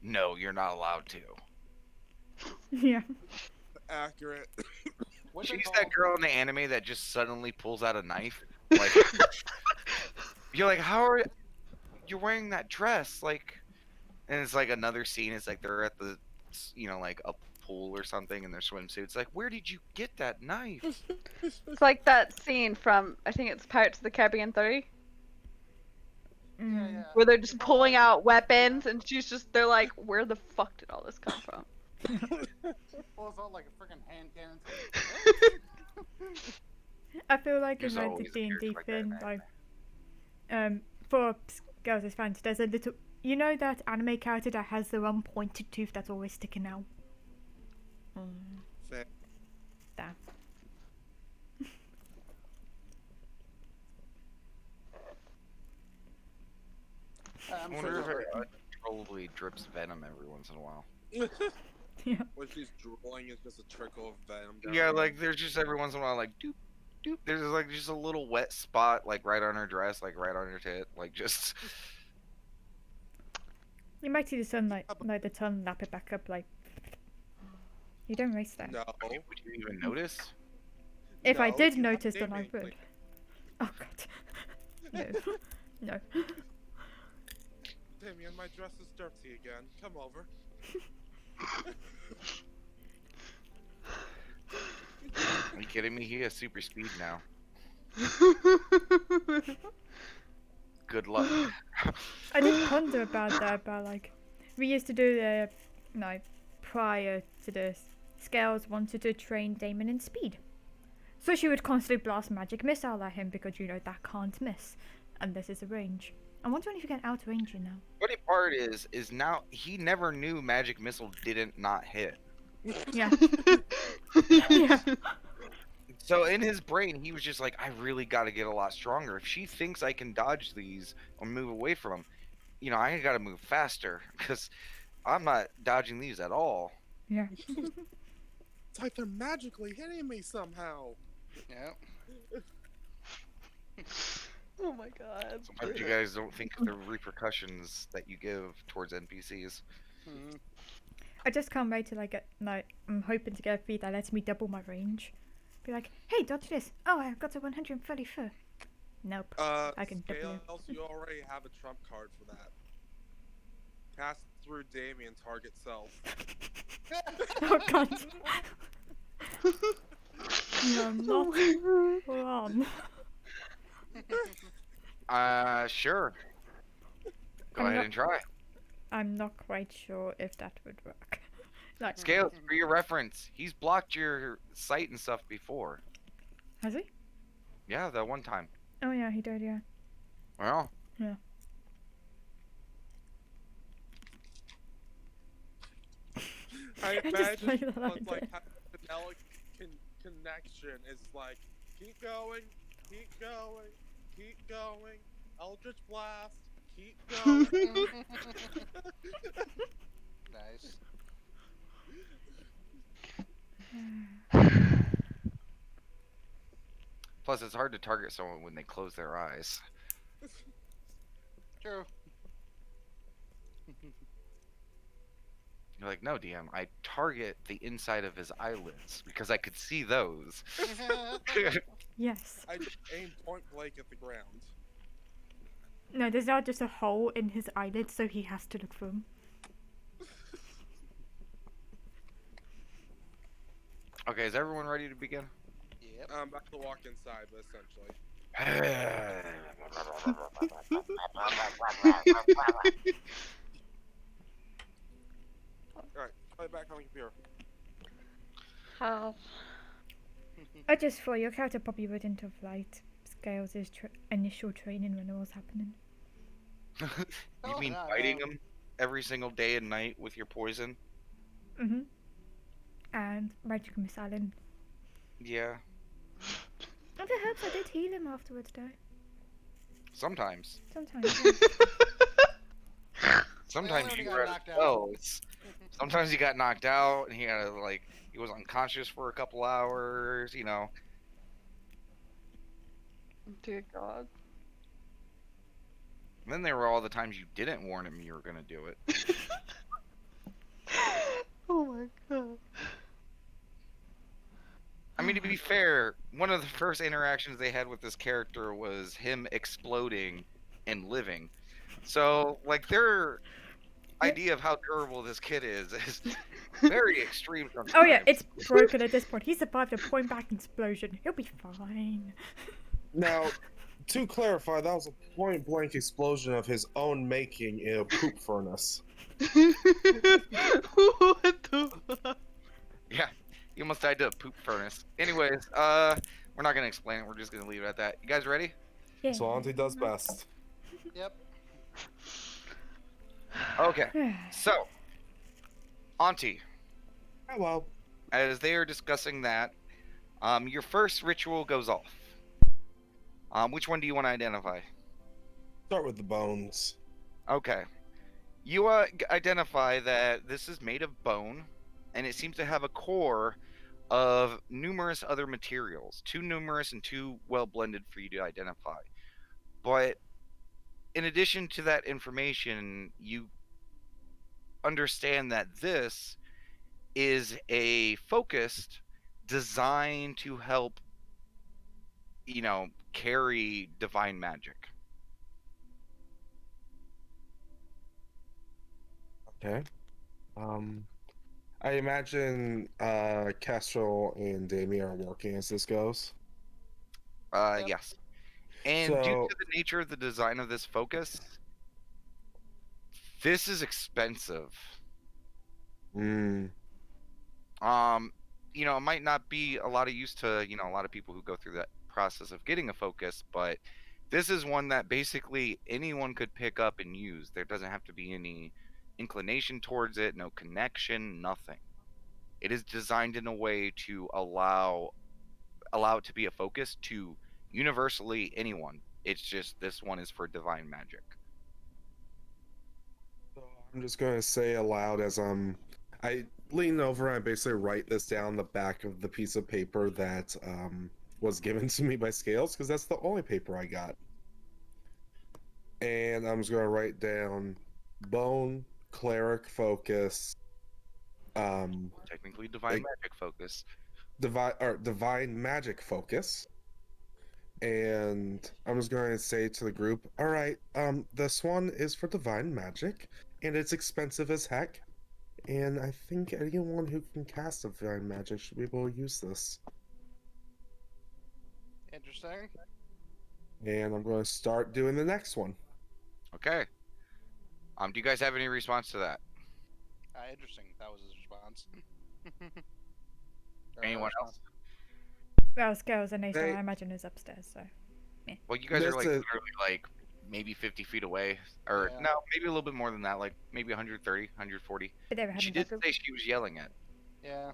No, you're not allowed to. Yeah. Accurate. What's She's it that called? girl in the anime that just suddenly pulls out a knife. Like, you're like, how are you're wearing that dress? Like, and it's like another scene. It's like they're at the, like a pool or something in their swimsuits. Like, where did you get that knife? It's like that scene from, I think it's Pirates of the Caribbean 3, Yeah, yeah. where they're just It's all pulling like- out weapons, and they're like, where the fuck did all this come from? Pulls out like a freaking hand cannon. I feel like in There's like the always a D&D character like that in thing, like anime. for girls as fans, there's a little, you know that anime character that has the one pointed tooth that's always sticking out. Fair. That. I'm I sure wonder if you'll- it probably drips venom every once in a while. Yeah. When she's drooling, it's just a trickle of venom down. Yeah, her. like there's just every once in a while, like doop, doop. There's like just a little wet spot, like right on her dress, like right on her tit, like just. You might see the sunlight, like the sun lap it back up, like. You don't waste that. No. Would you even notice? If I No, did you have notice, then I gaming, would. like- Oh god. No. No. Damien, my dress is dirty again. Come over. Are you kidding me? He has super speed now. Good luck. I did ponder about that, but like, we used to do the, prior to this, Scales wanted to train Damon in speed. So she would constantly blast magic missile at him because, that can't miss. Unless it's a range. I'm wondering if you can outrange you now. Funny part is now he never knew magic missile didn't not hit. Yeah. Yeah. So in his brain, he was just like, I really got to get a lot stronger. If she thinks I can dodge these or move away from them, I got to move faster because I'm not dodging these at all. Yeah. It's like they're magically hitting me somehow. Yeah. Oh my god. Sometimes you guys don't think of the repercussions that you give towards NPCs. Mhm. I just can't wait to I'm hoping to get a feat that lets me double my range. Be like, hey, dodge this. Oh, I've got a 134. Nope. I can double Scales, you already have a trump card for that. Pass through Damien, target self. Oh god. You're not wrong. Sure. Go I'm ahead not- and try. I'm not quite sure if that would work. Like, Scales, for your reference, he's blocked your sight and stuff before. has he? Yeah, that one time. Oh yeah, he did, yeah. Well, I I just imagine like that it's like idea. how the Nellic connection is like, keep going, keep going, keep going, Eldritch Blast, keep going. Nice. plus it's hard to target someone when they close their eyes. True. You're like, no, DM, I target the inside of his eyelids because I could see those. Yes. I just aim point blank at the ground. No, there's now just a hole in his eyelid, so he has to look for him. Okay, is everyone ready to begin? Yep. I'm about to walk inside, but essentially. Alright, play it back on the computer. How? Just for your character probably wouldn't have liked Scales' initial training when it was happening. You Oh, mean no, biting no. him every single day and night with your poison? Mm-hmm. And magic missile. Yeah, And perhaps I did heal him afterwards, though. sometimes. Sometimes, yeah. Sometimes when he you got were at knocked out. spells. Sometimes he got knocked out and he had to, he was unconscious for a couple hours, you know. Dear God. And then there were all the times you didn't warn him you were gonna do it. Oh my God. I mean, to be fair, one of the first interactions they had with this character was him exploding and living. So, their idea of how durable this kid is very extreme sometimes. Oh yeah, it's broken at this point. He survived a point blank explosion. He'll be fine. Now, to clarify, that was a point blank explosion of his own making in a poop furnace. What the fuck? Yeah, he almost died to a poop furnace. Anyways, we're not gonna explain it. We're just gonna leave it at that. You guys ready? Yeah. So Auntie does best. Yep. Okay. So, Auntie, Hello. as they are discussing that, your first ritual goes off. Which one do you want to identify? Start with the bones. Okay. You identify that this is made of bone, and it seems to have a core of numerous other materials. Too numerous and too well blended for you to identify. But in addition to that information, you understand that this is a focused designed to help, carry divine magic. Okay. I imagine Kestrel and Damien are working as this goes. Yep. Yes. And due to the nature of the design of this focus, this is expensive. Mm. It might not be a lot of use to, a lot of people who go through that process of getting a focus, but this is one that basically anyone could pick up and use. There doesn't have to be any inclination towards it, no connection, nothing. It is designed in a way to allow it to be a focus to universally anyone. It's just this one is for divine magic. So I'm just going to say aloud as I lean over and I basically write this down the back of the piece of paper that was given to me by Scales, because that's the only paper I got. And I'm just going to write down bone, cleric focus, Technically divine magic focus. divine magic focus. And I'm just going to say to the group, all right, this one is for divine magic, and it's expensive as heck. And I think anyone who can cast divine magic should be able to use this. Interesting. And I'm going to start doing the next one. Okay. Do you guys have any response to that? Interesting. That was his response. Anyone else? Well, Scales and Ace, They- I imagine, is upstairs, so. Well, you guys are This is- literally maybe 50 feet away, or Yeah. no, maybe a little bit more than that, maybe 130, 140. But they were She having did say she was yelling at. Yeah.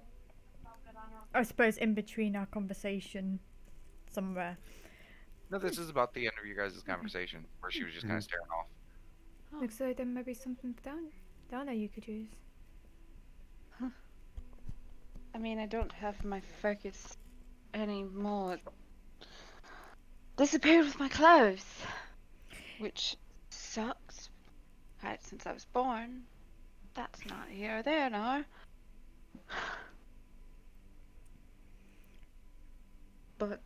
I suppose in between our conversation, somewhere. No, this is about the end of your guys' conversation, where she was just kind of staring off. Looks like there might be something down there you could use. I mean, I don't have my focus anymore. Disappeared with my clothes, which sucks. Right, since I was born. That's not here or there now. But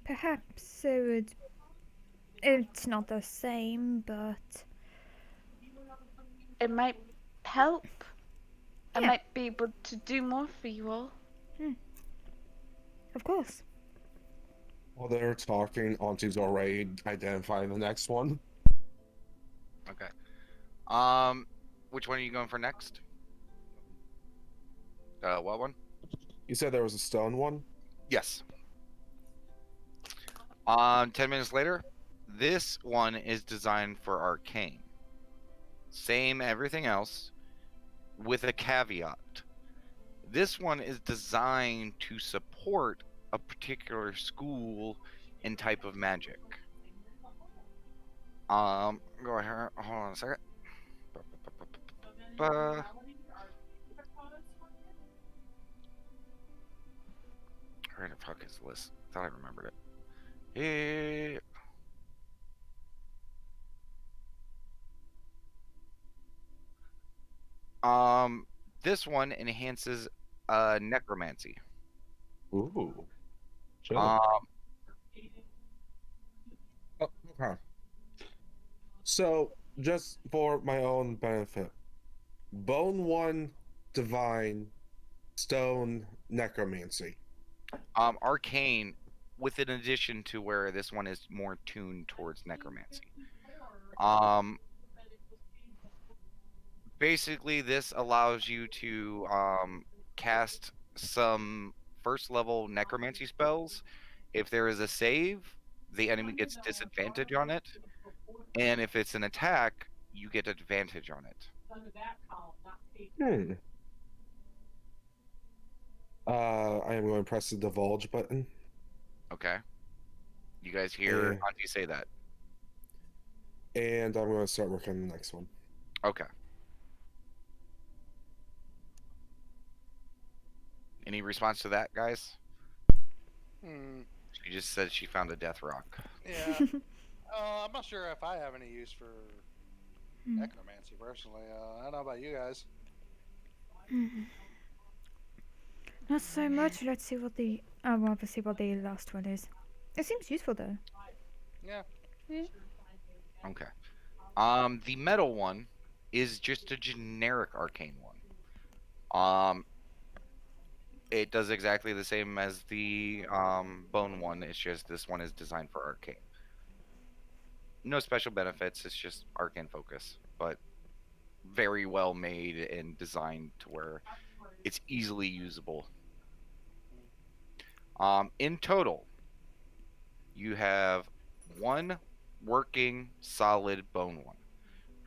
Perhaps it would. It's not the same, but it might help. I Yeah. might be able to do more for you all. of course. While they're talking, Auntie's already identifying the next one. Okay. Which one are you going for next? What one? You said there was a stone one? Yes. 10 minutes later, this one is designed for arcane. Same everything else, with a caveat. This one is designed to support a particular school and type of magic. Go ahead. Hold on a second. Where the fuck is the list? Thought I remembered it. This one enhances necromancy. Ooh. Sure. Um, Oh, okay. So, just for my own benefit, Bone 1, Divine, Stone, Necromancy. arcane, with an addition to where this one is more tuned towards necromancy. Um, basically, this allows you to cast some first level necromancy spells. If there is a save, the enemy gets disadvantage on it, and if it's an attack, you get advantage on it. Hmm. I am going to press the divulge button. Okay. You guys hear Auntie say that? And I'm going to start working on the next one. Okay. Any response to that, guys? Hmm. She just said she found a death rock. Yeah. I'm not sure if I have any use for necromancy personally. I don't know about you guys. Not so much. Let's see what the. I want to see what the last one is. It seems useful though. Yeah. Okay. The metal one is just a generic arcane one. It does exactly the same as the bone one. It's just this one is designed for arcane. No special benefits. It's just arcane focus, but very well made and designed to where it's easily usable. In total, you have one working solid bone one.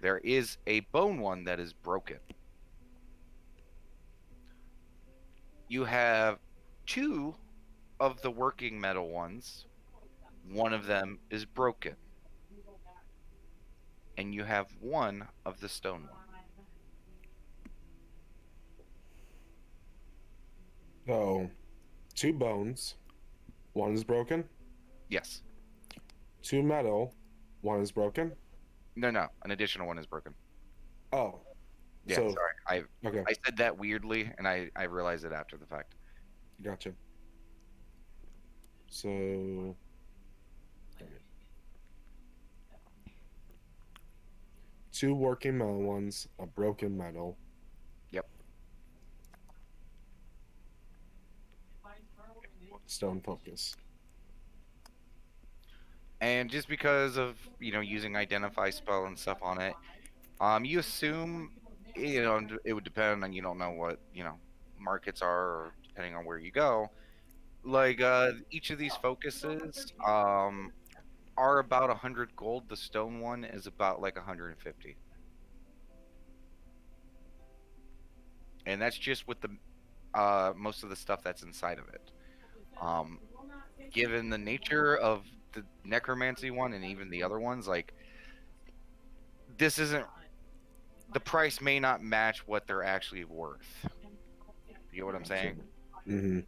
There is a bone one that is broken. You have two of the working metal ones. One of them is broken. And you have one of the stone one. So, 2 bones, 1 is broken. Yes. 2 metal, 1 is broken. No. An additional one is broken. Oh. Yeah, So, sorry. okay. I said that weirdly, and I realized it after the fact. Gotcha. So, 2 working metal ones, a broken metal. Yep. Stone focus. And just because of using identify spell and stuff on it, you assume it would depend on, you don't know what markets are, or depending on where you go. Like each of these focuses are about 100 gold. The stone one is about like 150, and that's just with the most of the stuff that's inside of it. Um, given the nature of the necromancy one and even the other ones, like this isn't the price may not match what they're actually worth. You know what I'm saying? Mm-hmm.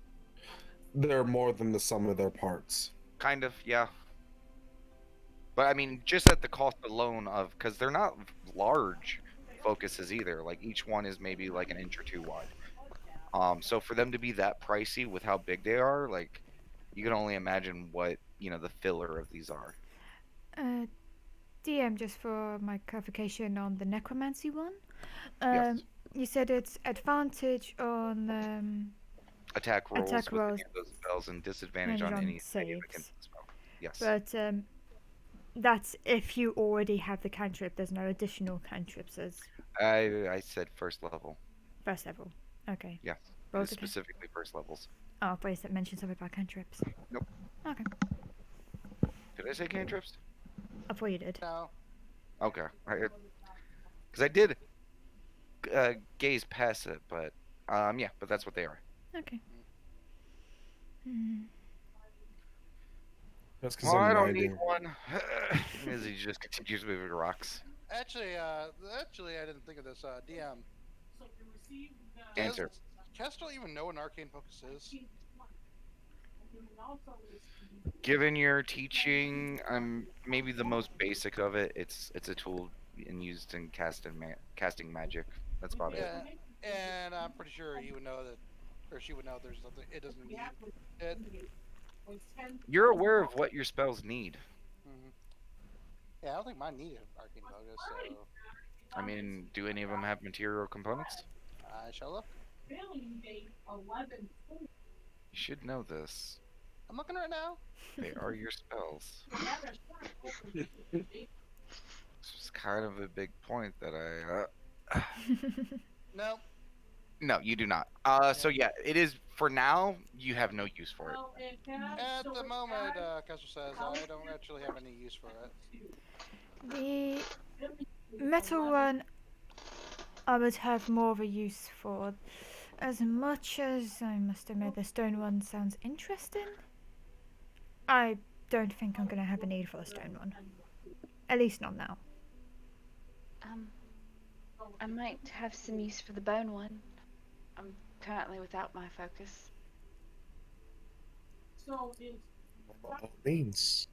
They're more than the sum of their parts. Kind of, yeah. But I mean, just at the cost alone of, because they're not large focuses either. Like each one is maybe like an inch or two wide. So for them to be that pricey with how big they are, like you can only imagine what the filler of these are. DM, just for my clarification on the necromancy one. Yes. You said it's advantage on Attack rolls attack with rolls any of those spells and disadvantage and on on any save against saves, the spell. Yes. but that's if you already have the cantrip. There's no additional cantrips as I said first level. first level. Okay. Yes. Both again. specifically first levels. Oh, but it mentioned something about cantrips. Nope. Okay. Did I say cantrips? I thought you did. No. Okay. Because I did gaze past it, but yeah, but that's what they are. Okay. Hmm. That's because Oh, I I'm don't need writing. one. As he just continues moving rocks. Actually, I didn't think of this. DM. Does Answer. Kestrel even know what an arcane focus is? Given your teaching, maybe the most basic of it. It's a tool and used in casting magic. That's about it. Yeah, and I'm pretty sure he would know that, or she would know there's nothing. It doesn't need it. You're aware of what your spells need. hmm Yeah, I don't think mine needed arcane focus, so I mean, do any of them have material components? I shall look. You should know this. I'm looking right now. They are your spells. This is kind of a big point that I. No. No, you do not. So yeah, it is for now. You have no use for it. At the moment, Kestrel says I don't actually have any use for it. The metal one I would have more of a use for. As much as I must admit the stone one sounds interesting, I don't think I'm going to have a need for a stone one. At least not now. I might have some use for the bone one. I'm currently without my focus. By all means.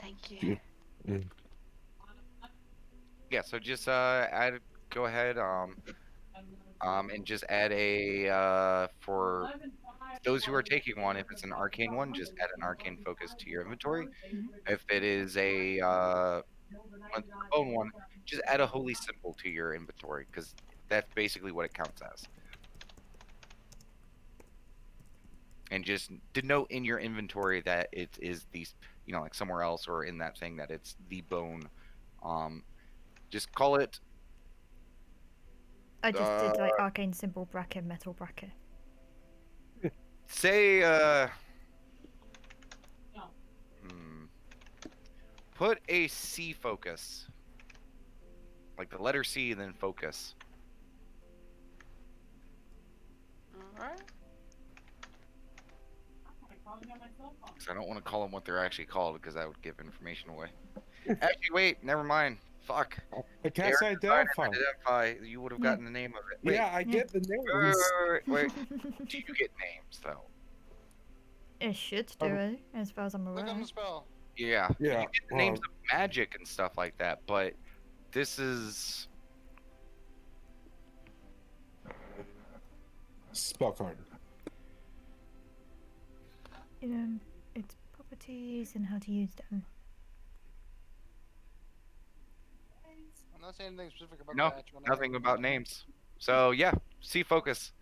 Thank you. Yeah. So just add. Go ahead. And just add a for those who are taking one. If it's an arcane one, just add an arcane focus to your inventory. If it is a bone one, just add a holy symbol to your inventory because that's basically what it counts as. And just denote in your inventory that it is these, like somewhere else or in that thing that it's the bone. Just call it. I just did like arcane symbol bracket, metal bracket. Say. Put a C focus. Like the letter C and then focus. Alright. Because I don't want to call them what they're actually called because that would give information away. Actually, wait, never mind. Fuck. I can't say identify. Identify. You would have gotten the name of it. Wait, Yeah, I get the wait. names. Do you get names though? It should do it, as far as I'm Look aware. on the spell. Yeah. Yeah, You get the names of magic and stuff like that, but this is. Spell card. Its properties and how to use them. I'm not saying anything specific about No, the actual name. nothing about names. So yeah, C focus.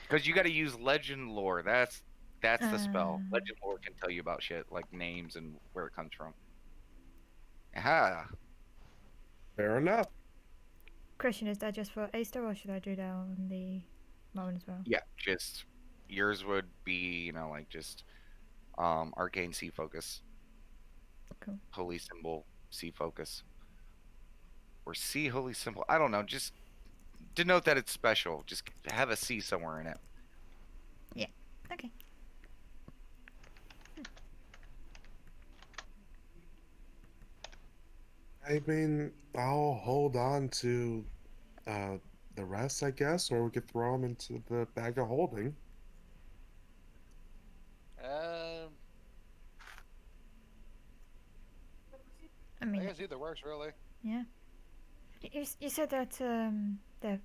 Because you got to use legend lore. That's the spell. Legend lore can tell you about shit like names and where it comes from. Aha. Fair enough. Question, is that just for Aster or should I do that on the moment as well? Yeah, just yours would be, like just arcane C focus. Cool. Holy symbol C focus. Or C holy symbol. I don't know. Just denote that it's special. Just have a C somewhere in it. Okay. I mean, I'll hold on to the rest, I guess, or we could throw them into the bag of holding. I I mean, guess either works, really. yeah. You said that they're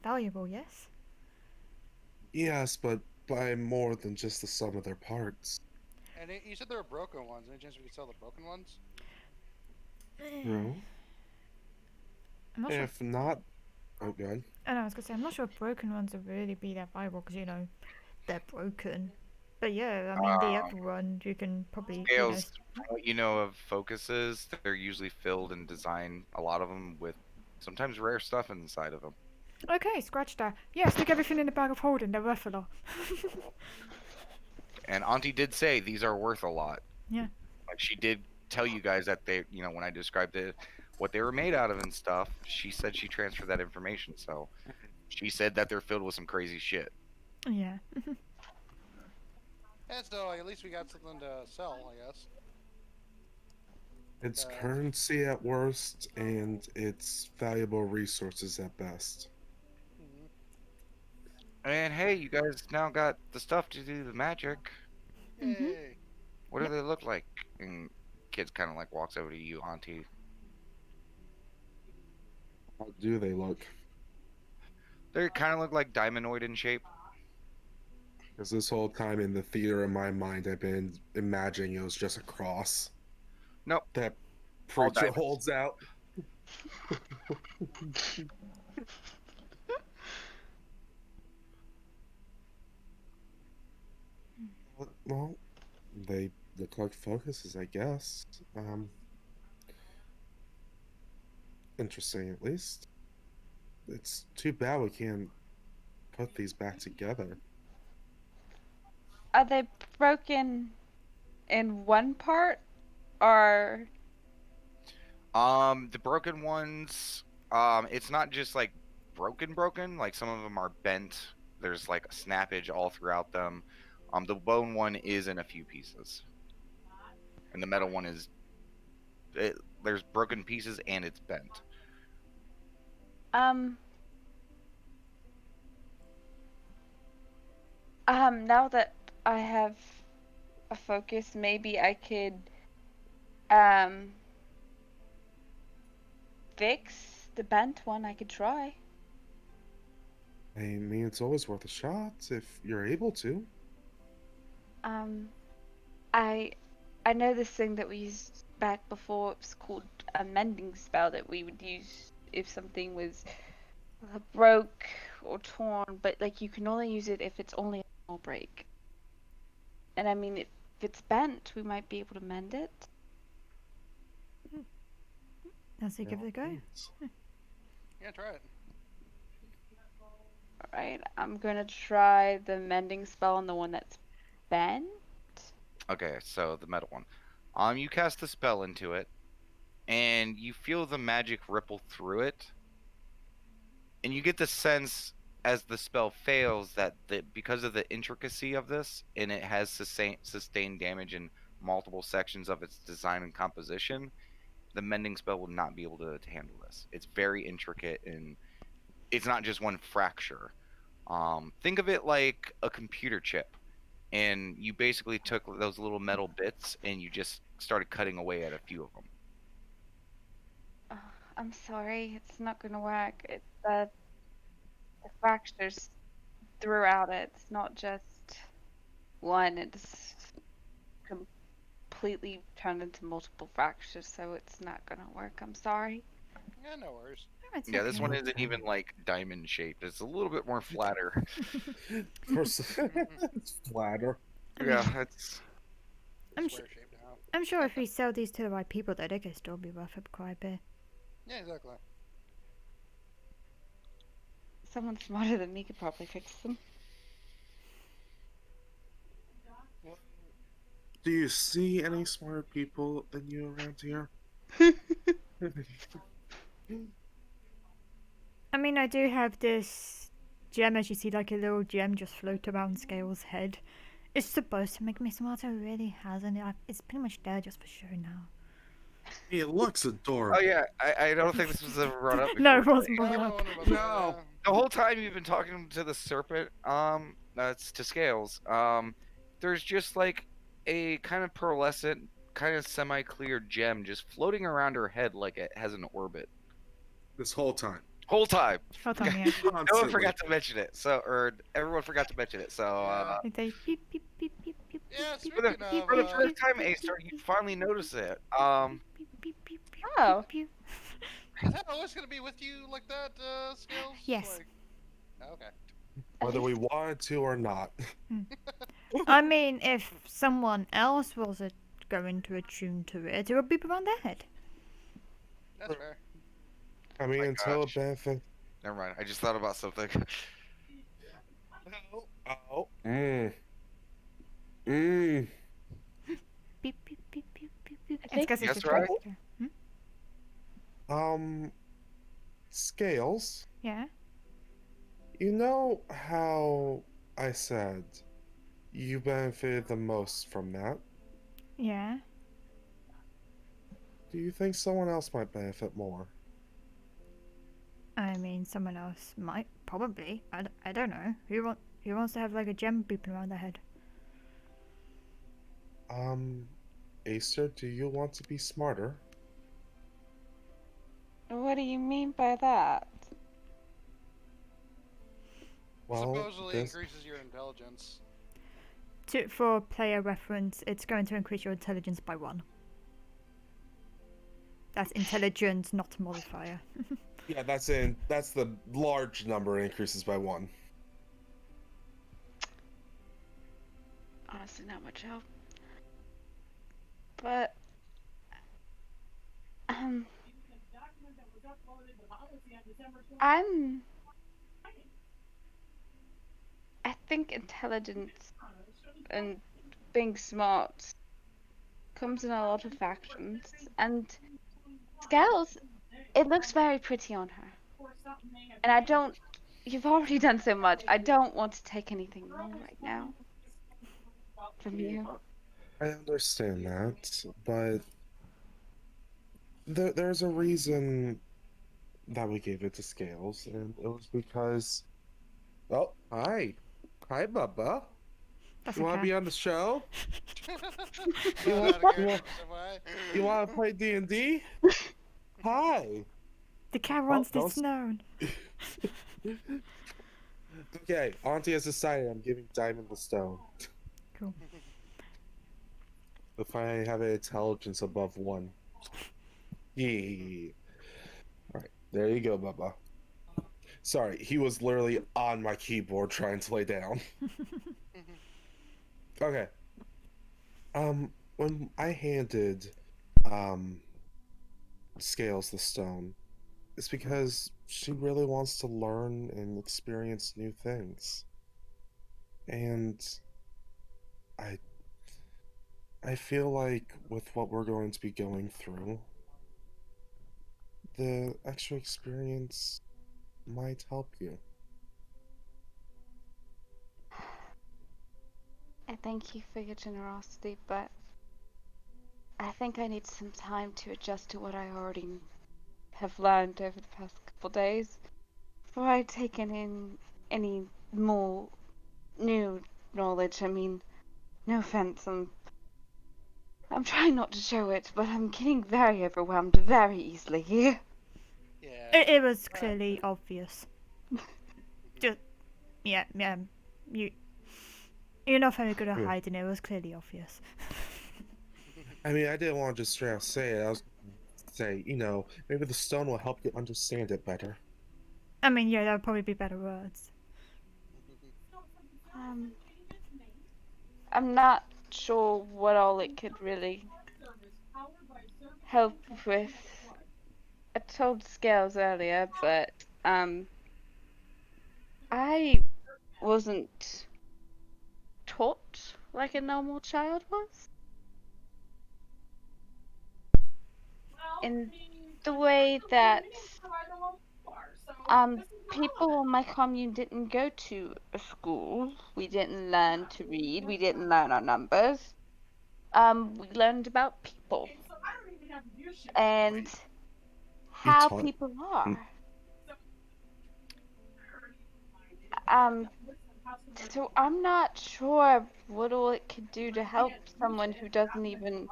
valuable, yes? Yes, but by more than just the sum of their parts. And you said there were broken ones. Any chance we could sell the broken ones? No. I'm not sure. If not, oh god. I know, I was gonna say, I'm not sure if broken ones would really be that valuable because, they're broken. But yeah, I mean, the upper one, you can probably, Scales, from what you know of focuses, they're usually filled and designed, a lot of them, with Sometimes rare stuff inside of them. Okay, scratch that. Yeah, stick everything in the bag of holding. They're worth a lot. And Auntie did say these are worth a lot. Yeah. Like she did tell you guys that they, when I described it, what they were made out of and stuff, she said she transferred that information. So she said that they're filled with some crazy shit. Yeah. And so like, at least we got something to sell, I guess. It's currency at worst, and it's valuable resources at best. Mhm. And hey, you guys now got the stuff to do the magic. Yay. What do they look like? And kids kind of like walks over to you, Auntie. How do they look? They kind of look like diamondoid in shape. Because this whole time in the theater in my mind, I've been imagining it was just a cross Nope. that All preacher diamonds. holds out. Well, they look like focuses, I guess. Interesting, at least. It's too bad we can't put these back together. Are they broken in one part, or The broken ones, it's not just like broken. Like some of them are bent. There's like a snappage all throughout them. The bone one is in a few pieces, and the metal one is. There's broken pieces and it's bent. now that I have a focus, maybe I could um fix the bent one. I could try. I mean, it's always worth a shot if you're able to. I know this thing that we used back before. It was called a mending spell that we would use if something was broke or torn, but like you can only use it if it's only a small break. And I mean, if it's bent, we might be able to mend it. Let's give it a go. Thanks. Yeah, try it. Alright, I'm gonna try the mending spell on the one that's bent. Okay, so the metal one. You cast the spell into it, and you feel the magic ripple through it, and you get the sense as the spell fails that because of the intricacy of this, and it has sustained damage in multiple sections of its design and composition, the mending spell will not be able to handle this. It's very intricate, and it's not just one fracture. Think of it like a computer chip, and you basically took those little metal bits and you just started cutting away at a few of them. I'm sorry, it's not gonna work. The fractures throughout it. It's not just one. It's completely turned into multiple fractures, so it's not gonna work. I'm sorry. Yeah, no worries. It's Yeah, this okay. one isn't even like diamond shaped. It's a little bit more flatter. It's flatter. Yeah, it's I'm Square shaped now. I'm sure if we sell these to the right people, though, they could still be worth it quite a bit. Yeah, exactly. Someone smarter than me could probably fix them. Do you see any smarter people than you around here? I mean, I do have this gem, as you see, like a little gem just float around Scale's head. It's supposed to make me smarter, it really hasn't. It's pretty much there just for show now. It looks adorable. Oh yeah, I don't think this was ever brought up before. No, it wasn't Yeah, brought I up. wonder about that, No. yeah. The whole time you've been talking to the serpent, that's to Scales. There's just like a kind of pearlescent, kind of semi-clear gem just floating around her head like it has an orbit. This whole time. Whole time. Hold on, yeah. No one Constantly. forgot to mention it. Or everyone forgot to mention it. So Yeah. Like they beep, beep, beep, beep, beep, Yeah, beep, for the, speaking beep, of, for the beep, first beep, time, beep, Acer, beep, you finally notice it. beep, beep, beep, beep, Oh. beep, is that always gonna be with you like that, Scales? Yes. Like, okay. Whether we wanted to or not. I mean, if someone else was going to attune to it, it would be around their head. That's fair. I mean, my until it gosh. benefits. Never mind. I just thought about something. Oh. Mmm. Beep beep beep beep beep beep. I It's think because it's a Yes, right? tractor. Um, Scales. Yeah. You know how I said you benefited the most from that? Yeah. Do you think someone else might benefit more? I mean, someone else might probably. I don't know. Who wants to have like a gem beeping around their head? Acer, do you want to be smarter? What do you mean by that? Well, Supposedly this. increases your intelligence. For player reference, it's going to increase your intelligence by 1. That's intelligence, not modifier. Yeah, that's the large number increases by 1. Honestly, not much help. But um, I'm. I think intelligence and being smart comes in a lot of factions, and Scales. It looks very pretty on her, and I don't. You've already done so much. I don't want to take anything more right now from you. I understand that, but there's a reason that we gave it to Scales, and it was because. Oh, hi. Hi, Bubba. That's You a want to cat. be on the show? Not want- out of you character, want- Mr. Foyer. You want to play D&D? Hi. The cat Oh, wants don't this known. Okay, Auntie has decided I'm giving Diamond the stone. Cool. If I have an intelligence above 1. Yeah. Alright, there you go, Bubba. Sorry, he was literally on my keyboard trying to lay down. Okay. When I handed Scales the stone, it's because she really wants to learn and experience new things. And I I feel like with what we're going to be going through, the extra experience might help you. I thank you for your generosity, but I think I need some time to adjust to what I already have learned over the past couple days before I take in any more new knowledge. I mean, no offense, I'm trying not to show it, but I'm getting very overwhelmed very easily here. Yeah. It was clearly obvious. Just yeah. You're not very good at Yeah. hiding. It was clearly obvious. I mean, I didn't want to just straight out say it. I was say, maybe the stone will help you understand it better. I mean, yeah, that would probably be better words. I'm not sure what all it could really help with. I told Scales earlier, but I wasn't taught like a normal child was. In the way that people in my commune didn't go to a school. We didn't learn to read. We didn't learn our numbers. We learned about people and how taught- people are. Um, so I'm not sure what all it could do to help someone who doesn't even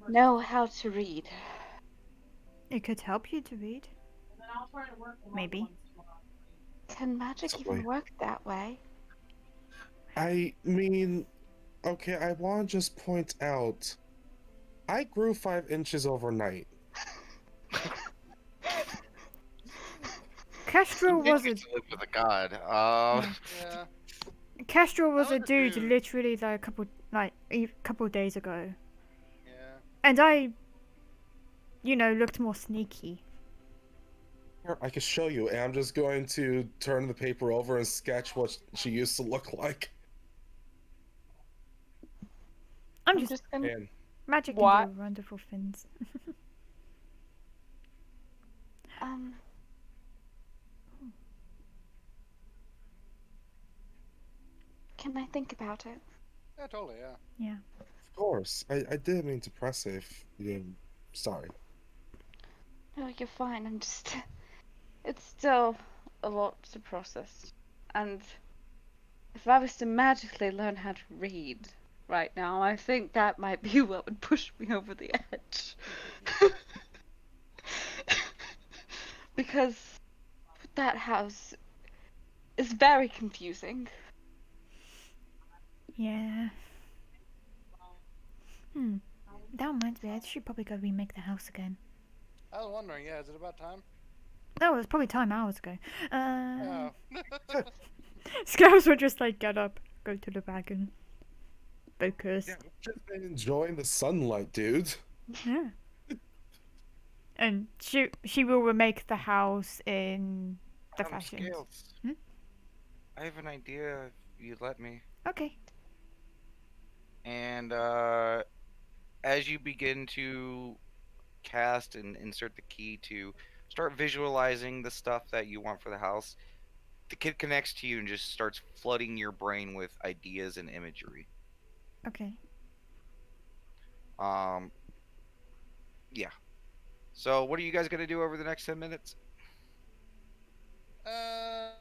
know how to read. It could help you to read. Maybe. Can magic Possibly. even work that way? I mean, okay, I want to just point out, I grew 5 inches overnight. Castro You was get a to live with a god. Yeah. Castro was I a like a dude dude. literally like a couple of days ago, Yeah. and I, looked more sneaky. Here, I can show you, and I'm just going to turn the paper over and sketch what she used to look like. I'm I'm just just gonna. And magic can do What? wonderful things. Um. Can I think about it? Yeah, totally. Yeah. Yeah. of course, I didn't mean to press it if you didn't. Sorry. No, you're fine. I'm just. It's still a lot to process. And if I was to magically learn how to read right now, I think that might be what would push me over the edge. Because that house is very confusing. Yeah. That reminds me, I should probably go remake the house again. I was wondering. Yeah, is it about time? Oh, it was probably time hours ago. Oh. Scouts would just like get up, go to the wagon, focus. Yeah, I've just been enjoying the sunlight, dude. Yeah. And she will remake the house in the fashions. Scales. Hmm? I have an idea if you let me. Okay. And as you begin to cast and insert the key to start visualizing the stuff that you want for the house, the kid connects to you and just starts flooding your brain with ideas and imagery. Okay. Um, yeah. So, what are you guys gonna do over the next 10 minutes? Uh,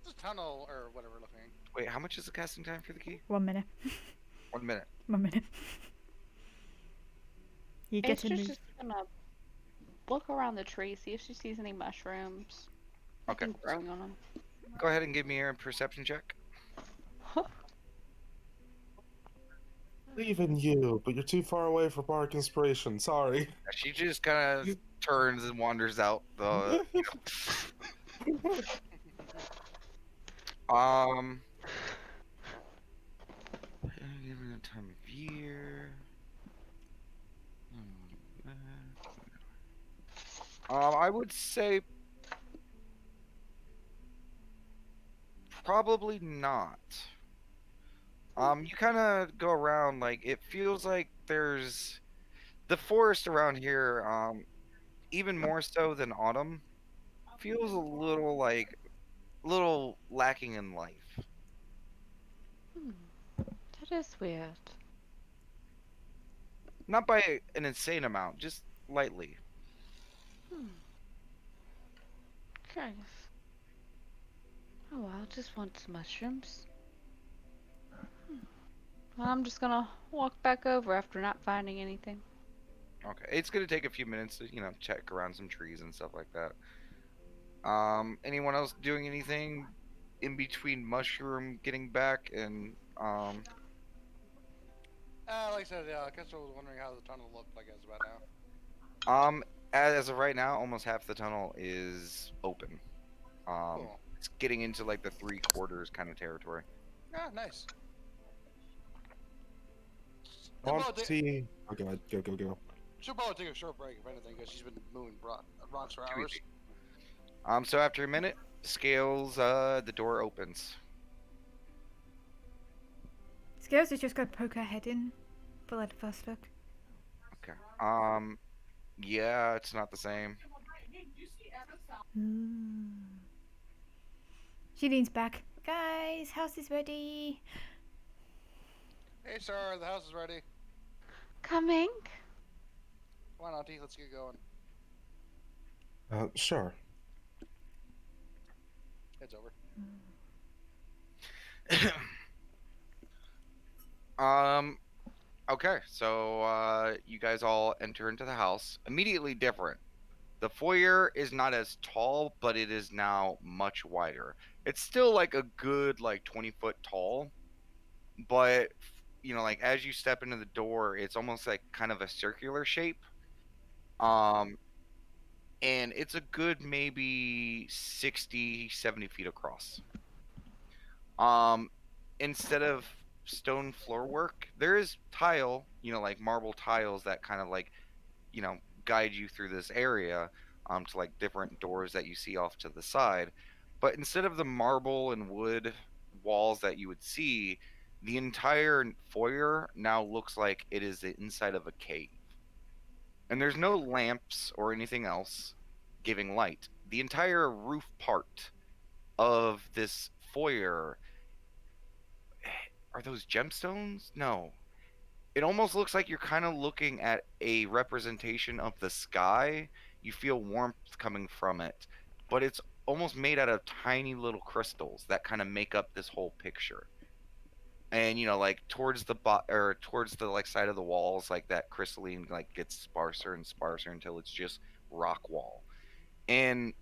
the tunnel or whatever looking. Wait, how much is the casting time for the key? 1 minute. 1 minute. 1 minute. You get to Astra's move. just gonna look around the tree, see if she sees any mushrooms. Okay. Nothing growing on them. Go ahead and give me a perception check. Believe in you, but you're too far away for bark inspiration. Sorry. She just kind of turns and wanders out the. Um. Given the time of year. I would say probably not. You kind of go around like it feels like there's the forest around here. Even more so than autumn, feels a little like little lacking in life. That is weird. Not by an insane amount, just lightly. Curious. Oh well, just want some mushrooms. Well, I'm just gonna walk back over after not finding anything. Okay, it's gonna take a few minutes to check around some trees and stuff like that. Anyone else doing anything in between mushroom getting back and Like I said, yeah, I guess I was wondering how the tunnel looked like as about now. as of right now, almost half the tunnel is open. Cool. It's getting into like the 3/4 kind of territory. Yeah, nice. I want to see. Oh, God, go. She'll probably take a short break if anything, because she's been moving rocks for Too hours. easy. So after a minute, Scales, the door opens. Scales is just gonna poke her head in for like the first look. Okay. Yeah, it's not the same. She leans back. Guys, house is ready. Hey, sir, the house is ready. Coming? Come on, Auntie, let's get going. Sure. It's over. Okay, so you guys all enter into the house. Immediately different. The foyer is not as tall, but it is now much wider. It's still like a good like 20 foot tall, but like as you step into the door, it's almost like kind of a circular shape. Um, and it's a good maybe 60, 70 feet across. Um, instead of stone floor work, there is tile, like marble tiles that kind of like, guide you through this area. to like different doors that you see off to the side. But instead of the marble and wood walls that you would see, the entire foyer now looks like it is the inside of a cave. And there's no lamps or anything else giving light. The entire roof part of this foyer, are those gemstones? No. It almost looks like you're kind of looking at a representation of the sky. You feel warmth coming from it, but it's almost made out of tiny little crystals that kind of make up this whole picture. And like towards the or towards the like side of the walls, like that crystalline like gets sparser and sparser until it's just rock wall. And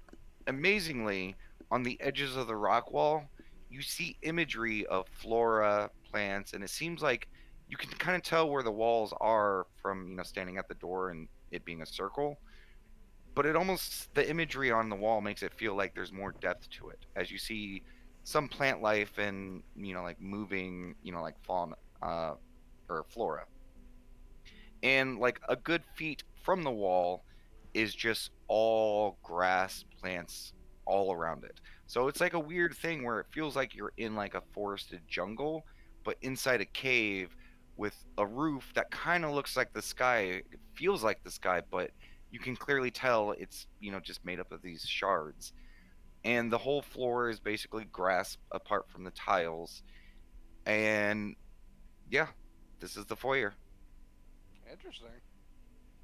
amazingly, on the edges of the rock wall, you see imagery of flora, plants, and it seems like you can kind of tell where the walls are from, standing at the door and it being a circle. But it almost, the imagery on the wall makes it feel like there's more depth to it as you see some plant life and, like moving, like fauna or flora. And like a good feet from the wall is just all grass plants all around it. So it's like a weird thing where it feels like you're in like a forested jungle but inside a cave with a roof that kind of looks like the sky. It feels like the sky, but you can clearly tell it's just made up of these shards. And the whole floor is basically grass apart from the tiles. And yeah, this is the foyer. Interesting.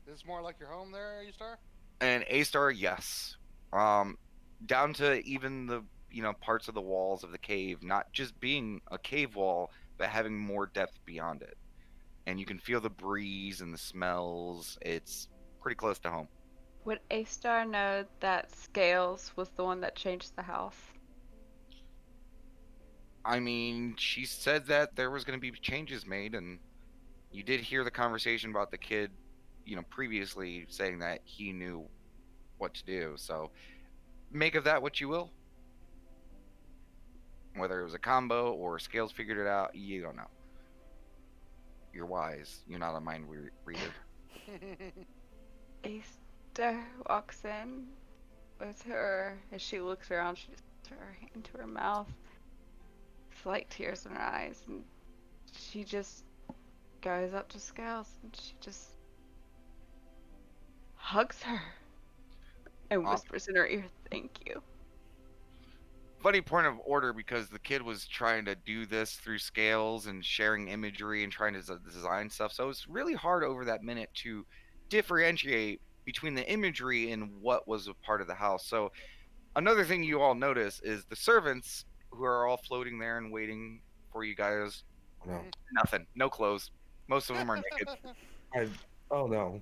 Is this more like your home there, A-Star? And A star, yes. Um, Down to even the parts of the walls of the cave not just being a cave wall, but having more depth beyond it. And you can feel the breeze and the smells. It's pretty close to home. Would A Star know that Scales was the one that changed the house? I mean, she said that there was going to be changes made, and you did hear the conversation about the kid, previously saying that he knew what to do. So make of that what you will. Whether it was a combo or Scales figured it out, you don't know. You're wise. You're not a mind reader. A Star walks in with her. As she looks around, she just puts her hand to her mouth, slight tears in her eyes, and she just goes up to Scales and she just hugs her and whispers in her ear, "Thank you." Funny point of order because the kid was trying to do this through Scales and sharing imagery and trying to design stuff. So it's really hard over that minute to differentiate between the imagery and what was a part of the house. So another thing you all notice is the servants who are all floating there and waiting for you guys. No. Nothing, no clothes. Most of them are naked. Oh no.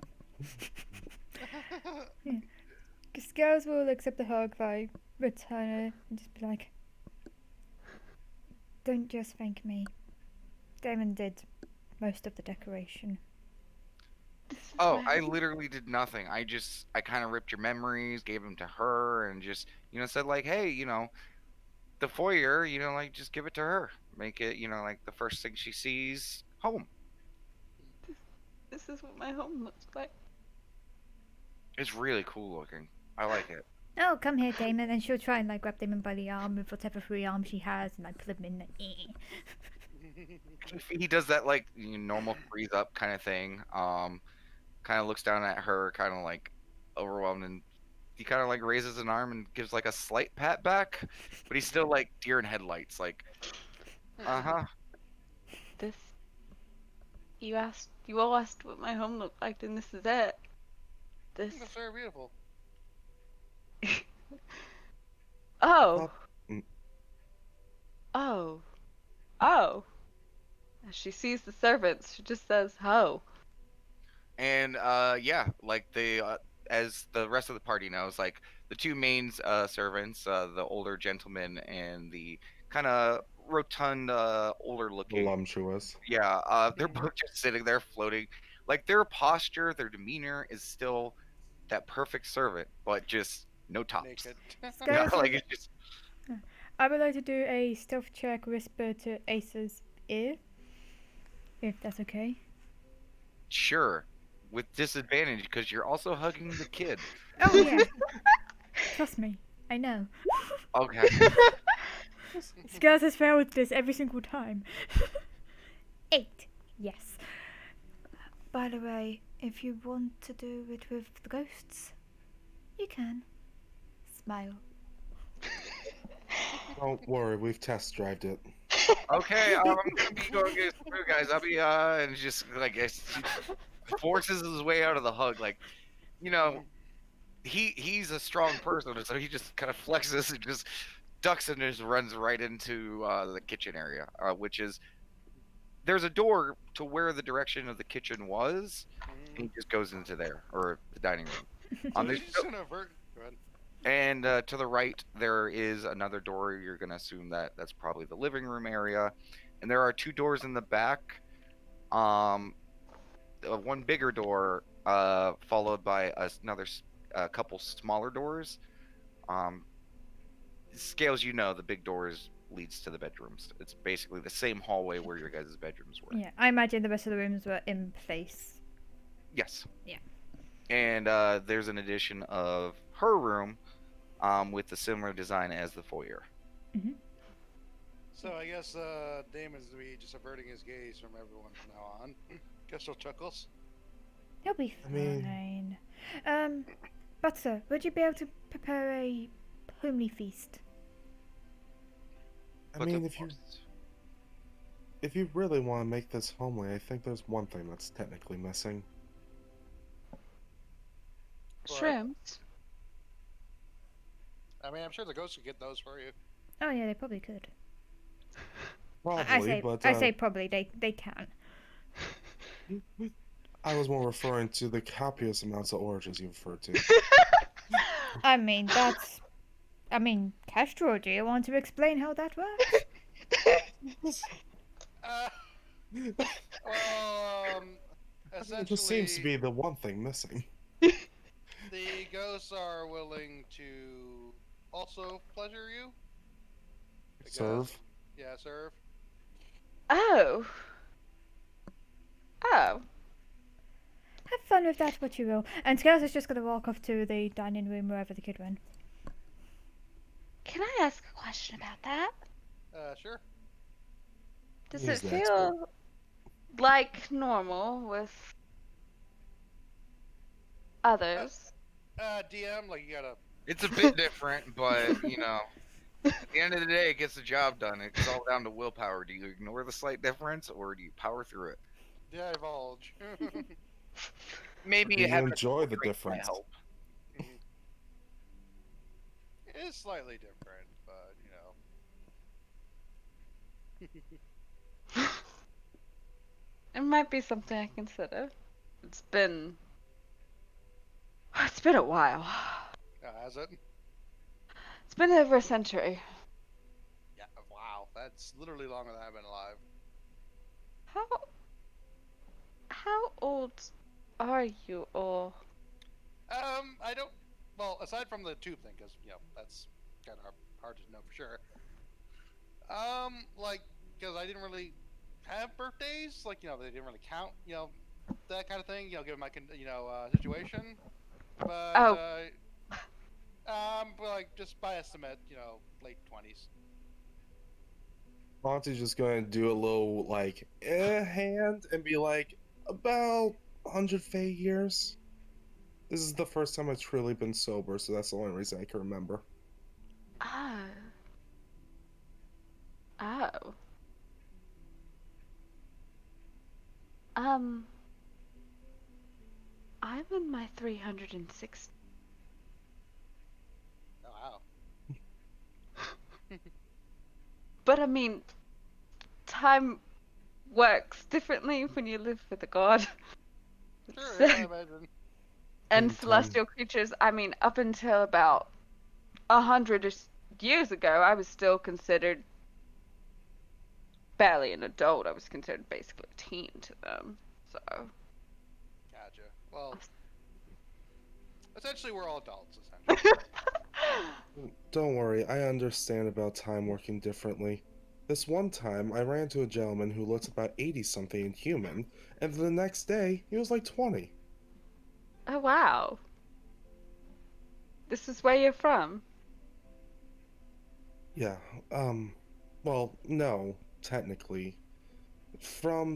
Scales will accept the hug by return it and just be like, "Don't just thank me. Damon did most of the decoration." Oh, I literally did nothing. I kind of ripped your memories, gave them to her, and just said like, hey, the foyer, like just give it to her, make it, like the first thing she sees, home. This is what my home looks like. It's really cool looking. I like it. "Oh, come here, Damon," and she'll try and like grab Damon by the arm with whatever free arm she has and like put him in the He does that like normal freeze up kind of thing. Kind of looks down at her, kind of like overwhelmed, and he kind of like raises an arm and gives like a slight pat back, but he's still like deer in headlights, like, uh-huh. This you all asked what my home looked like, and this is it. This That's very beautiful. Oh. Mm. Oh. Oh. As she sees the servants, she just says, "Ho." And yeah, like as the rest of the party knows, like the two main servants, the older gentleman and the kind of rotund, older looking, Voluptuous. yeah, they're both just sitting there floating. Like their posture, their demeanor is still that perfect servant, but just no tops. Naked. Yeah, Scales like will- it's just I would like to do a stealth check whisper to Ace's ear, if that's okay. sure. with disadvantage because you're also hugging the kid. Oh yeah, trust me, I know. Okay. Skills has failed this every single time. 8. Yes. By the way, if you want to do it with the ghosts, you can. Smile. Don't worry, we've test drived it. Okay, I'm gonna be going through, guys. I'll be and just like he forces his way out of the hug. Like, you know, he's a strong person, so he just kind of flexes and just ducks and just runs right into the kitchen area, which is there's a door to where the direction of the kitchen was, and he just goes into there or the dining room. So There's he's just gonna avert. Go ahead. and to the right, there is another door. You're going to assume that that's probably the living room area. And there are 2 doors in the back. Um, one bigger door, followed by another a couple smaller doors. Um, scales, the big doors leads to the bedrooms. It's basically the same hallway where your guys' bedrooms were. Yeah, I imagine the rest of the rooms were in place. Yes. Yeah. And there's an addition of her room with a similar design as the foyer. So I guess Damon's to be just averting his gaze from everyone from now on. Kestrel chuckles. He'll be I mean- fine. But sir, would you be able to prepare a homely feast? I But mean, of course- if you really want to make this homely, I think there's one thing that's technically missing. What? Shrooms. I mean, I'm sure the ghosts could get those for you. Oh yeah, they probably could. Probably, but I say probably they can. I was more referring to the copious amounts of oranges you referred to. I mean that's. I mean, Kestrel, do you want to explain how that works? Uh, well, It essentially, just seems to be the one thing missing. the ghosts are willing to also pleasure you. Because- Serve. Yeah, serve. Oh. Oh. Have fun with that, what you will. And Scales is just gonna walk off to the dining room wherever the kid went. Can I ask a question about that? Sure. Does He's it the feel like normal with others? DM, like you gotta. It's a bit different, but at the end of the day, it gets the job done. It's all down to willpower. Do you ignore the slight difference, or do you power through it? Divulge. Maybe Do you having a enjoy couple the drinks might difference? help. It is slightly different, but It might be something I consider. It's been a while. has it? It's been over a century. Yeah. Wow, that's literally longer than I've been alive. How old are you all? I don't. Well, aside from the tube thing, because that's kind of hard to know for sure. Like, because I didn't really have birthdays, like they didn't really count, that kind of thing, given my situation. But Oh. but like just by estimate, late 20s. Monty's just going to do a little, like, hand and be like, about 100 Fey years. This is the first time I've truly been sober, so that's the only reason I can remember. Oh. Oh. I'm in my 360. Oh wow. But I mean, time works differently when you live with a god. Sure, So- yeah, I imagine. and Time. celestial creatures, I mean, up until about 100 years ago, I was still considered barely an adult. I was considered basically a teen to them. So, Gotcha. Well, essentially, we're all adults, essentially. Don't worry, I understand about time working differently. This one time, I ran into a gentleman who looked about 80-something and human, and the next day, he was like 20. Oh wow. This is where you're from. Yeah, well, no, technically.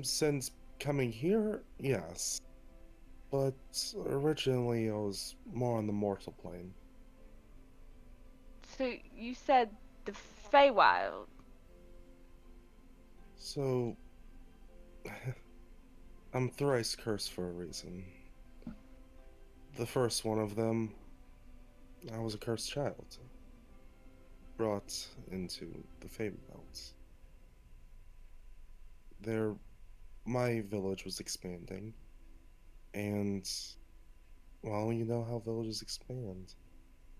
Since coming here, yes. But originally I was more on the mortal plane. So you said the Feywild. So, I'm thrice cursed for a reason. The first one of them, I was a cursed child, brought into the Feywild. There, my village was expanding, and, well, you know how villages expand.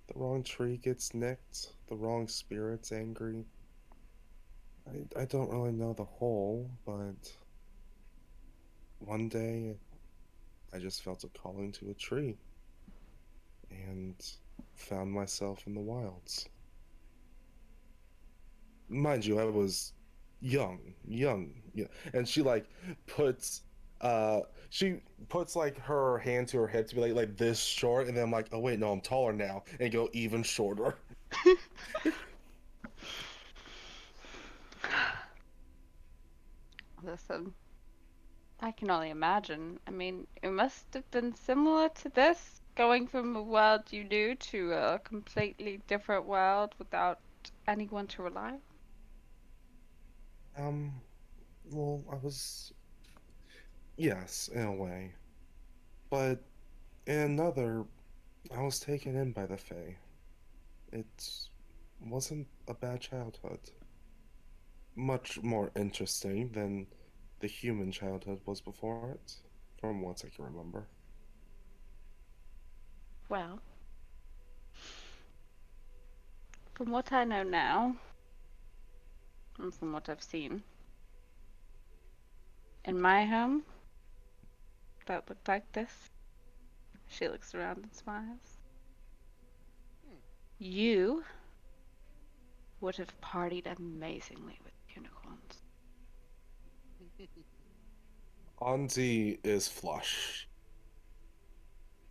The wrong tree gets nicked, the wrong spirit's angry. I don't really know the whole, but one day I just felt a calling to a tree and found myself in the wilds. Mind you, I was young, yeah. And puts she puts like her hand to her head to be like this short, and then I'm like, oh wait, no, I'm taller now, and go even shorter. Listen, I can only imagine. I mean, it must have been similar to this, going from a world you knew to a completely different world without anyone to rely on. Um, well, I was, yes, in a way, but in another, I was taken in by the Fae. It wasn't a bad childhood. Much more interesting than the human childhood was before it, from what I can remember. Well, from what I know now, and from what I've seen, in my home, that looked like this. She looks around and smiles. You would have partied amazingly with unicorns. Auntie is flush.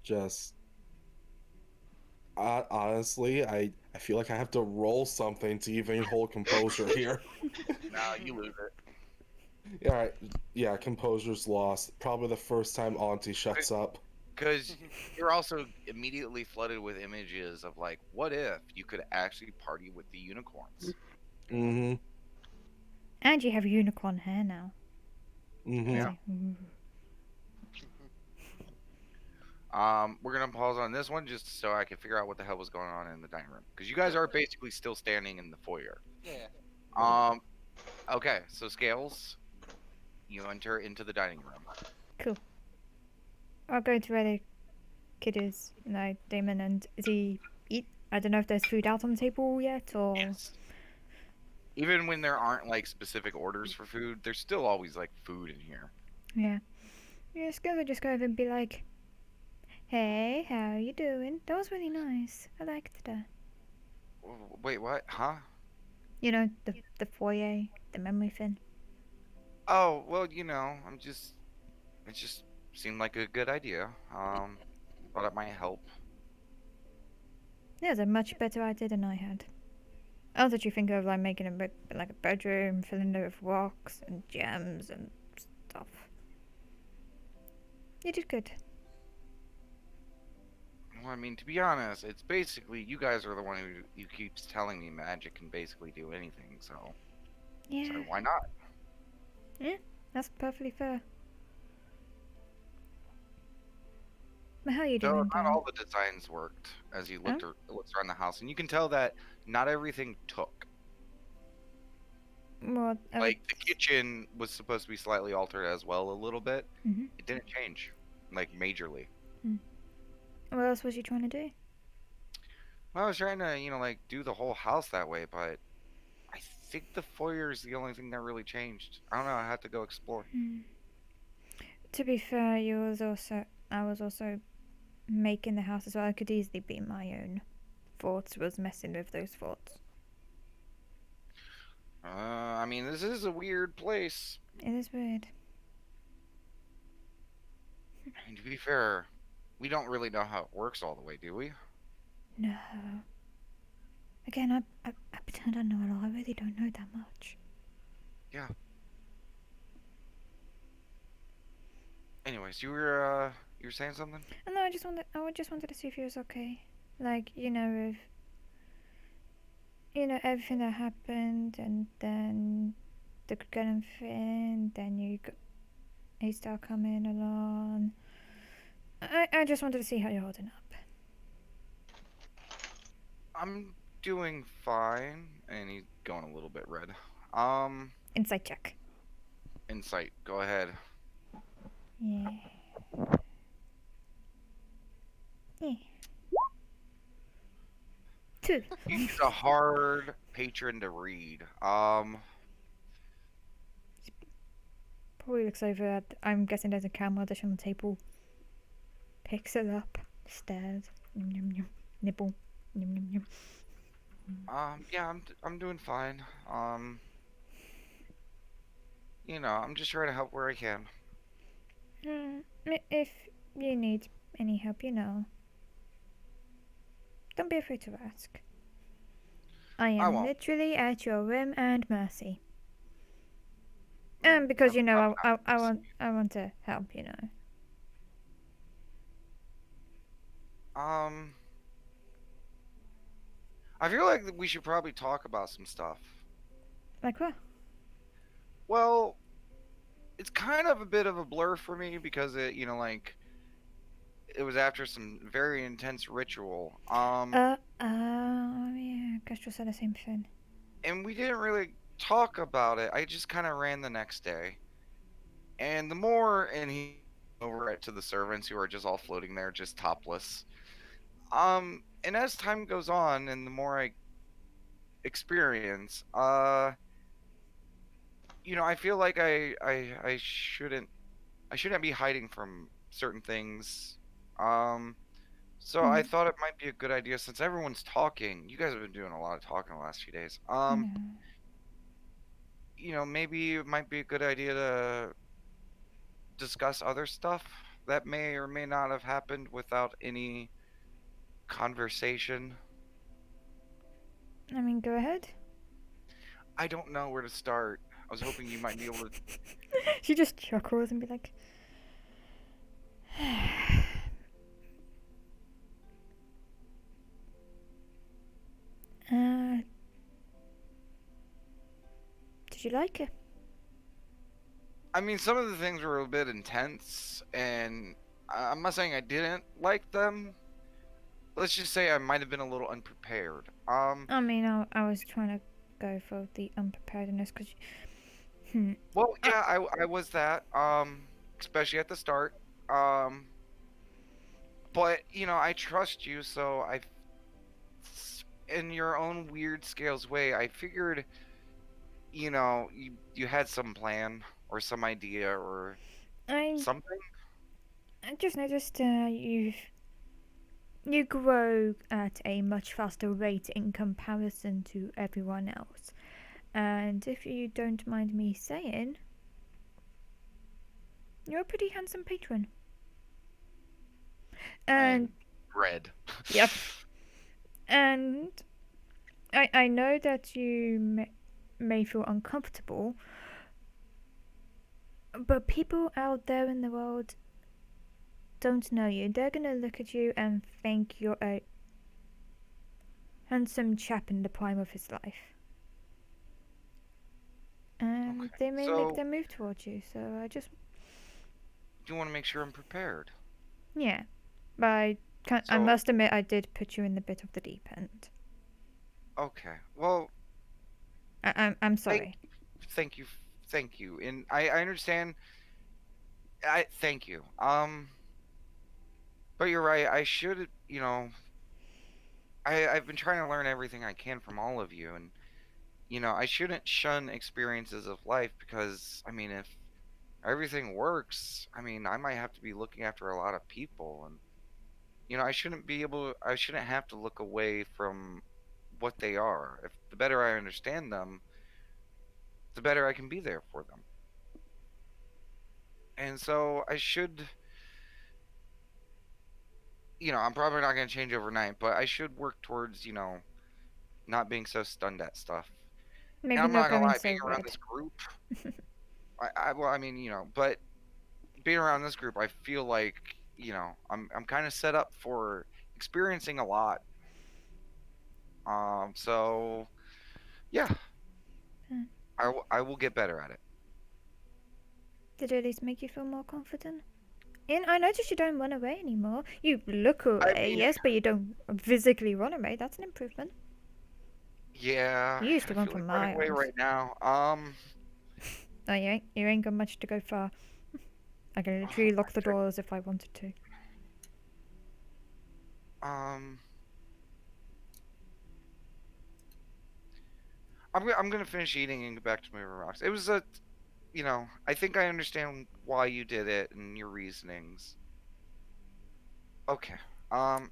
Just honestly, I feel like I have to roll something to even hold composure here. Nah, you lose it. All right, yeah, composure's lost. Probably the first time Auntie shuts up. Because you're also immediately flooded with images of like, what if you could actually party with the unicorns? Mm-hmm. And you have unicorn hair now. Mm-hmm. Yeah. It's like, ooh. We're gonna pause on this one just so I can figure out what the hell was going on in the dining room because you guys are basically still standing in the foyer. Yeah. Um. Okay. So scales, you enter into the dining room. Cool. I'll go to where the kid is, like Damon, and is he eat? I don't know if there's food out on the table yet, or Yes. Even when there aren't like specific orders for food, there's still always like food in here. yeah. Yeah, Skills will just go over and be like, "Hey, how you doing? That was really nice. I liked that. Wait, what? Huh? You know, the foyer, the memory thing. Oh, well, I'm just it just seemed like a good idea. Thought it might help. That was a much better idea than I had. I thought you think of like making a bit like a bedroom, filling it with rocks and gems and stuff. You did good. Well, I mean, to be honest, it's basically you guys are the one who keeps telling me magic can basically do anything. So Yeah, why not? that's perfectly fair. But how you So doing, not Damon? all the designs worked as you Oh, looked around the house, and you can tell that not everything took. what? Like the kitchen was supposed to be slightly altered as well, a little bit. Mm-hmm. It didn't change, like majorly. What else was you trying to do? Well, I was trying to, like do the whole house that way, but I think the foyer is the only thing that really changed. I don't know. I had to go explore. To be fair, I was also making the house as well. I could easily be my own thoughts. Was messing with those thoughts. I mean, this is a weird place. It is weird. I mean, to be fair, we don't really know how it works all the way, do we? No. Again, I pretend I know a lot. I really don't know that much. Yeah. Anyways, you were saying something? No, I just wanted to see if he was okay. Like, if everything that happened, and then the Guggenheim thing, then you got A-Star coming along. I just wanted to see how you're holding up. I'm doing fine, and he's going a little bit red. Um, Insight check. insight. Go ahead. Yeah. Yeah. 2. He's a hard patron to read. Probably looks over at. I'm guessing there's a camera dish on the table. Picks it up. Stares. Yum, yum, yum. Nibble. Yum, yum, yum. Yeah, I'm doing fine. I'm just trying to help where I can. If you need any help, don't be afraid to ask. I I am won't. literally at your whim and mercy. Because I'm not I want to help. Um, I feel like we should probably talk about some stuff. Like what? Well, it's kind of a bit of a blur for me because like it was after some very intense ritual. Yeah. I guess you said the same thing. And we didn't really talk about it. I just kind of ran the next day. And the more, and he over it to the servants who are just all floating there, just topless. And as time goes on, and the more I experience, I feel like I shouldn't be hiding from certain things. Um, so I Mhm. thought it might be a good idea since everyone's talking. You guys have been doing a lot of talking the last few days. No. Maybe it might be a good idea to discuss other stuff that may or may not have happened without any conversation. I mean, go ahead. I don't know where to start. I was hoping you might be able to. She just chuckles and be like, uh, did you like it? I mean, some of the things were a bit intense, and I'm not saying I didn't like them. Let's just say I might have been a little unprepared. I mean, I was trying to go for the unpreparedness because, Well, yeah, I was that. Especially at the start. Um, but I trust you, so in your own weird scales way, I figured, you had some plan or some idea or I something. I just noticed you grow at a much faster rate in comparison to everyone else. And if you don't mind me saying, you're a pretty handsome patron. And And red. yep. And I know that you may feel uncomfortable, but people out there in the world don't know you. They're gonna look at you and think you're a handsome chap in the prime of his life. And Okay. they may make So their move towards you, so I just. you want to make sure I'm prepared. Yeah. But I So must admit, I did put you in the bit of the deep end. okay. Well, I'm thank sorry. thank you, thank you. And I understand. I thank you. But you're right. I should. I've been trying to learn everything I can from all of you, and I shouldn't shun experiences of life because I mean, if everything works, I mean, I might have to be looking after a lot of people, and I shouldn't have to look away from what they are. If the better I understand them, the better I can be there for them. And so I should I'm probably not going to change overnight, but I should work towards, not being so stunned at stuff. And Maybe I'm not not going to going lie, so being around red. this group, well, I mean, but being around this group, I feel like, I'm kind of set up for experiencing a lot. So yeah, Hmm. I will get better at it. Did it at least make you feel more confident? And I noticed you don't run away anymore. You look I away, mean, yes, but you don't physically run away. That's an improvement. yeah, You used to I run feel for like running away miles. right now. Oh, you ain't got much to go far. I can Oh, literally lock the frick. doors if I wanted to. Um, I'm gonna finish eating and get back to moving rocks. It was I think I understand why you did it and your reasonings. Okay. Um,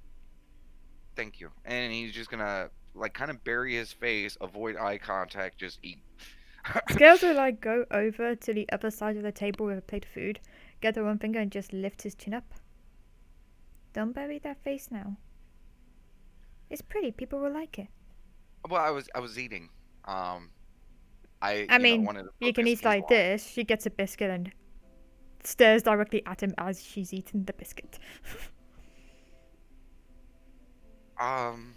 thank you. And he's just gonna like kind of bury his face, avoid eye contact, just eat. Scales will like go over to the other side of the table with a plate of food, get the one finger and just lift his chin up. Don't bury that face now. It's pretty. People will like it. Well, I was eating. Um, I I mean, wanted to you can focus eat like visualize. this. She gets a biscuit and stares directly at him as she's eating the biscuit. Um,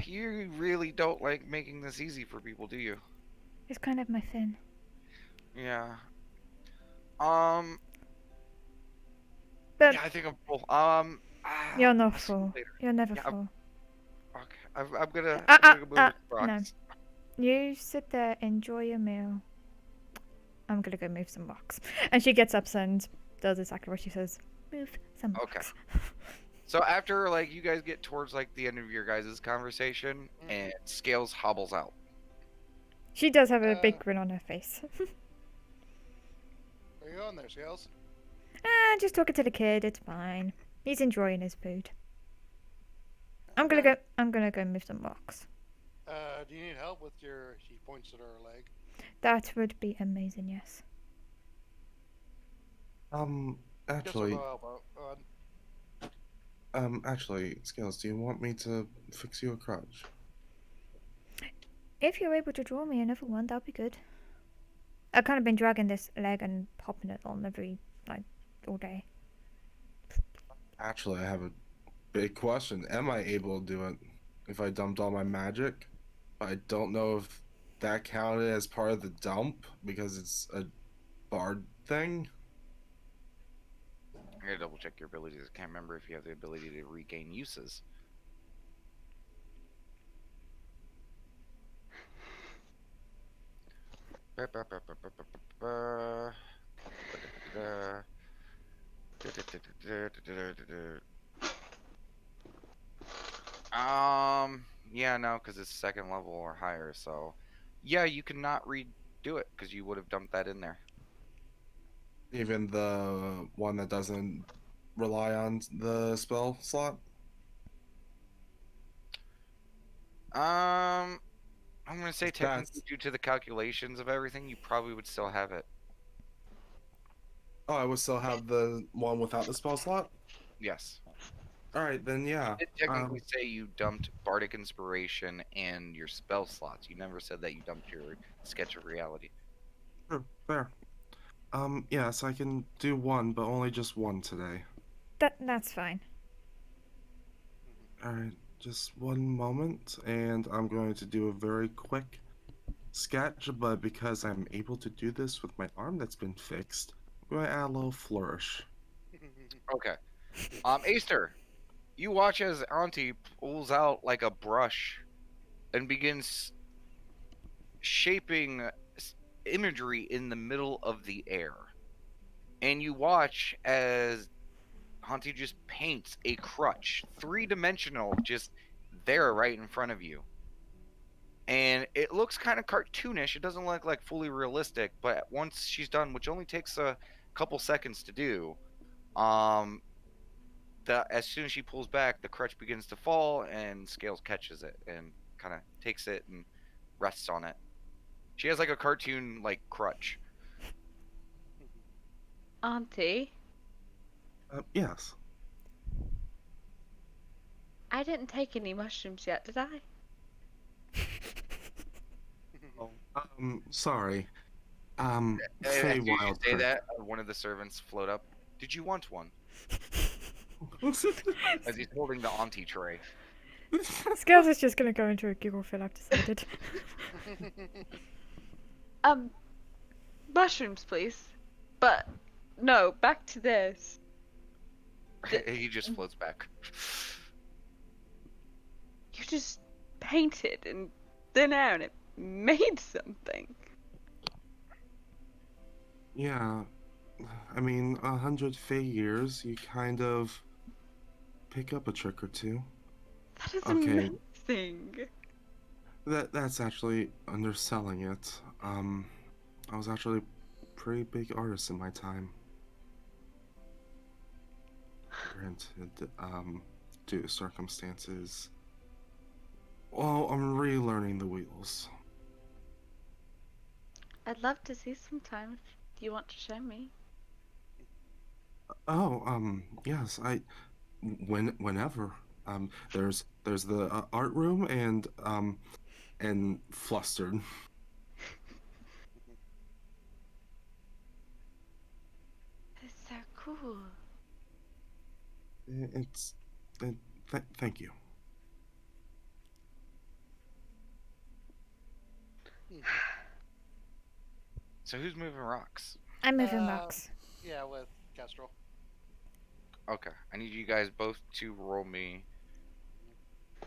you really don't like making this easy for people, do you? It's kind of my thing. Yeah. Um, But yeah, I think I'm full. you're not I'll see you full. later. You're never Yeah, full. okay. I'm gonna go move the No. rocks. You sit there, enjoy your meal. I'm gonna go move some rocks. And she gets up and does exactly what she says. Move some Okay. rocks. So after like you guys get towards like the end of your guys' conversation, and Scales hobbles out. She does have a big Uh, grin on her face. Where you going there, Scales? Just talking to the kid, it's fine. He's enjoying his food. Okay. I'm gonna go move some rocks. Do you need help with your? She points at her leg. That would be amazing, yes. Guess we'll Actually, go help out. actually, Scales, do you want me to fix you a crutch? If you're able to draw me another one, that'd be good. I've kind of been dragging this leg and popping it on all day. Actually, I have a big question. Am I able to do it if I dumped all my magic? I don't know if that counted as part of the dump because it's a bard thing. I gotta double check your abilities. I can't remember if you have the ability to regain uses. Yeah, no, because it's second level or higher. So, yeah, you cannot redo it because you would have dumped that in there. Even the one that doesn't rely on the spell slot. Um, I'm gonna say technically That's due to the calculations of everything, you probably would still have it. I would still have the one without the spell slot. Yes. All right, then You yeah. did technically say you dumped Bardic Inspiration and your spell slots. You never said that you dumped your Sketch of Reality. Sure, fair. Yes, I can do one, but only just one today. That's fine. All right, just one moment, and I'm going to do a very quick sketch, but because I'm able to do this with my arm that's been fixed, I'm going to add a little flourish. Okay. Aster, you watch as Auntie pulls out like a brush and begins shaping imagery in the middle of the air. And you watch as Auntie just paints a crutch, three-dimensional, just there right in front of you. And it looks kind of cartoonish. It doesn't look like fully realistic, but once she's done, which only takes a couple seconds to do, um, as soon as she pulls back, the crutch begins to fall, and Scales catches it and kind of takes it and rests on it. She has like a cartoon like crutch. Auntie, Yes. I didn't take any mushrooms yet, did I? Oh, sorry. And as soon as you Feywild say prick. that, one of the servants float up. Did you want one? As he's holding the auntie tray. Scales is just gonna go into a giggle fit, I've decided. Mushrooms, please. But no, back to this. He just floats back. You just painted and thin air and it made something. Yeah. I mean, 100 Fey years, you kind of pick up a trick or two. That is Okay. amazing. That's actually underselling it. I was actually a pretty big artist in my time. Granted, due to circumstances. Well, I'm relearning the wheels. I'd love to see sometime. Do you want to show me? Oh, yes, whenever. There's the art room and flustered. That's so cool. It's, thank you. So who's moving rocks? I'm moving rocks. Yeah, with Kestrel. Okay, I need you guys both to roll me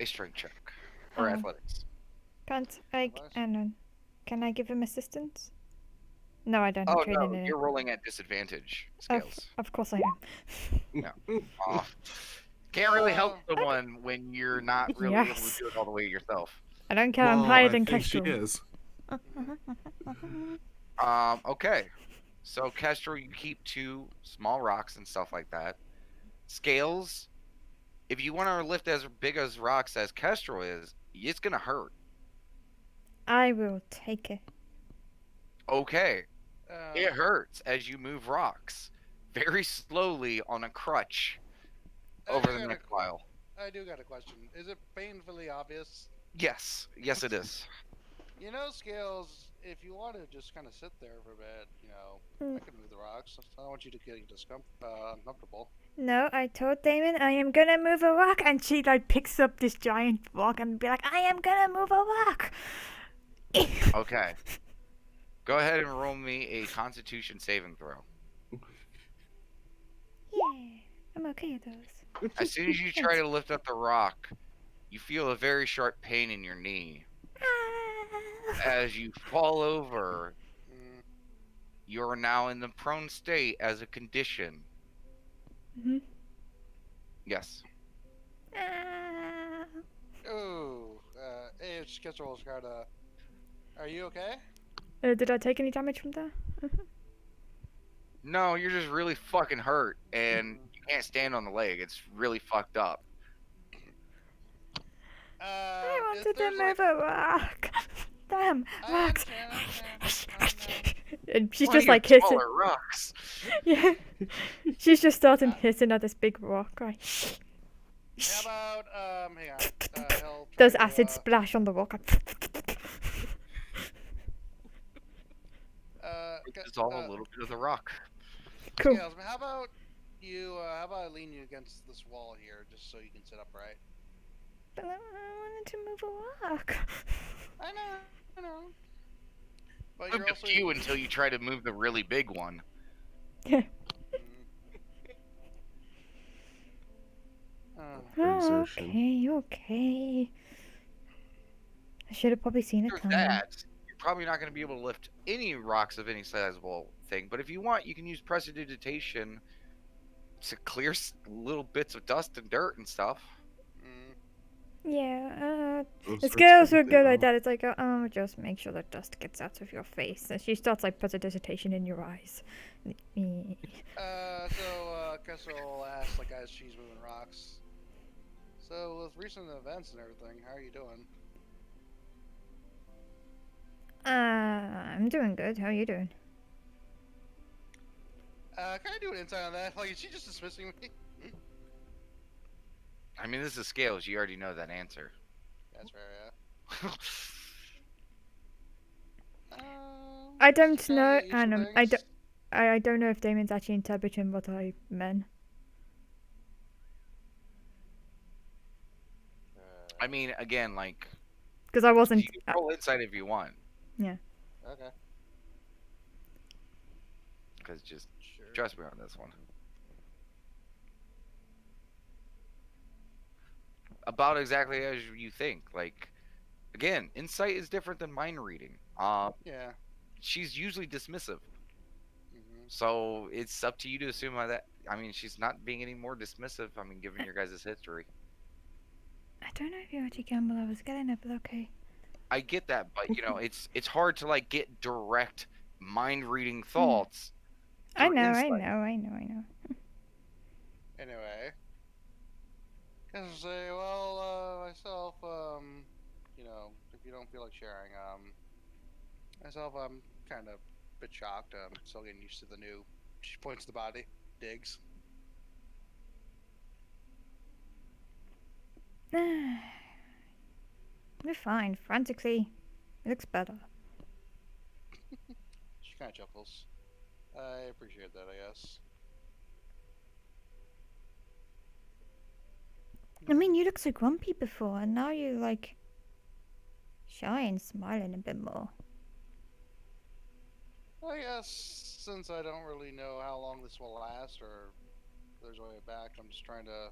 a strength check or Oh. athletics. Can't I? Otherwise? Can I give him assistance? No, I don't. Oh trade no, in it. you're rolling at disadvantage Of, scales. of course I am. Aw. Can't really help someone when you're not really able to Yes. do it all the way yourself. I don't care. I'm Well, higher I than think she Kestrel. is. Okay. So Kestrel, you keep 2 small rocks and stuff like that. Scales, if you want to lift as big as rocks as Kestrel is, it's gonna hurt. I will take it. Okay. Uh, It hurts as you move rocks very slowly on a crutch over the next while. I do got a question. Is it painfully obvious? Yes, it is. You know, Scales, if you want to just kind of sit there for a bit, I can move the rocks. I don't want you to get uncomfortable. No, I told Damon I am gonna move a rock, and she like picks up this giant rock and be like, I am gonna move a rock. Okay. Go ahead and roll me a Constitution saving throw. Yeah, I'm okay at those. As soon as you try to lift up the rock, you feel a very sharp pain in your knee. As you fall over, Mm, you are now in the prone state as a condition. Mhm. Yes. ooh, hey, Kestrel's kind of. Are you okay? Did I take any damage from there? No, you're just really fucking hurt, and you can't stand on the leg. It's really fucked up. I If wanted to there's, move a rock. Damn, I rocks. understand. And she's Plenty just like of hitting. smaller rocks. Yeah. She's just starting hitting at this big rock, right? How about, hang on. He'll Does try to, acid splash on the rock? It dissolve a little bit of the rock. Cool. Scales, how about I lean you against this wall here, just so you can sit upright? But I wanted to move a rock. I know. But Move you're a also. few until you try to move the really big one. Yeah. Oh, Exertion. okay. I should have probably seen it After coming. that, you're probably not going to be able to lift any rocks of any sizable thing. But if you want, you can use prestidigitation to clear little bits of dust and dirt and stuff. Yeah, Those the are scales are technically good like off. that. It's like, just make sure the dust gets out of your face. And she starts like prestidigitation in your eyes. Kestrel asks, like, as she's moving rocks. So, with recent events and everything, how are you doing? I'm doing good. How are you doing? Can I do an insight on that? Like, is she just dismissing me? I mean, this is scales. You already know that answer. That's fair, yeah. I Just don't to kinda know, get used to and things. I don't know if Damien's actually interpreting what I meant. I mean, again, like Because I you wasn't. can roll insight if you want, Okay. because just Sure. trust me on this one. About exactly as you think. Like, again, insight is different than mind reading. Yeah. She's usually dismissive, Hmm. so it's up to you to assume that. I mean, she's not being any more dismissive. I mean, given your guys' history, I don't know if you actually gamble. I was getting it, but okay. I get that, but it's hard to like get direct mind reading Hmm. thoughts I through know, I insight. know, I know, I know. Anyway. Can say, well, myself, if you don't feel like sharing, myself, I'm kind of a bit shocked. I'm still getting used to the new. She points to the body, digs. We're fine. Frantically, it looks better. She kind of chuckles. I appreciate that, I guess. I mean, you looked so grumpy before, and now you're like shy and smiling a bit more. I guess since I don't really know how long this will last or if there's a way back, I'm just trying to,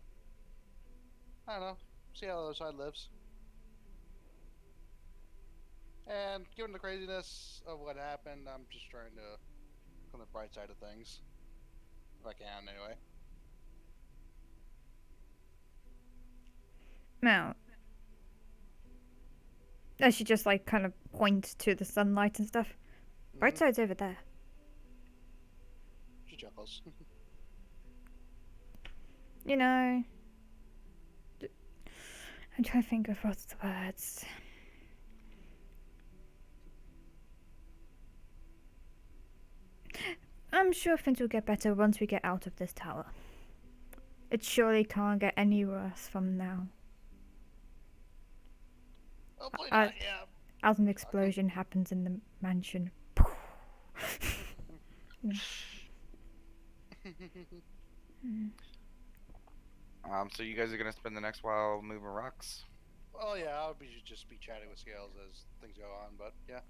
I don't know, see how the other side lives. And given the craziness of what happened, I'm just trying to look on the bright side of things. If I can, anyway. Now, as she just like kind of points to the sunlight and stuff. Bright Mhm. side's over there. She chuckles. You know, I'm trying to think of what's the words. I'm sure things will get better once we get out of this tower. It surely can't get any worse from now. Hopefully Uh, not, yeah. As an explosion happens in the mansion. So you guys are gonna spend the next while moving rocks. Well, yeah, I would just be chatting with Scales as things go on, but yeah.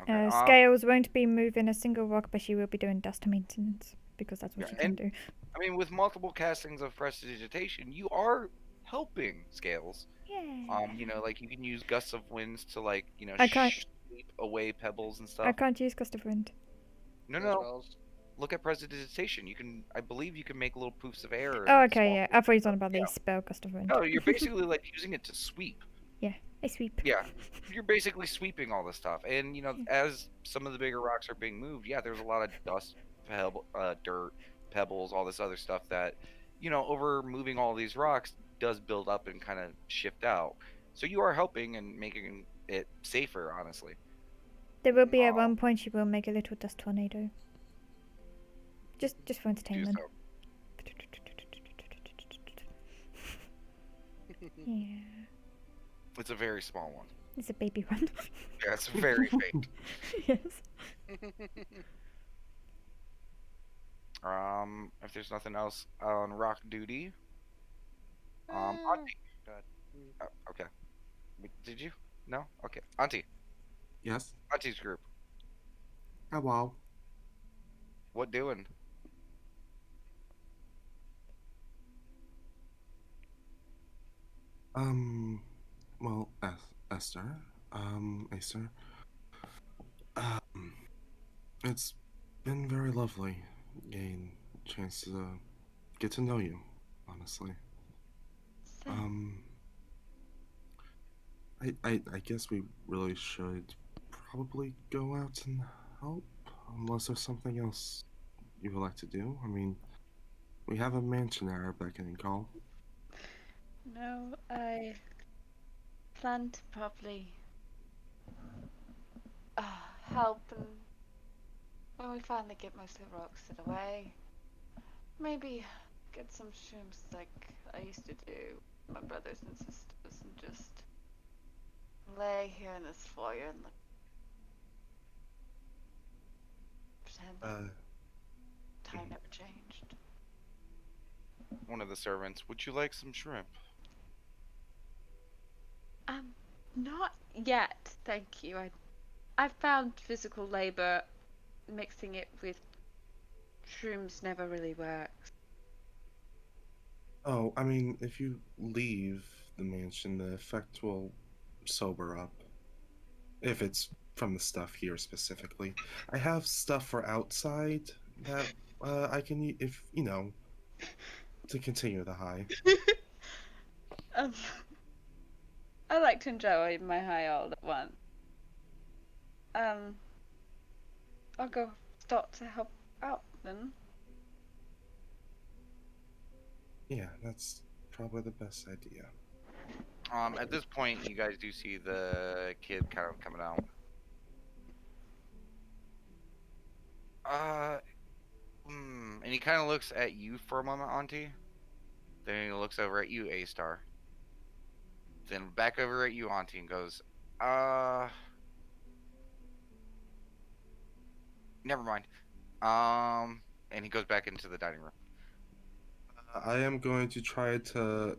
Okay. Scales won't be moving a single rock, but she will be doing dust maintenance because that's what Yeah, she can and do. I mean, with multiple castings of prestidigitation, you are helping Scales. Yeah. Like you can use gusts of winds to like I can't. sweep away pebbles and I stuff. can't use gust of wind. No, Those no. spells. Look at prestidigitation. I believe you can make little poofs of air. Oh, And okay, small yeah. poofs I of thought you were stuff. talking about Yeah. the spell gust of wind. No, you're basically like using it to sweep. I sweep. Yeah, you're basically sweeping all this stuff, and as some of the bigger rocks are being moved, yeah, there's a lot of dust, dirt, pebbles, all this other stuff that, over moving all these rocks does build up and kind of shift out. So you are helping and making it safer, honestly. There will be at Um, one point she will make a little dust tornado. Just for do entertainment. so. Yeah. It's a very small one. It's a baby one. Yeah, it's very faint. Yes. If there's nothing else on rock duty, Auntie. God. Okay. Did you? No. Okay. Auntie. Yes. Auntie's group. Hello. What doing? Well, Esther. Esther. It's been very lovely getting a chance to get to know you, honestly. So, I guess we really should probably go out and help, unless there's something else you would like to do. I mean, we have a mansion at our beck and call. no, I plan to probably help and When we finally get most of the rocks out of the way, maybe get some shrooms like I used to do with my brothers and sisters and just lay here in this foyer and look, pretend that Uh, time never changed. One of the servants, would you like some shrimp? Not yet, thank you. I found physical labor mixing it with shrooms never really works. oh, I mean, if you leave the mansion, the effect will sober up. If it's from the stuff here specifically. I have stuff for outside that I can, if, to continue the high. um, I like to enjoy my high all at once. Um, I'll go start to help out then. Yeah, that's probably the best idea. At this point, you guys do see the kid kind of coming out. Uh, and he kind of looks at you for a moment, Auntie. Then he looks over at you, A Star. Then back over at you, Auntie, and goes, uh, never mind. And he goes back into the dining room. I am going to try to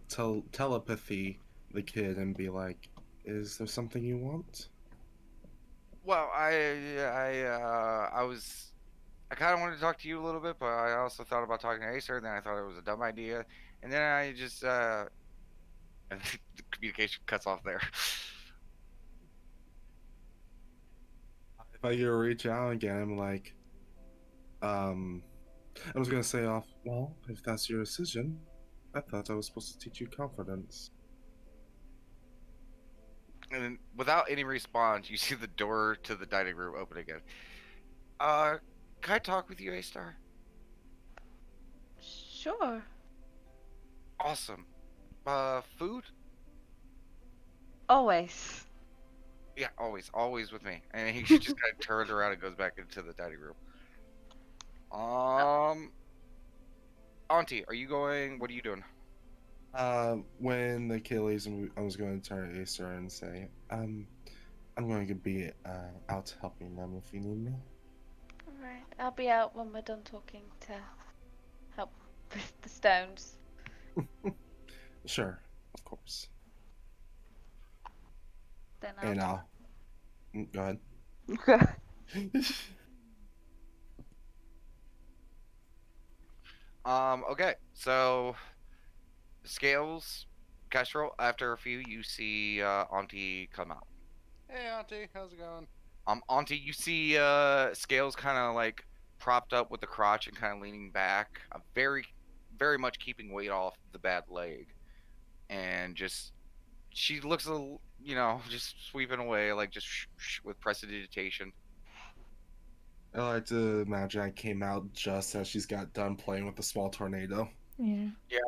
telepathy the kid and be like, "Is there something you want?" Well, I kind of wanted to talk to you a little bit, but I also thought about talking to Acer. Then I thought it was a dumb idea, and then I just, and the communication cuts off there. If I go reach out again, I'm like, um, I was gonna say off. Well, if that's your decision, I thought I was supposed to teach you confidence. And then, without any response, you see the door to the dining room open again. Can I talk with you, A Star? Sure. Awesome. Food? Always. Yeah, always with me. And he just kind of turns around and goes back into the dining room. Auntie, are you going? What are you doing? When the kid leaves, I was going to turn to Acer and say, I'm going to be out helping them if you need me. Alright, I'll be out when we're done talking to help with the stones. Sure, of course. Then And I'll. go ahead. Okay, so Scales, Kestrel, after a few, you see Auntie come out. Hey, Auntie, how's it going? Auntie, you see Scales kind of like propped up with the crotch and kind of leaning back, very much keeping weight off the bad leg, and just she looks a little, just sweeping away, like just with prestidigitation. I like to imagine I came out just as she's got done playing with the small tornado. Yeah. Yeah.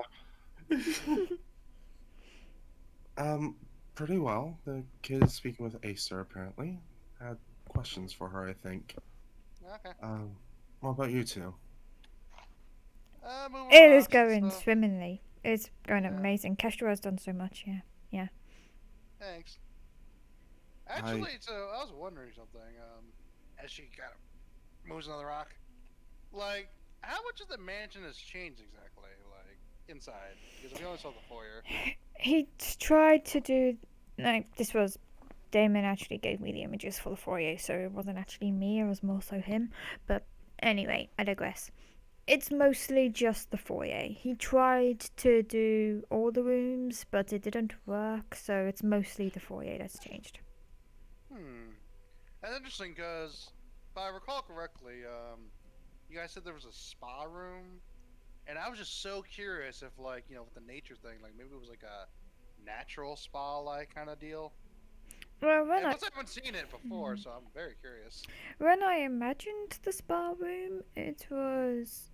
Pretty well. The kid is speaking with Acer apparently. Had questions for her, I think. Okay. What about you two? Moving It along, is going so- swimmingly. It's going Yeah. amazing. Kestrel has done so much, yeah. Thanks. Actually, so I was wondering something. As she kind of moves on the rock, like, how much of the mansion has changed exactly, like inside? Because we only saw the foyer. He tried to do. Like, this was. Damon actually gave me the images for the foyer, so it wasn't actually me, it was more so him. But anyway, I digress. It's mostly just the foyer. He tried to do all the rooms, but it didn't work, so it's mostly the foyer that's changed. That's interesting because, if I recall correctly, you guys said there was a spa room, and I was just so curious if, like, with the nature thing, like maybe it was like a natural spa-like kind of deal. Well, And plus, I haven't seen it before, so I'm very curious. when I imagined the spa room, it was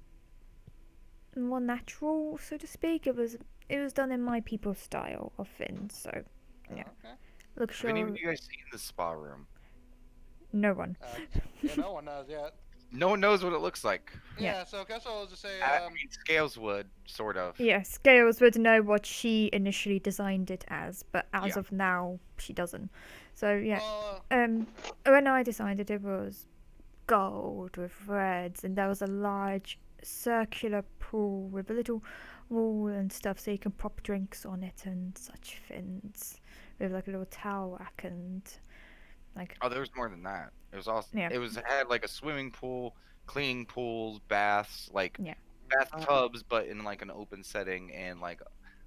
more natural, so to speak. It was done in my people's style of things, so yeah. Okay. Look, Have any sure, of you guys seen the spa room? no one. Yeah, no one knows yet. No one knows what it looks like. Yeah. So Kessel will just say, I mean, Scales would, sort of. Yeah, Scales would know what she initially designed it as, but as Yeah. of now, she doesn't. So yeah, well, when I designed it, it was gold with reds, and there was a large circular pool with a little wall and stuff, so you can pop drinks on it and such things, with like a little towel rack and like Oh, there was more than that. It was also yeah, it had like a swimming pool, cleaning pools, baths, like yeah, bathtubs, but in like an open setting, and like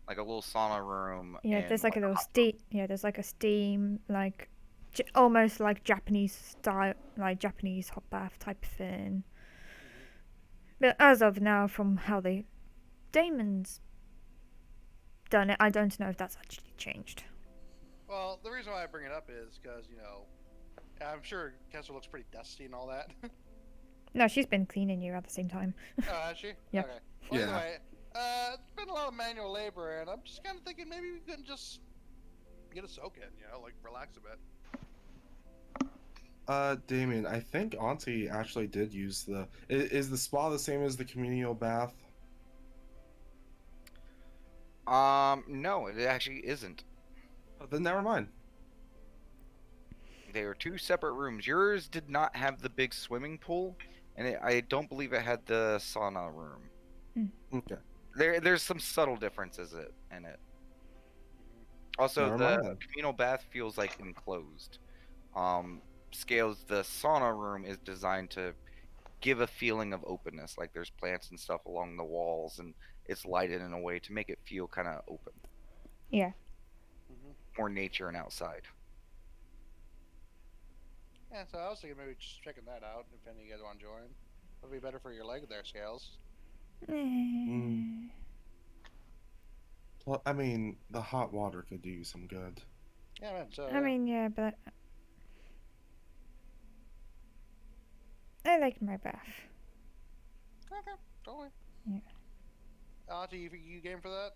a little sauna room, yeah. and There's like a like little a hot steam. Yeah, there's like a steam like. Almost like Japanese style, like Japanese hot bath type thing. mhm. But as of now, from how the Damon's done it, I don't know if that's actually changed. Well, the reason why I bring it up is because I'm sure Kessel looks pretty dusty and all that. No, she's been cleaning you at the same time. Oh, has she? Yeah. Okay. Well, Yeah. anyway, it's been a lot of manual labor, and I'm just kind of thinking maybe we couldn't just get a soak in, like relax a bit. Damien, I think Auntie actually did use the. Is the spa the same as the communal bath? No, it actually isn't. Oh, then never mind. They are two separate rooms. Yours did not have the big swimming pool, and I don't believe it had the sauna room. Okay. There's some subtle differences in it. Also, Never the mind then. communal bath feels like enclosed. Scales, the sauna room is designed to give a feeling of openness, like there's plants and stuff along the walls, and it's lighted in a way to make it feel kind of open, Yeah. Mm-hmm. more nature and outside. Yeah, so I was thinking maybe just checking that out if any of you guys want to join. Would be better for your leg there, Scales. Mm. Well, I mean, the hot water could do you some good. Yeah, man. So I mean, yeah, but I like my bath. okay, totally. Yeah. Auntie, you game for that?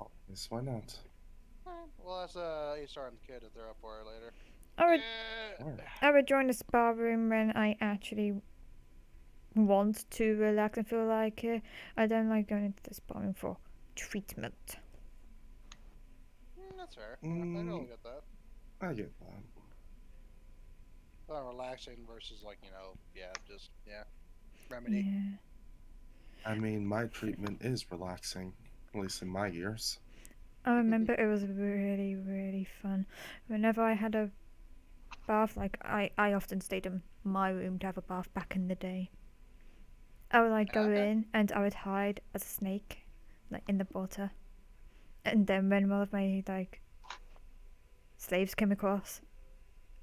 Oh, yes, why not? Alright, well, that's A-Star and the kid if they're up for it later. I would, Yeah. Alright. I would join the spa room when I actually want to relax and feel like it. I don't like going to the spa room for treatment. That's fair. Yeah, I totally get that. I get that. Relaxing versus just remedy. Yeah. I mean, my treatment is relaxing, at least in my ears. I remember it was really, really fun. Whenever I had a bath, like I often stayed in my room to have a bath back in the day. I would like go Okay. in and I would hide as a snake, like in the water. And then when one of my like slaves came across,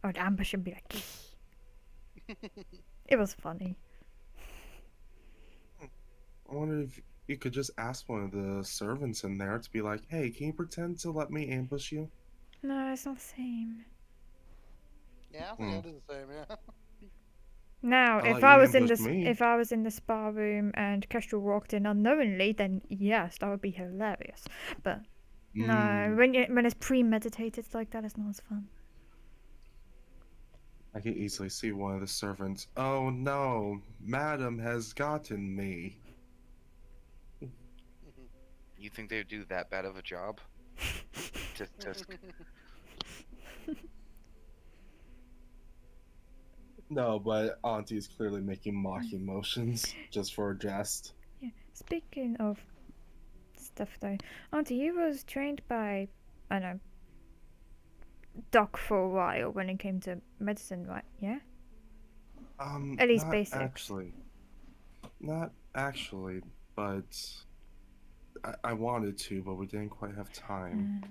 I would ambush and be like, it was funny. I wonder if you could just ask one of the servants in there to be like, hey, can you pretend to let me ambush you? No, it's not the same. Yeah, I think that is the same. Yeah. Now, I'll if let I you was in ambush the me. if I was in the spa room and Kestrel walked in unknowingly, then yes, that would be hilarious. But no, Mm, when it's premeditated like that, it's not as fun. I can easily see one of the servants. Oh no, madam has gotten me. You think they would do that bad of a job? Just No, but Auntie's clearly making mocking motions just for a jest. Yeah. Speaking of stuff though, Auntie, you was trained by I don't know Doc for a while when it came to medicine, right? Yeah. At least Not basics. actually. Not actually, but I wanted to, but we didn't quite have time. Mm.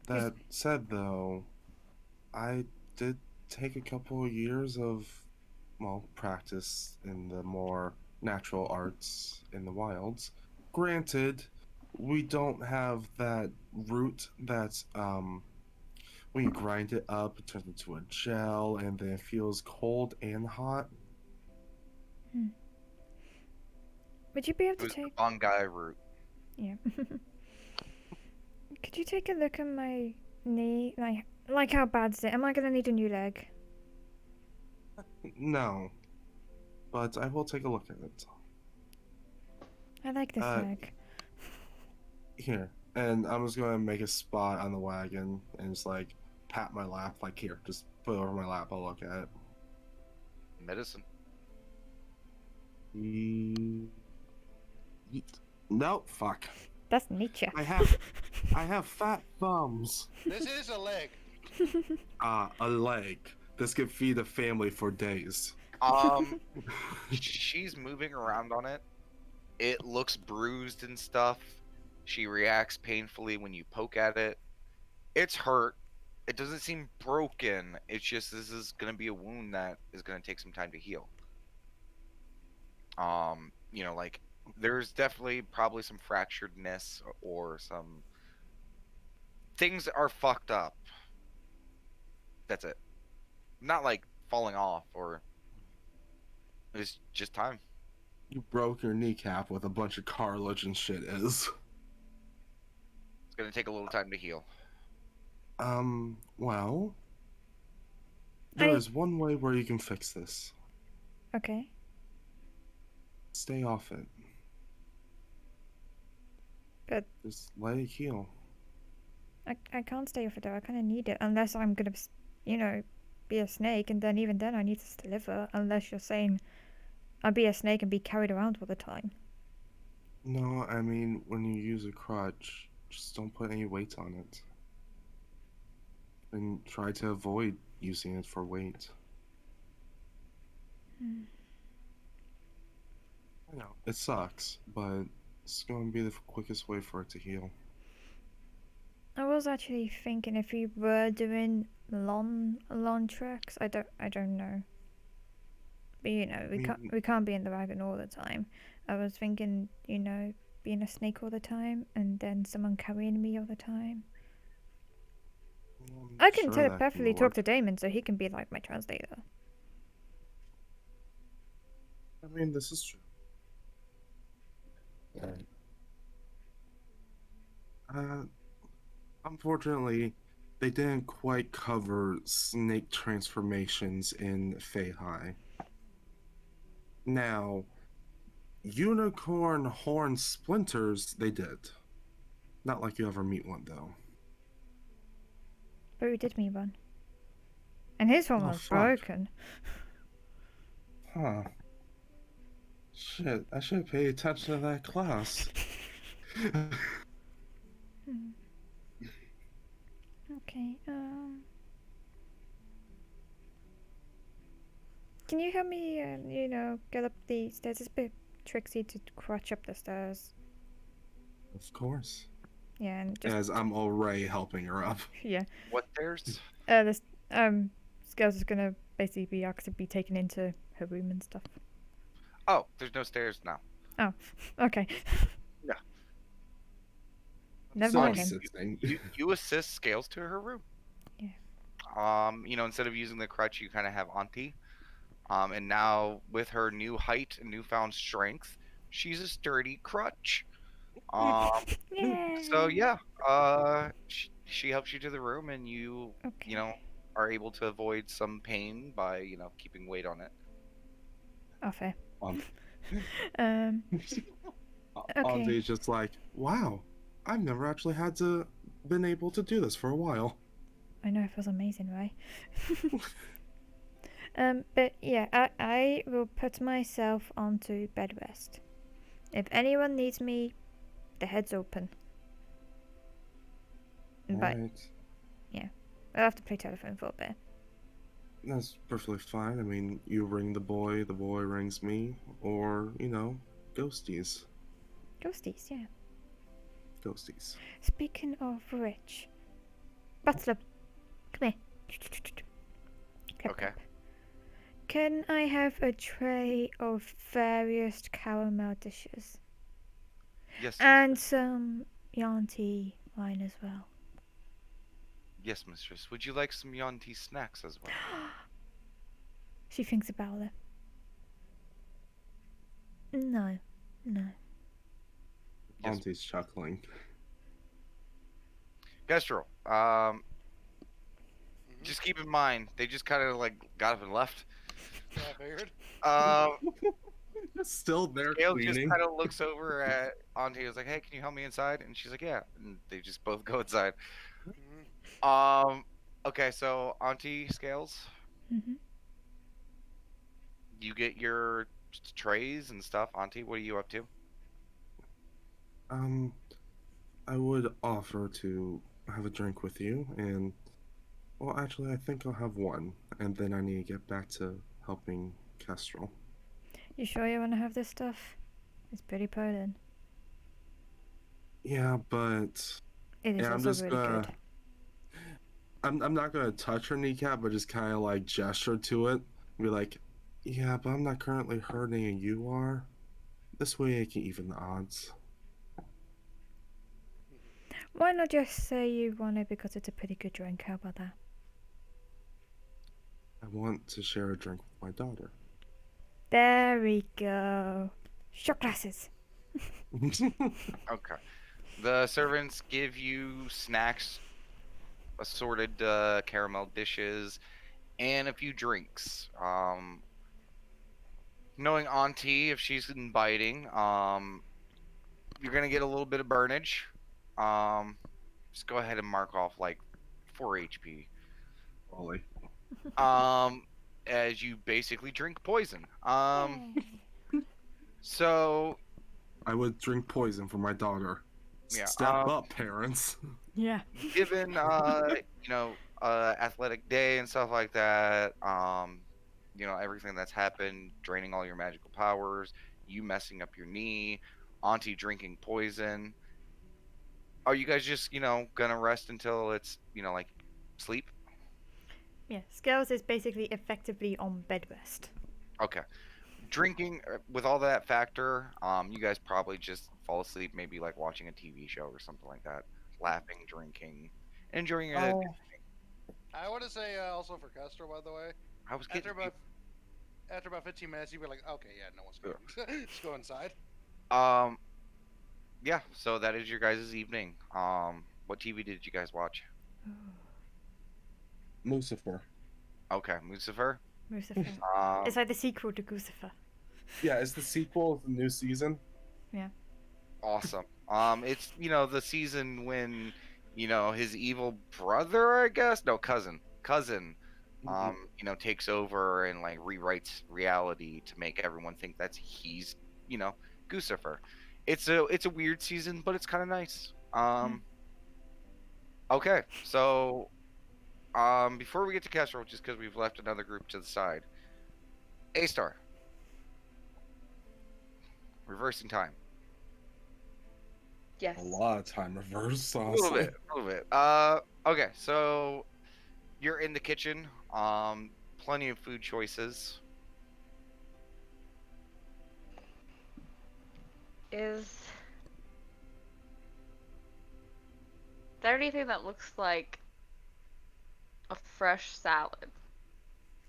That said, though, I did take a couple of years of, well, practice in the more natural arts in the wilds. Granted, we don't have that root that's, when you grind it up, it turns into a gel, and then it feels cold and hot. Would you be able it to was the take? Bongai route. Yeah. Could you take a look at my knee? Like how bad is it? Am I gonna need a new leg? no. But I will take a look at it. I like this leg. Here. And I'm just gonna make a spot on the wagon and just like pat my lap, like here, just put it over my lap, I'll look at it. Medicine. Nope, fuck. That's Nietzsche. I have fat thumbs. This is a leg. A leg. This could feed a family for days. She's moving around on it. It looks bruised and stuff. She reacts painfully when you poke at it. It's hurt. It doesn't seem broken. It's just this is gonna be a wound that is gonna take some time to heal. Like there's definitely probably some fracturedness or some things are fucked up. That's it. Not like falling off or it's just time. You broke your kneecap with a bunch of cartilage and shit is. It's gonna take a little time to heal. Well, there is one way where you can fix this. Okay. Stay off it. But just let it heal. I can't stay off it though. I kind of need it unless I'm gonna, be a snake, and then even then I need to deliver. Unless you're saying I'll be a snake and be carried around all the time. No, I mean when you use a crutch, just don't put any weight on it. And try to avoid using it for weight. I know, it sucks, but it's going to be the quickest way for it to heal. I was actually thinking if we were doing long treks, I don't know. But we can't be in the wagon all the time. I was thinking, being a snake all the time and then someone carrying me all the time. I can telepathically talk to Damon, so he can be like my translator. I mean, this is true. Unfortunately, they didn't quite cover snake transformations in Fei-Hai. Now, unicorn horn splinters, they did. Not like you ever meet one, though. But we did meet one. And his one was broken. Huh. Shit, I should pay attention to that class. Okay, can you help me, get up the stairs? It's a bit tricksy to crouch up the stairs. Of course. Yeah, and just... As I'm already helping her up. Yeah. What stairs? This girl's is gonna basically be asked to be taken into her room and stuff. Oh, there's no stairs now. Oh, okay. Yeah. Never mind. You assist Scales to her room. Yeah. Instead of using the crutch, you kind of have Auntie. And now with her new height and newfound strength, she's a sturdy crutch. So yeah, she helps you to the room, and you are able to avoid some pain by keeping weight on it. Oh, fair. Okay. Auntie's just like, wow, I've never actually been able to do this for a while. I know, it feels amazing, right? But yeah, I will put myself onto bed rest. If anyone needs me, the head's open. But yeah, I'll have to play telephone for a bit. That's perfectly fine. I mean, you ring the boy rings me, or, ghosties. Ghosties, yeah. Ghosties. Speaking of which, Butler, come here. Okay. Can I have a tray of various caramel dishes? Yes. And some Yanti wine as well. Yes, mistress. Would you like some Yanti snacks as well? She thinks about it. No. Yes. Auntie's chuckling. Gestro, just keep in mind, they just kind of got up and left. figured. Um, Still there Scale just cleaning. kind of looks over at Auntie. Is like, "Hey, can you help me inside?" And she's like, "Yeah." And they just both go inside. Mhm. Okay, so Auntie Scales, Hmm. you get your trays and stuff. Auntie, what are you up to? Um, I would offer to have a drink with you, and well, actually, I think I'll have one, and then I need to get back to helping Kestrel. You sure you want to have this stuff? It's pretty potent. Yeah, but It is yeah, I'm also just really good. I'm not gonna touch her kneecap, but just kind of like gesture to it, be like, yeah, but I'm not currently hurting, and you are. This way, I can even the odds. Why not just say you want it because it's a pretty good drink? How about that? I want to share a drink with my daughter. There we go. Shot glasses. Okay. The servants give you snacks, assorted caramel dishes, and a few drinks. Knowing Auntie, if she's inviting, you're gonna get a little bit of burnage. Um, just go ahead and mark off like 4 HP. Ollie. Um, as you basically drink poison. So I would drink poison for my daughter. yeah. Step up, parents. Yeah. Given athletic day and stuff like that, everything that's happened, draining all your magical powers, you messing up your knee, Auntie drinking poison. Are you guys just gonna rest until it's like sleep? Yeah. Scales is basically effectively on bed rest. Okay. Drinking with all that factor, you guys probably just fall asleep, maybe like watching a TV show or something like that, laughing, drinking, enjoying a. Oh, I want to say also for Custer, by the way, I was after kidding. about 15 minutes, you'd be like, okay, yeah, no one's coming. Just go inside. Um, yeah. So that is your guys' evening. What TV did you guys watch? Lucifer. Okay, Lucifer. Lucifer. Um, It's like the sequel to Lucifer. Yeah, it's the sequel of the new season. Yeah. awesome. It's the season when his evil brother, I guess, no cousin, takes over and like rewrites reality to make everyone think that's he's Lucifer. It's a weird season, but it's kind of nice. Okay, so before we get to Castro, just because we've left another group to the side, A Star, reversing time. Yes. A lot of time reverse, A honestly. little bit. Okay, so you're in the kitchen. Plenty of food choices. Is there anything that looks like a fresh salad?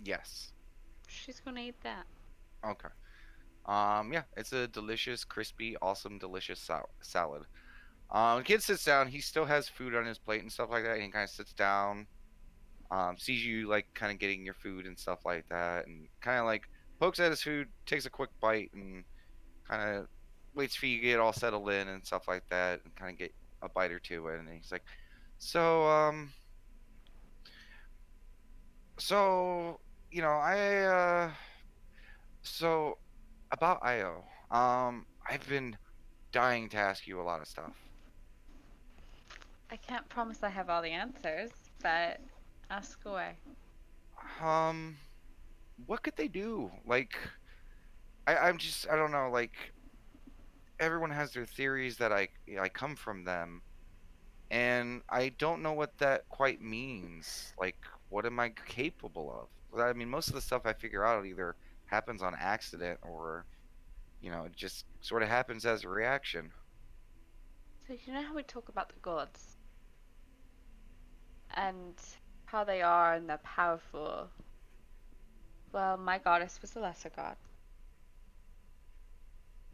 Yes. She's gonna eat that. Okay. Yeah, it's a delicious, crispy, awesome, delicious salad. The kid sits down. He still has food on his plate and stuff like that. And he kind of sits down, sees you like kind of getting your food and stuff like that, and kind of like pokes at his food, takes a quick bite, and kind of waits for you to get all settled in and stuff like that, and kind of get a bite or two in. And he's like, "So, so so about IO, I've been dying to ask you a lot of stuff. I can't promise I have all the answers, but ask away. Um, what could they do? Like, I don't know. Like, everyone has their theories that I come from them, and I don't know what that quite means. Like, what am I capable of? Well, I mean, most of the stuff I figure out either happens on accident or, it just sort of happens as a reaction. So you know how we talk about the gods and how they are and they're powerful. Well, my goddess was a lesser god.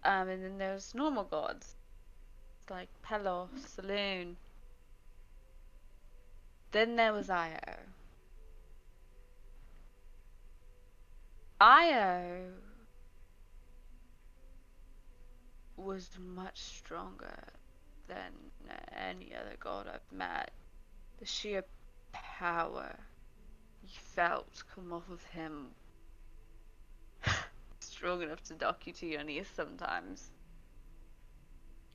And then there's normal gods like Pelos, Saloon. Then there was Io. Io was much stronger than any other god I've met. The sheer power you felt come off of him strong enough to knock you to your knees sometimes.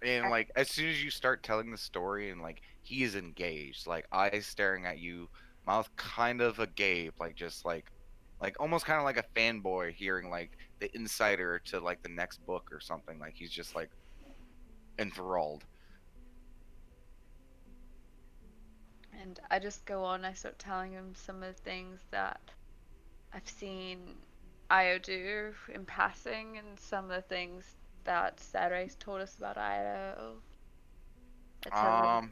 And like as soon as you start telling the story and like he is engaged, like eyes staring at you, mouth kind of agape, like just like almost kind of like a fanboy hearing like the insider to like the next book or something. Like he's just like enthralled. And I just go on, I start telling him some of the things that I've seen Io do in passing and some of the things that Saturday's told us about Io. I tell him Um,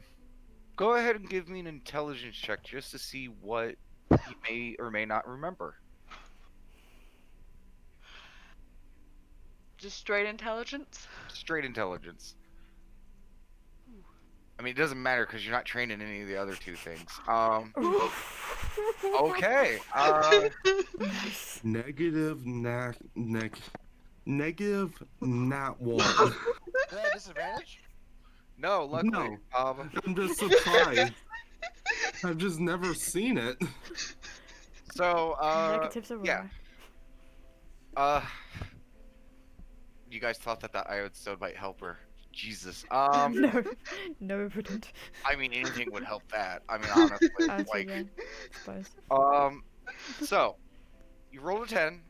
Go ahead and give me an intelligence check just to see what he may or may not remember. just straight intelligence. Straight intelligence. I mean, it doesn't matter because you're not trained in any of the other two things. Okay. Nice. Negative nat one. Is that a disadvantage? No, luckily. No, I'm just surprised. I've just never seen it. So, Negatives are yeah. rare. Uh, you guys thought that that iode stone might help her. Jesus. No, no, it wouldn't. I mean, anything would help that. I mean, honestly, Actually, like, yeah, I suppose. so you rolled a 10.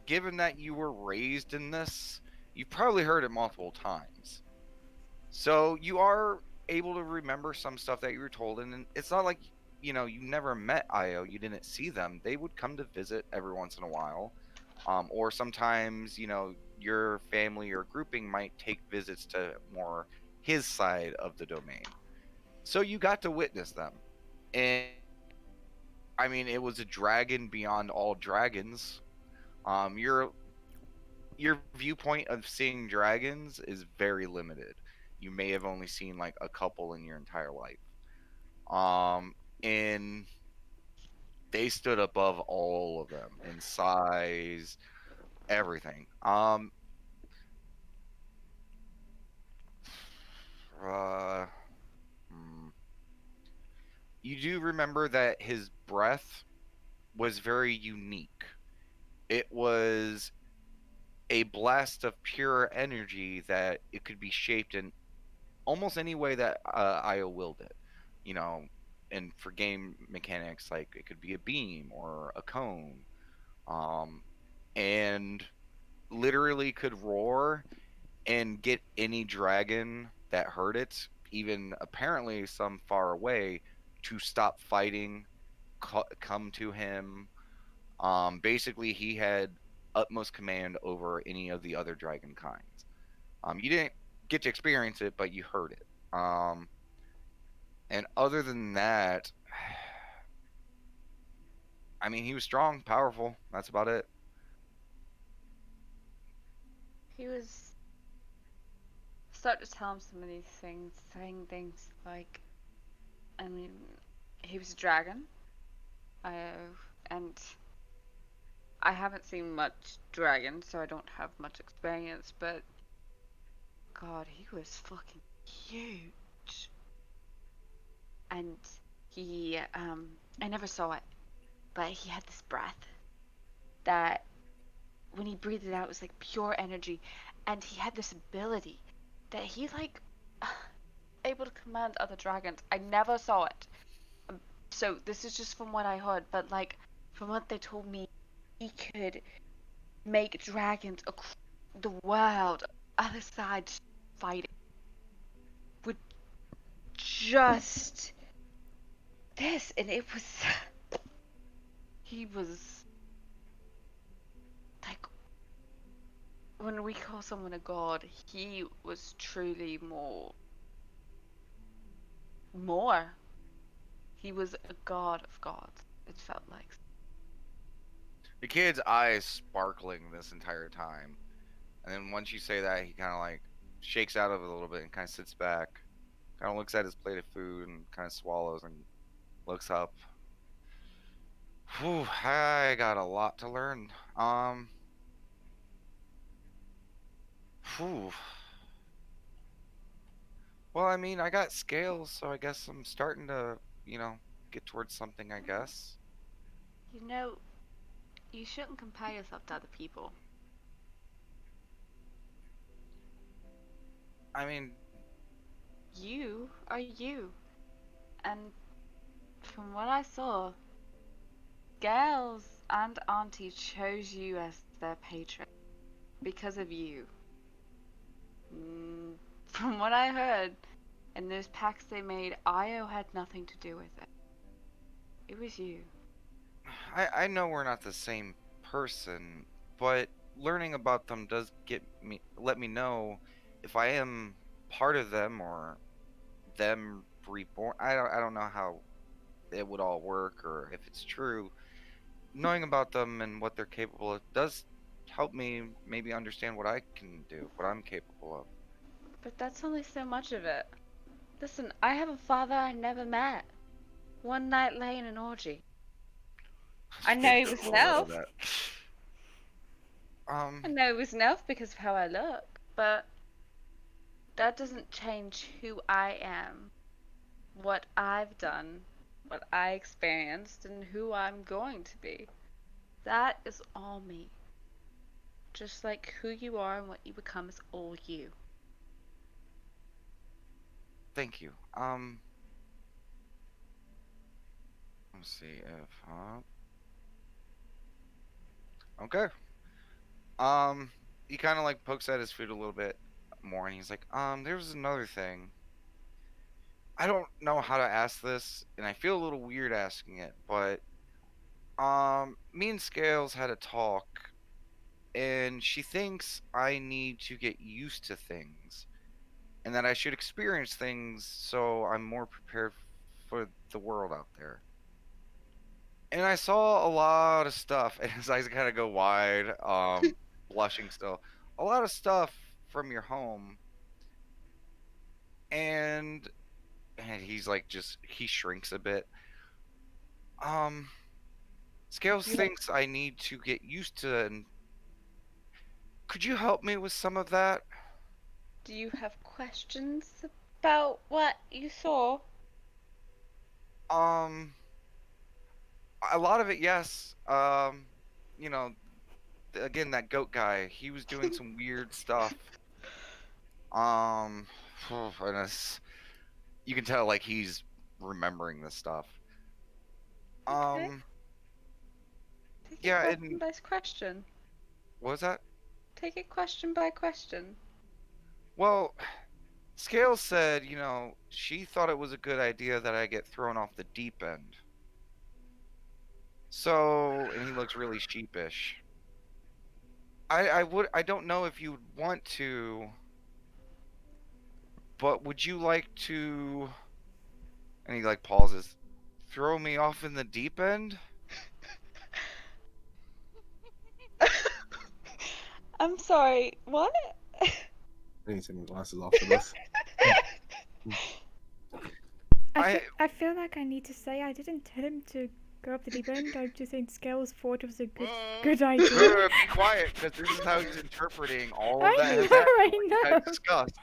Given that you were raised in this, you've probably heard it multiple times. So you are able to remember some stuff that you were told, and it's not like you never met Io, you didn't see them. They would come to visit every once in a while, or sometimes your family or grouping might take visits to more his side of the domain. So you got to witness them, and I mean it was a dragon beyond all dragons. Your viewpoint of seeing dragons is very limited. You may have only seen like a couple in your entire life. And they stood above all of them in size, everything. Uh, hmm. You do remember that his breath was very unique. It was a blast of pure energy that it could be shaped in almost any way that Io willed it. You know, and for game mechanics, like it could be a beam or a cone, um, and literally could roar and get any dragon that heard it, even apparently some far away, to stop fighting, come to him. Basically, he had utmost command over any of the other dragon kinds. You didn't get to experience it, but you heard it. And other than that, I mean, he was strong, powerful. That's about it. He was start to tell him some of these things, saying things like, I mean, he was a dragon, and I haven't seen much dragon, so I don't have much experience, but God, he was fucking huge. And he, I never saw it, but he had this breath that when he breathed it out, it was like pure energy. And he had this ability that he, like, able to command other dragons. I never saw it. So this is just from what I heard, but, like, from what they told me, he could make dragons across the world, other sides fighting, with just this. And it was, he was, like, when we call someone a god, he was truly more. He was a god of gods, it felt like. The kid's eyes sparkling this entire time. And then once you say that, he kind of like shakes out of it a little bit and kind of sits back, kind of looks at his plate of food and kind of swallows and looks up. Whew, I got a lot to learn. Whew. Well, I mean, I got scales, so I guess I'm starting to, get towards something, I guess. You know, you shouldn't compare yourself to other people. I mean, You are you. And from what I saw, Gales and Auntie chose you as their patron because of you. From what I heard, in those pacts they made, Io had nothing to do with it. It was you. I know we're not the same person, but learning about them does let me know if I am part of them or them reborn. I don't know how it would all work or if it's true. Knowing about them and what they're capable of does help me maybe understand what I can do, what I'm capable of. But that's only so much of it. Listen, I have a father I never met. One night lay in an orgy. I know he was an A little elf. bit. I know he was an elf because of how I look, but that doesn't change who I am, what I've done, what I experienced, and who I'm going to be. That is all me. Just like who you are and what you become is all you. Thank you. Let's see if okay. Um, he kind of like pokes at his food a little bit more, and he's like, there's another thing. I don't know how to ask this, and I feel a little weird asking it, but me and Scales had a talk, and she thinks I need to get used to things, and that I should experience things so I'm more prepared for the world out there. And I saw a lot of stuff, and his eyes kind of go wide, blushing still. A lot of stuff from your home, and he's like he shrinks a bit. Um, Scales You have, thinks I need to get used to, and could you help me with some of that? do you have questions about what you saw? Um, a lot of it, yes. You know, again, that goat guy, he was doing some weird stuff. Um, and you can tell like he's remembering this stuff. Okay. Um, Take it yeah, question and by question. what was that? Take it question by question. Well, Scales said, she thought it was a good idea that I get thrown off the deep end. So, and he looks really sheepish. I don't know if you would want to, but would you like to, and he like pauses, throw me off in the deep end? I'm sorry, what? I need to take my glasses off for this. I I feel like I need to say I didn't tell him to go up the deep end. I just think Scales thought it was a good idea. be quiet, because this is how he's interpreting all of I that know, I we know. had discussed.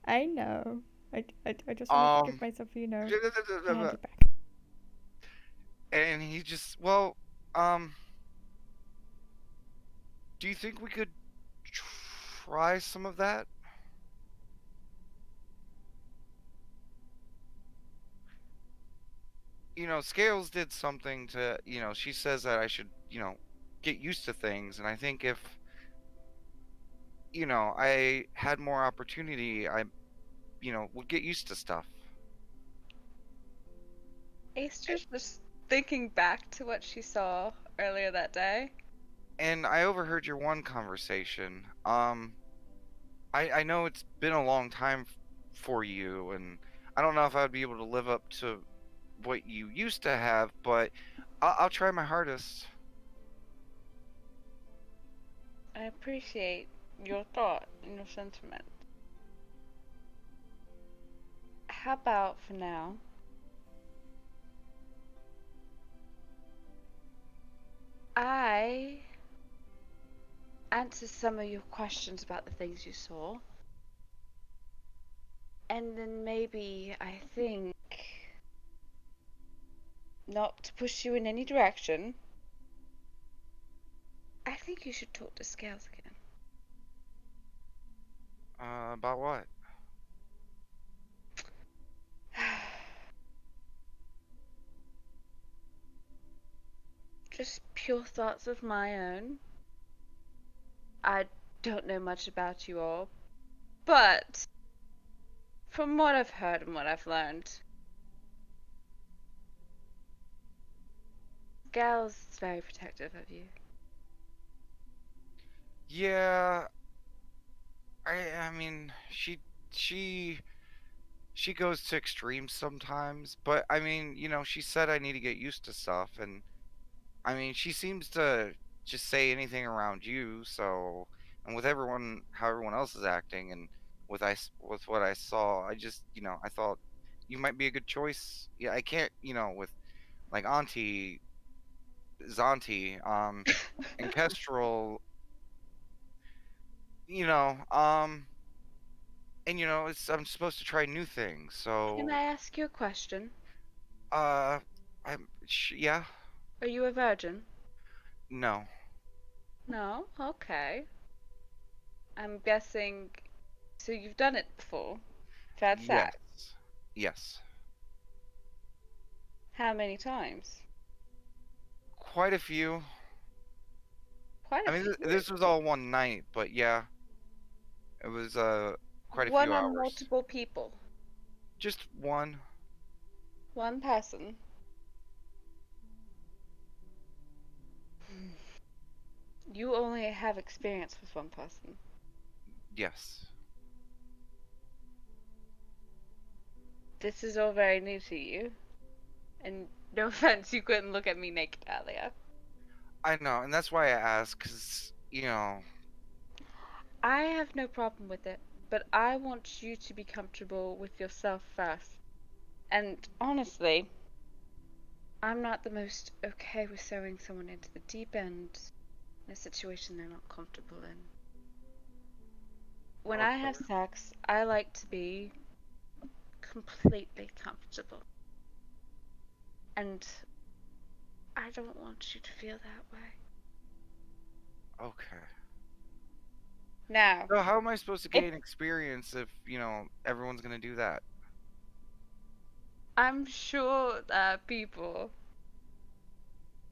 I know. I just want to give Um, myself, a handy back. and he just, well, um, do you think we could try some of that? Scales did something to, she says that I should, get used to things. And I think if, I had more opportunity, I, would get used to stuff. Aster's just thinking back to what she saw earlier that day. And I overheard your one conversation. I know it's been a long time for you, and I don't know if I'd be able to live up to what you used to have, but I'll try my hardest. I appreciate your thought and your sentiment. How about for now? I answer some of your questions about the things you saw. And then maybe, I think, not to push you in any direction, I think you should talk to Scales again. About what? Just pure thoughts of my own. I don't know much about you all, but from what I've heard and what I've learned, Scales is very protective of you. Yeah, I mean, she she goes to extremes sometimes, but I mean, she said I need to get used to stuff, and I mean, she seems to just say anything around you, so and with how everyone else is acting, and with what I saw, I just, I thought you might be a good choice. Yeah, I can't, with like Auntie, Zanti, and Kestrel, you know, um, and I'm supposed to try new things, Can so I ask you a question? uh, yeah, Are you a virgin? no, No? Okay. I'm guessing. So you've done it before? You've had yes, sex? yes, How many times? quite a few. Quite I a mean, few. this was all one night, but yeah, it was quite a One few on hours. multiple people. Just one. One person. You only have experience with one person. Yes. This is all very new to you. And no offense, you couldn't look at me naked earlier. I know, and that's why I asked, cause I have no problem with it, but I want you to be comfortable with yourself first. And honestly, I'm not the most okay with throwing someone into the deep end in a situation they're not comfortable in. When I have okay, sex, I like to be completely comfortable. And I don't want you to feel that way. okay. Now, So how am I supposed to if gain experience if everyone's gonna do that? I'm sure there are people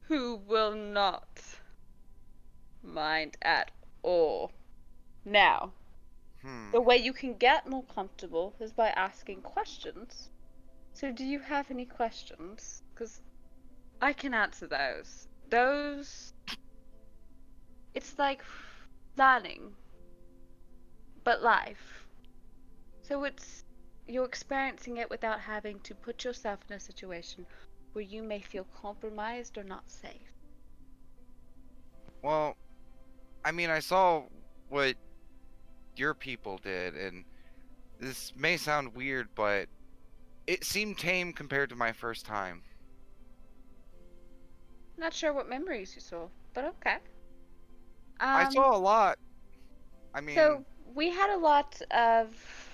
who will not mind at all. Now, Hmm. the way you can get more comfortable is by asking questions. So, do you have any questions? Because I can answer those. It's like learning, but life. So, you're experiencing it without having to put yourself in a situation where you may feel compromised or not safe. Well, I mean, I saw what your people did, and this may sound weird, but it seemed tame compared to my first time. Not sure what memories you saw, but okay. I Um, saw a lot. I mean, so we had a lot of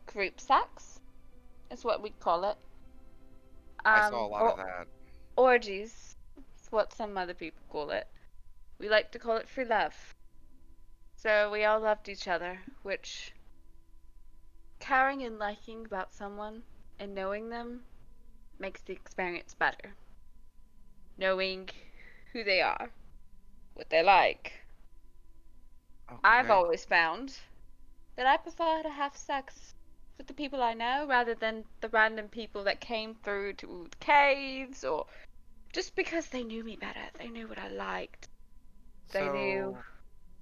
group sex, is what we call it. I saw a lot of Or that. orgies, is what some other people call it. We like to call it free love. So we all loved each other, which caring and liking about someone and knowing them makes the experience better. Knowing who they are, what they like. I've Okay. always found that I prefer to have sex with the people I know rather than the random people that came through to the caves or just because they knew me better. They knew what I liked. They knew. So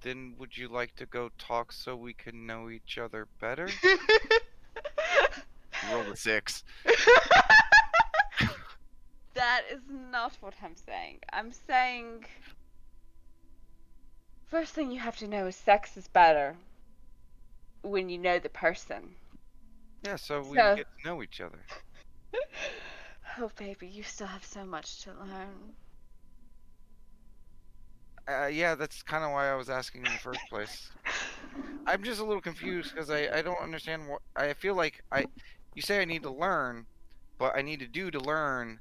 then would you like to go talk so we can know each other better? You rolled a 6. That is not what I'm saying. I'm saying first thing you have to know is sex is better when you know the person. Yeah, so we would So, get to know each other. oh baby, you still have so much to learn. Yeah, that's kind of why I was asking in the first place. I'm just a little confused because I don't understand what I feel like you say I need to learn, but I need to do to learn,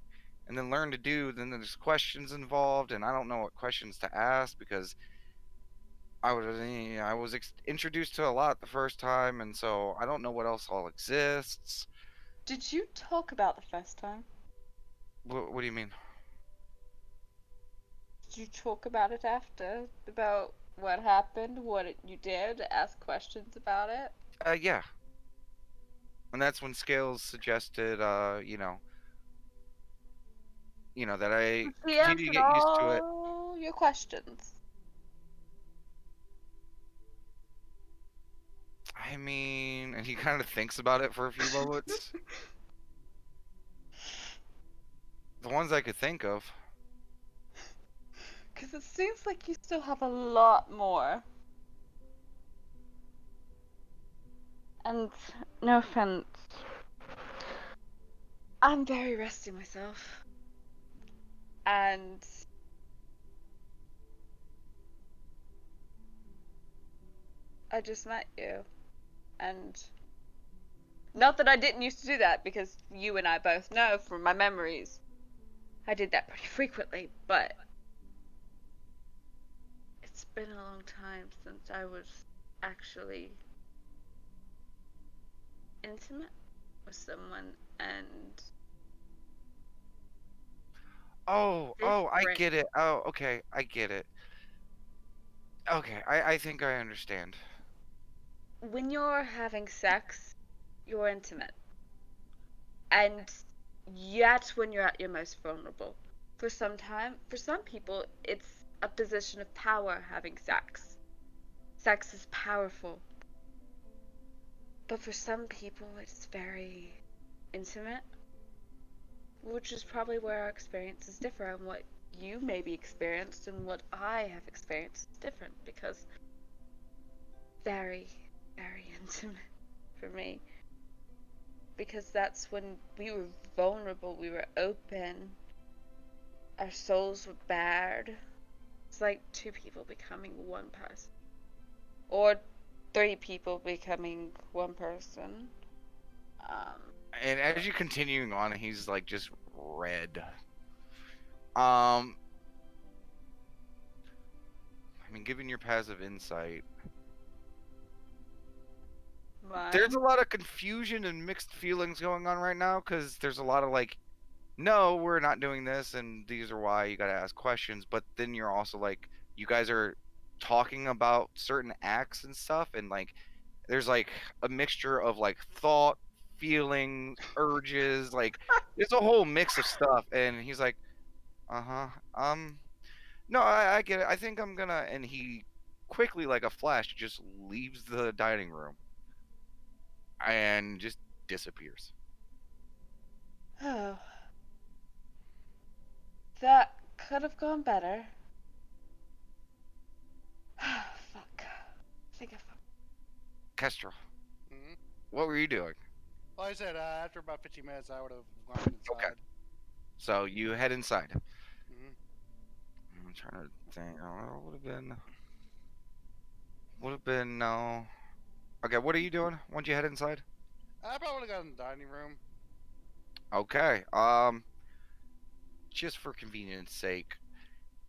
and then learn to do. Then there's questions involved, and I don't know what questions to ask because I was introduced to a lot the first time, and so I don't know what else all exists. Did you talk about the first time? What do you mean? Did you talk about it after? About what happened, you did, ask questions about it? Yeah, and that's when Scales suggested, that I He continue to answered get used to it. all your questions. I mean, and he kind of thinks about it for a few moments. The ones I could think of. Because it seems like you still have a lot more. And no offense, I'm very rusty myself. And I just met you. And not that I didn't used to do that, because you and I both know from my memories I did that pretty frequently, but it's been a long time since I was actually intimate with someone, and Oh, I different. get it. Oh, okay, I get it. Okay, I think I understand. When you're having sex, you're intimate. And that's when you're at your most vulnerable. For some people, it's a position of power having sex. Sex is powerful. But for some people, it's very intimate, which is probably where our experiences differ, and what you maybe experienced and what I have experienced is different, because very, very intimate for me. Because that's when we were vulnerable, we were open, our souls were bared. It's like two people becoming one person, or three people becoming one person. Um, And as you continuing on, he's like just red. Um, I mean, given your passive insight, there's mine. a lot of confusion and mixed feelings going on right now because there's a lot of like, no, we're not doing this, and these are why you got to ask questions. But then you're also like, you guys are talking about certain acts and stuff, and like, there's like a mixture of like thought, feelings, urges, like, there's a whole mix of stuff. And he's like, uh huh, no, I get it. I think I'm gonna, and he quickly, like a flash, just leaves the dining room and just disappears. Oh, that could have gone better. Fuck. I think I fucked. Kestrel, Hmm. what were you doing? Like I said, after about 15 minutes, I would have gone Okay. inside. So you head inside. Hmm. I'm trying to think. Oh, would have been no. Okay, what are you doing once you head inside? I probably would have gone in the dining room. Okay. Just for convenience sake,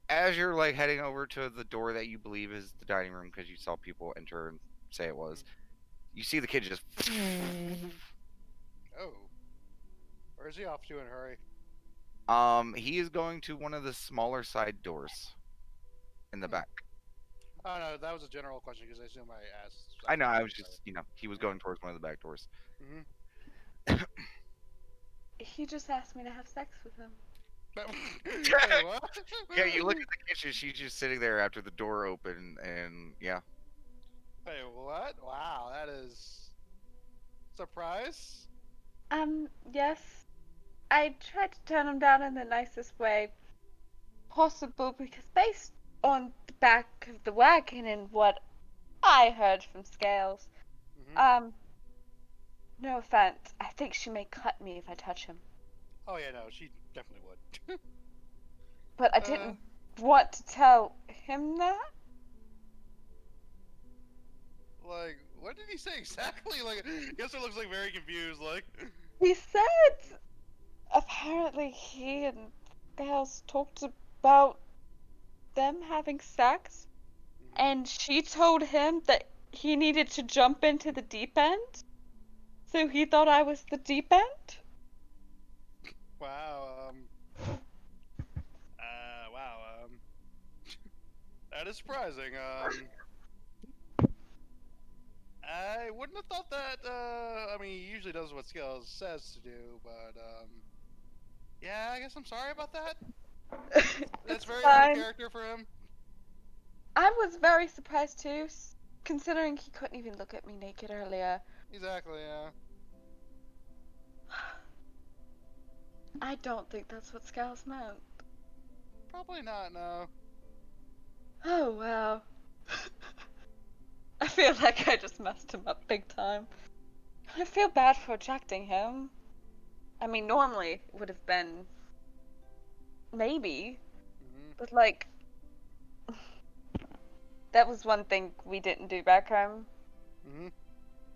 as you're like heading over to the door that you believe is the dining room because you saw people enter and say it was, you see the kid just. Oh, where's he off to in a hurry? He is going to one of the smaller side doors in the Hmm. back. Oh no, that was a general question because I assume I asked. I know. I was just, he was Yeah. going towards one of the back doors. Hmm. He just asked me to have sex with him. Wait, what? Yeah, you look at the kitchen. She's just sitting there after the door opened, and yeah. Wait, what? Wow, that is surprise. Yes. I tried to turn him down in the nicest way possible, because based on the back of the wagon and what I heard from Scales, Hmm. no offense, I think she may cut me if I touch him. Oh yeah, no, she definitely would. But I Uh, didn't want to tell him that? Like, what did he say exactly? Like, Yester looks like very confused. Like, He said apparently he and Scales talked about them having sex, and she told him that he needed to jump into the deep end. So he thought I was the deep end? wow. Wow. That is surprising. I wouldn't have thought that. I mean, he usually does what Scales says to do, but yeah, I guess I'm sorry about that. That's It's very out of fine. character for him. I was very surprised too, considering he couldn't even look at me naked earlier. Exactly. Yeah. I don't think that's what Scales meant. Probably not. No. Oh wow. I feel like I just messed him up big time. I feel bad for rejecting him. I mean, normally it would have been maybe, but like, that was one thing we didn't do back home. Mhm.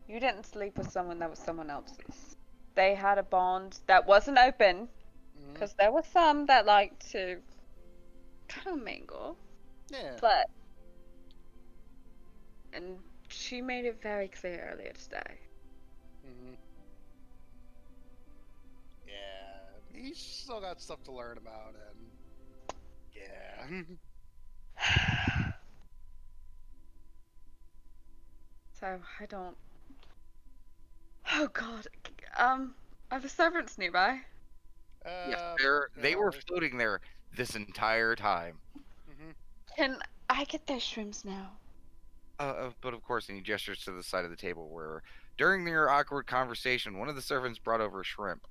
You didn't sleep with someone that was someone else's. They had a bond that wasn't open, Mhm. because there were some that liked to commingle, Yeah. but. And she made it very clear earlier today. Mhm. Yeah. He's still got stuff to learn about, and yeah. So I don't. Oh God. Are the servants nearby? Yes, Yeah, they were probably. floating there this entire time. Mhm. Can I get those shrooms now? But of course, and he gestures to the side of the table where, during their awkward conversation, one of the servants brought over shrimp.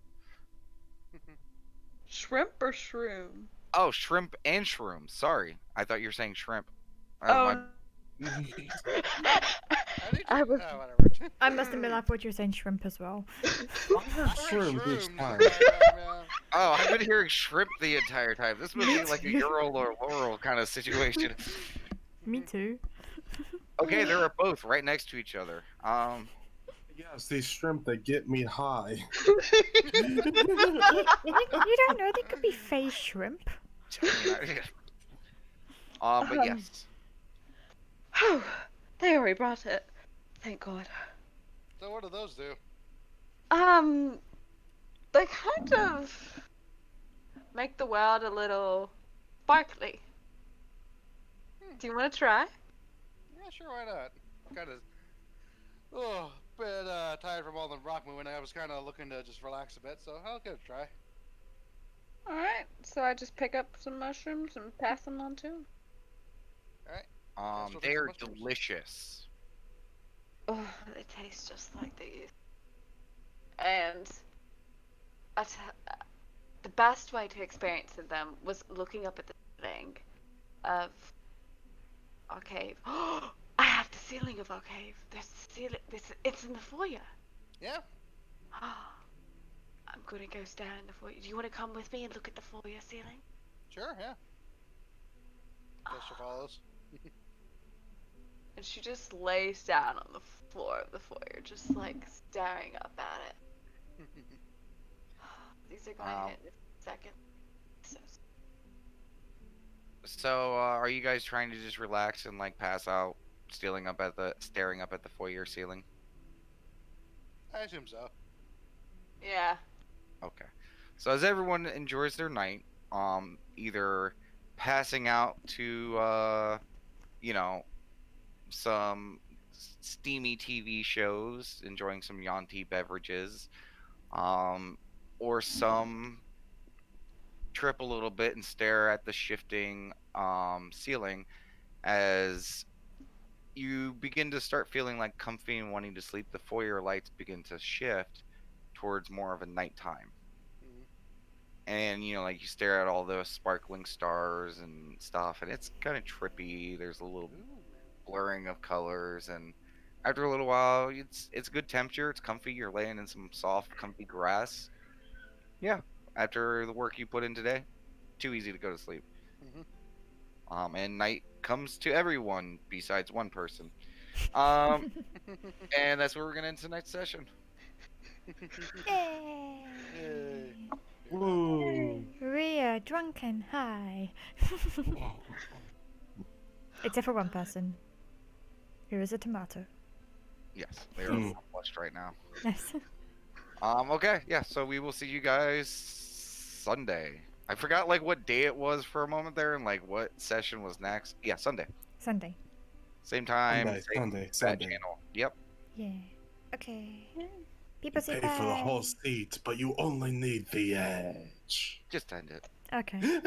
Shrimp or shroom? Oh, shrimp and shrooms. Sorry, I thought you were saying shrimp. Oh. My How did you? I was. Whatever. I must admit, I thought you were saying shrimp as well. I I have heard shrooms each shrooms time. the entire time, yeah. Oh, I've been hearing shrimp the entire time. This must be like a Ural or Laurel kind of situation. Me too. Okay, they are both right next to each other. Yes, these shrimp that get me high. You don't know, they could be face shrimp. I mean, but yes. Oh, they already brought it. Thank God. So what do those do? They kind of make the world a little sparkly. Do you want to try? Yeah, sure, why not? Kind of. Bit tired from all the rock moving. I was kind of looking to just relax a bit, so I'll give it a try. Alright, so I just pick up some mushrooms and pass them on to him. Yes, we'll take They some are mushrooms. delicious. Oh, they taste just like these. And the best way to experience them was looking up at the ceiling of our cave. I have the ceiling of our cave. There's the ceiling. It's in the foyer. Yeah, I'm gonna go stand in the foyer. Do you want to come with me and look at the foyer ceiling? sure, yeah. Gesture follows. And she just lays down on the floor of the foyer, just like staring up at it. These are going to hit in a second. So, are you guys trying to just relax and like pass out, staring up at the foyer ceiling? I assume so. Yeah. Okay. So as everyone enjoys their night, either passing out to you know, some steamy TV shows, enjoying some Yanti beverages, um, or some trip a little bit and stare at the shifting ceiling as you begin to start feeling like comfy and wanting to sleep. The foyer lights begin to shift towards more of a nighttime. Mhm. And like you stare at all those sparkling stars and stuff, and it's kind of trippy. There's a little Ooh. blurring of colors, and after a little while, it's good temperature. It's comfy. You're laying in some soft, comfy grass. Yeah, after the work you put in today, too easy to go to sleep. Mhm. And night comes to everyone besides one person. Um, and that's where we're gonna end tonight's session. Yay! Yay. Woo! We are drunk and high. Except for one person. Here is a tomato. Yes, they are Mm. flushed right now. Yes. Okay, yeah. So we will see you guys Sunday. I forgot like what day it was for a moment there, and like what session was next. Yeah, Sunday. Sunday. Same time, Sunday, same Sunday, bad Sunday. channel. Yep. Yeah. Okay. You People say pay for the whole bye. seat, but you only need the edge. Just end it. Okay.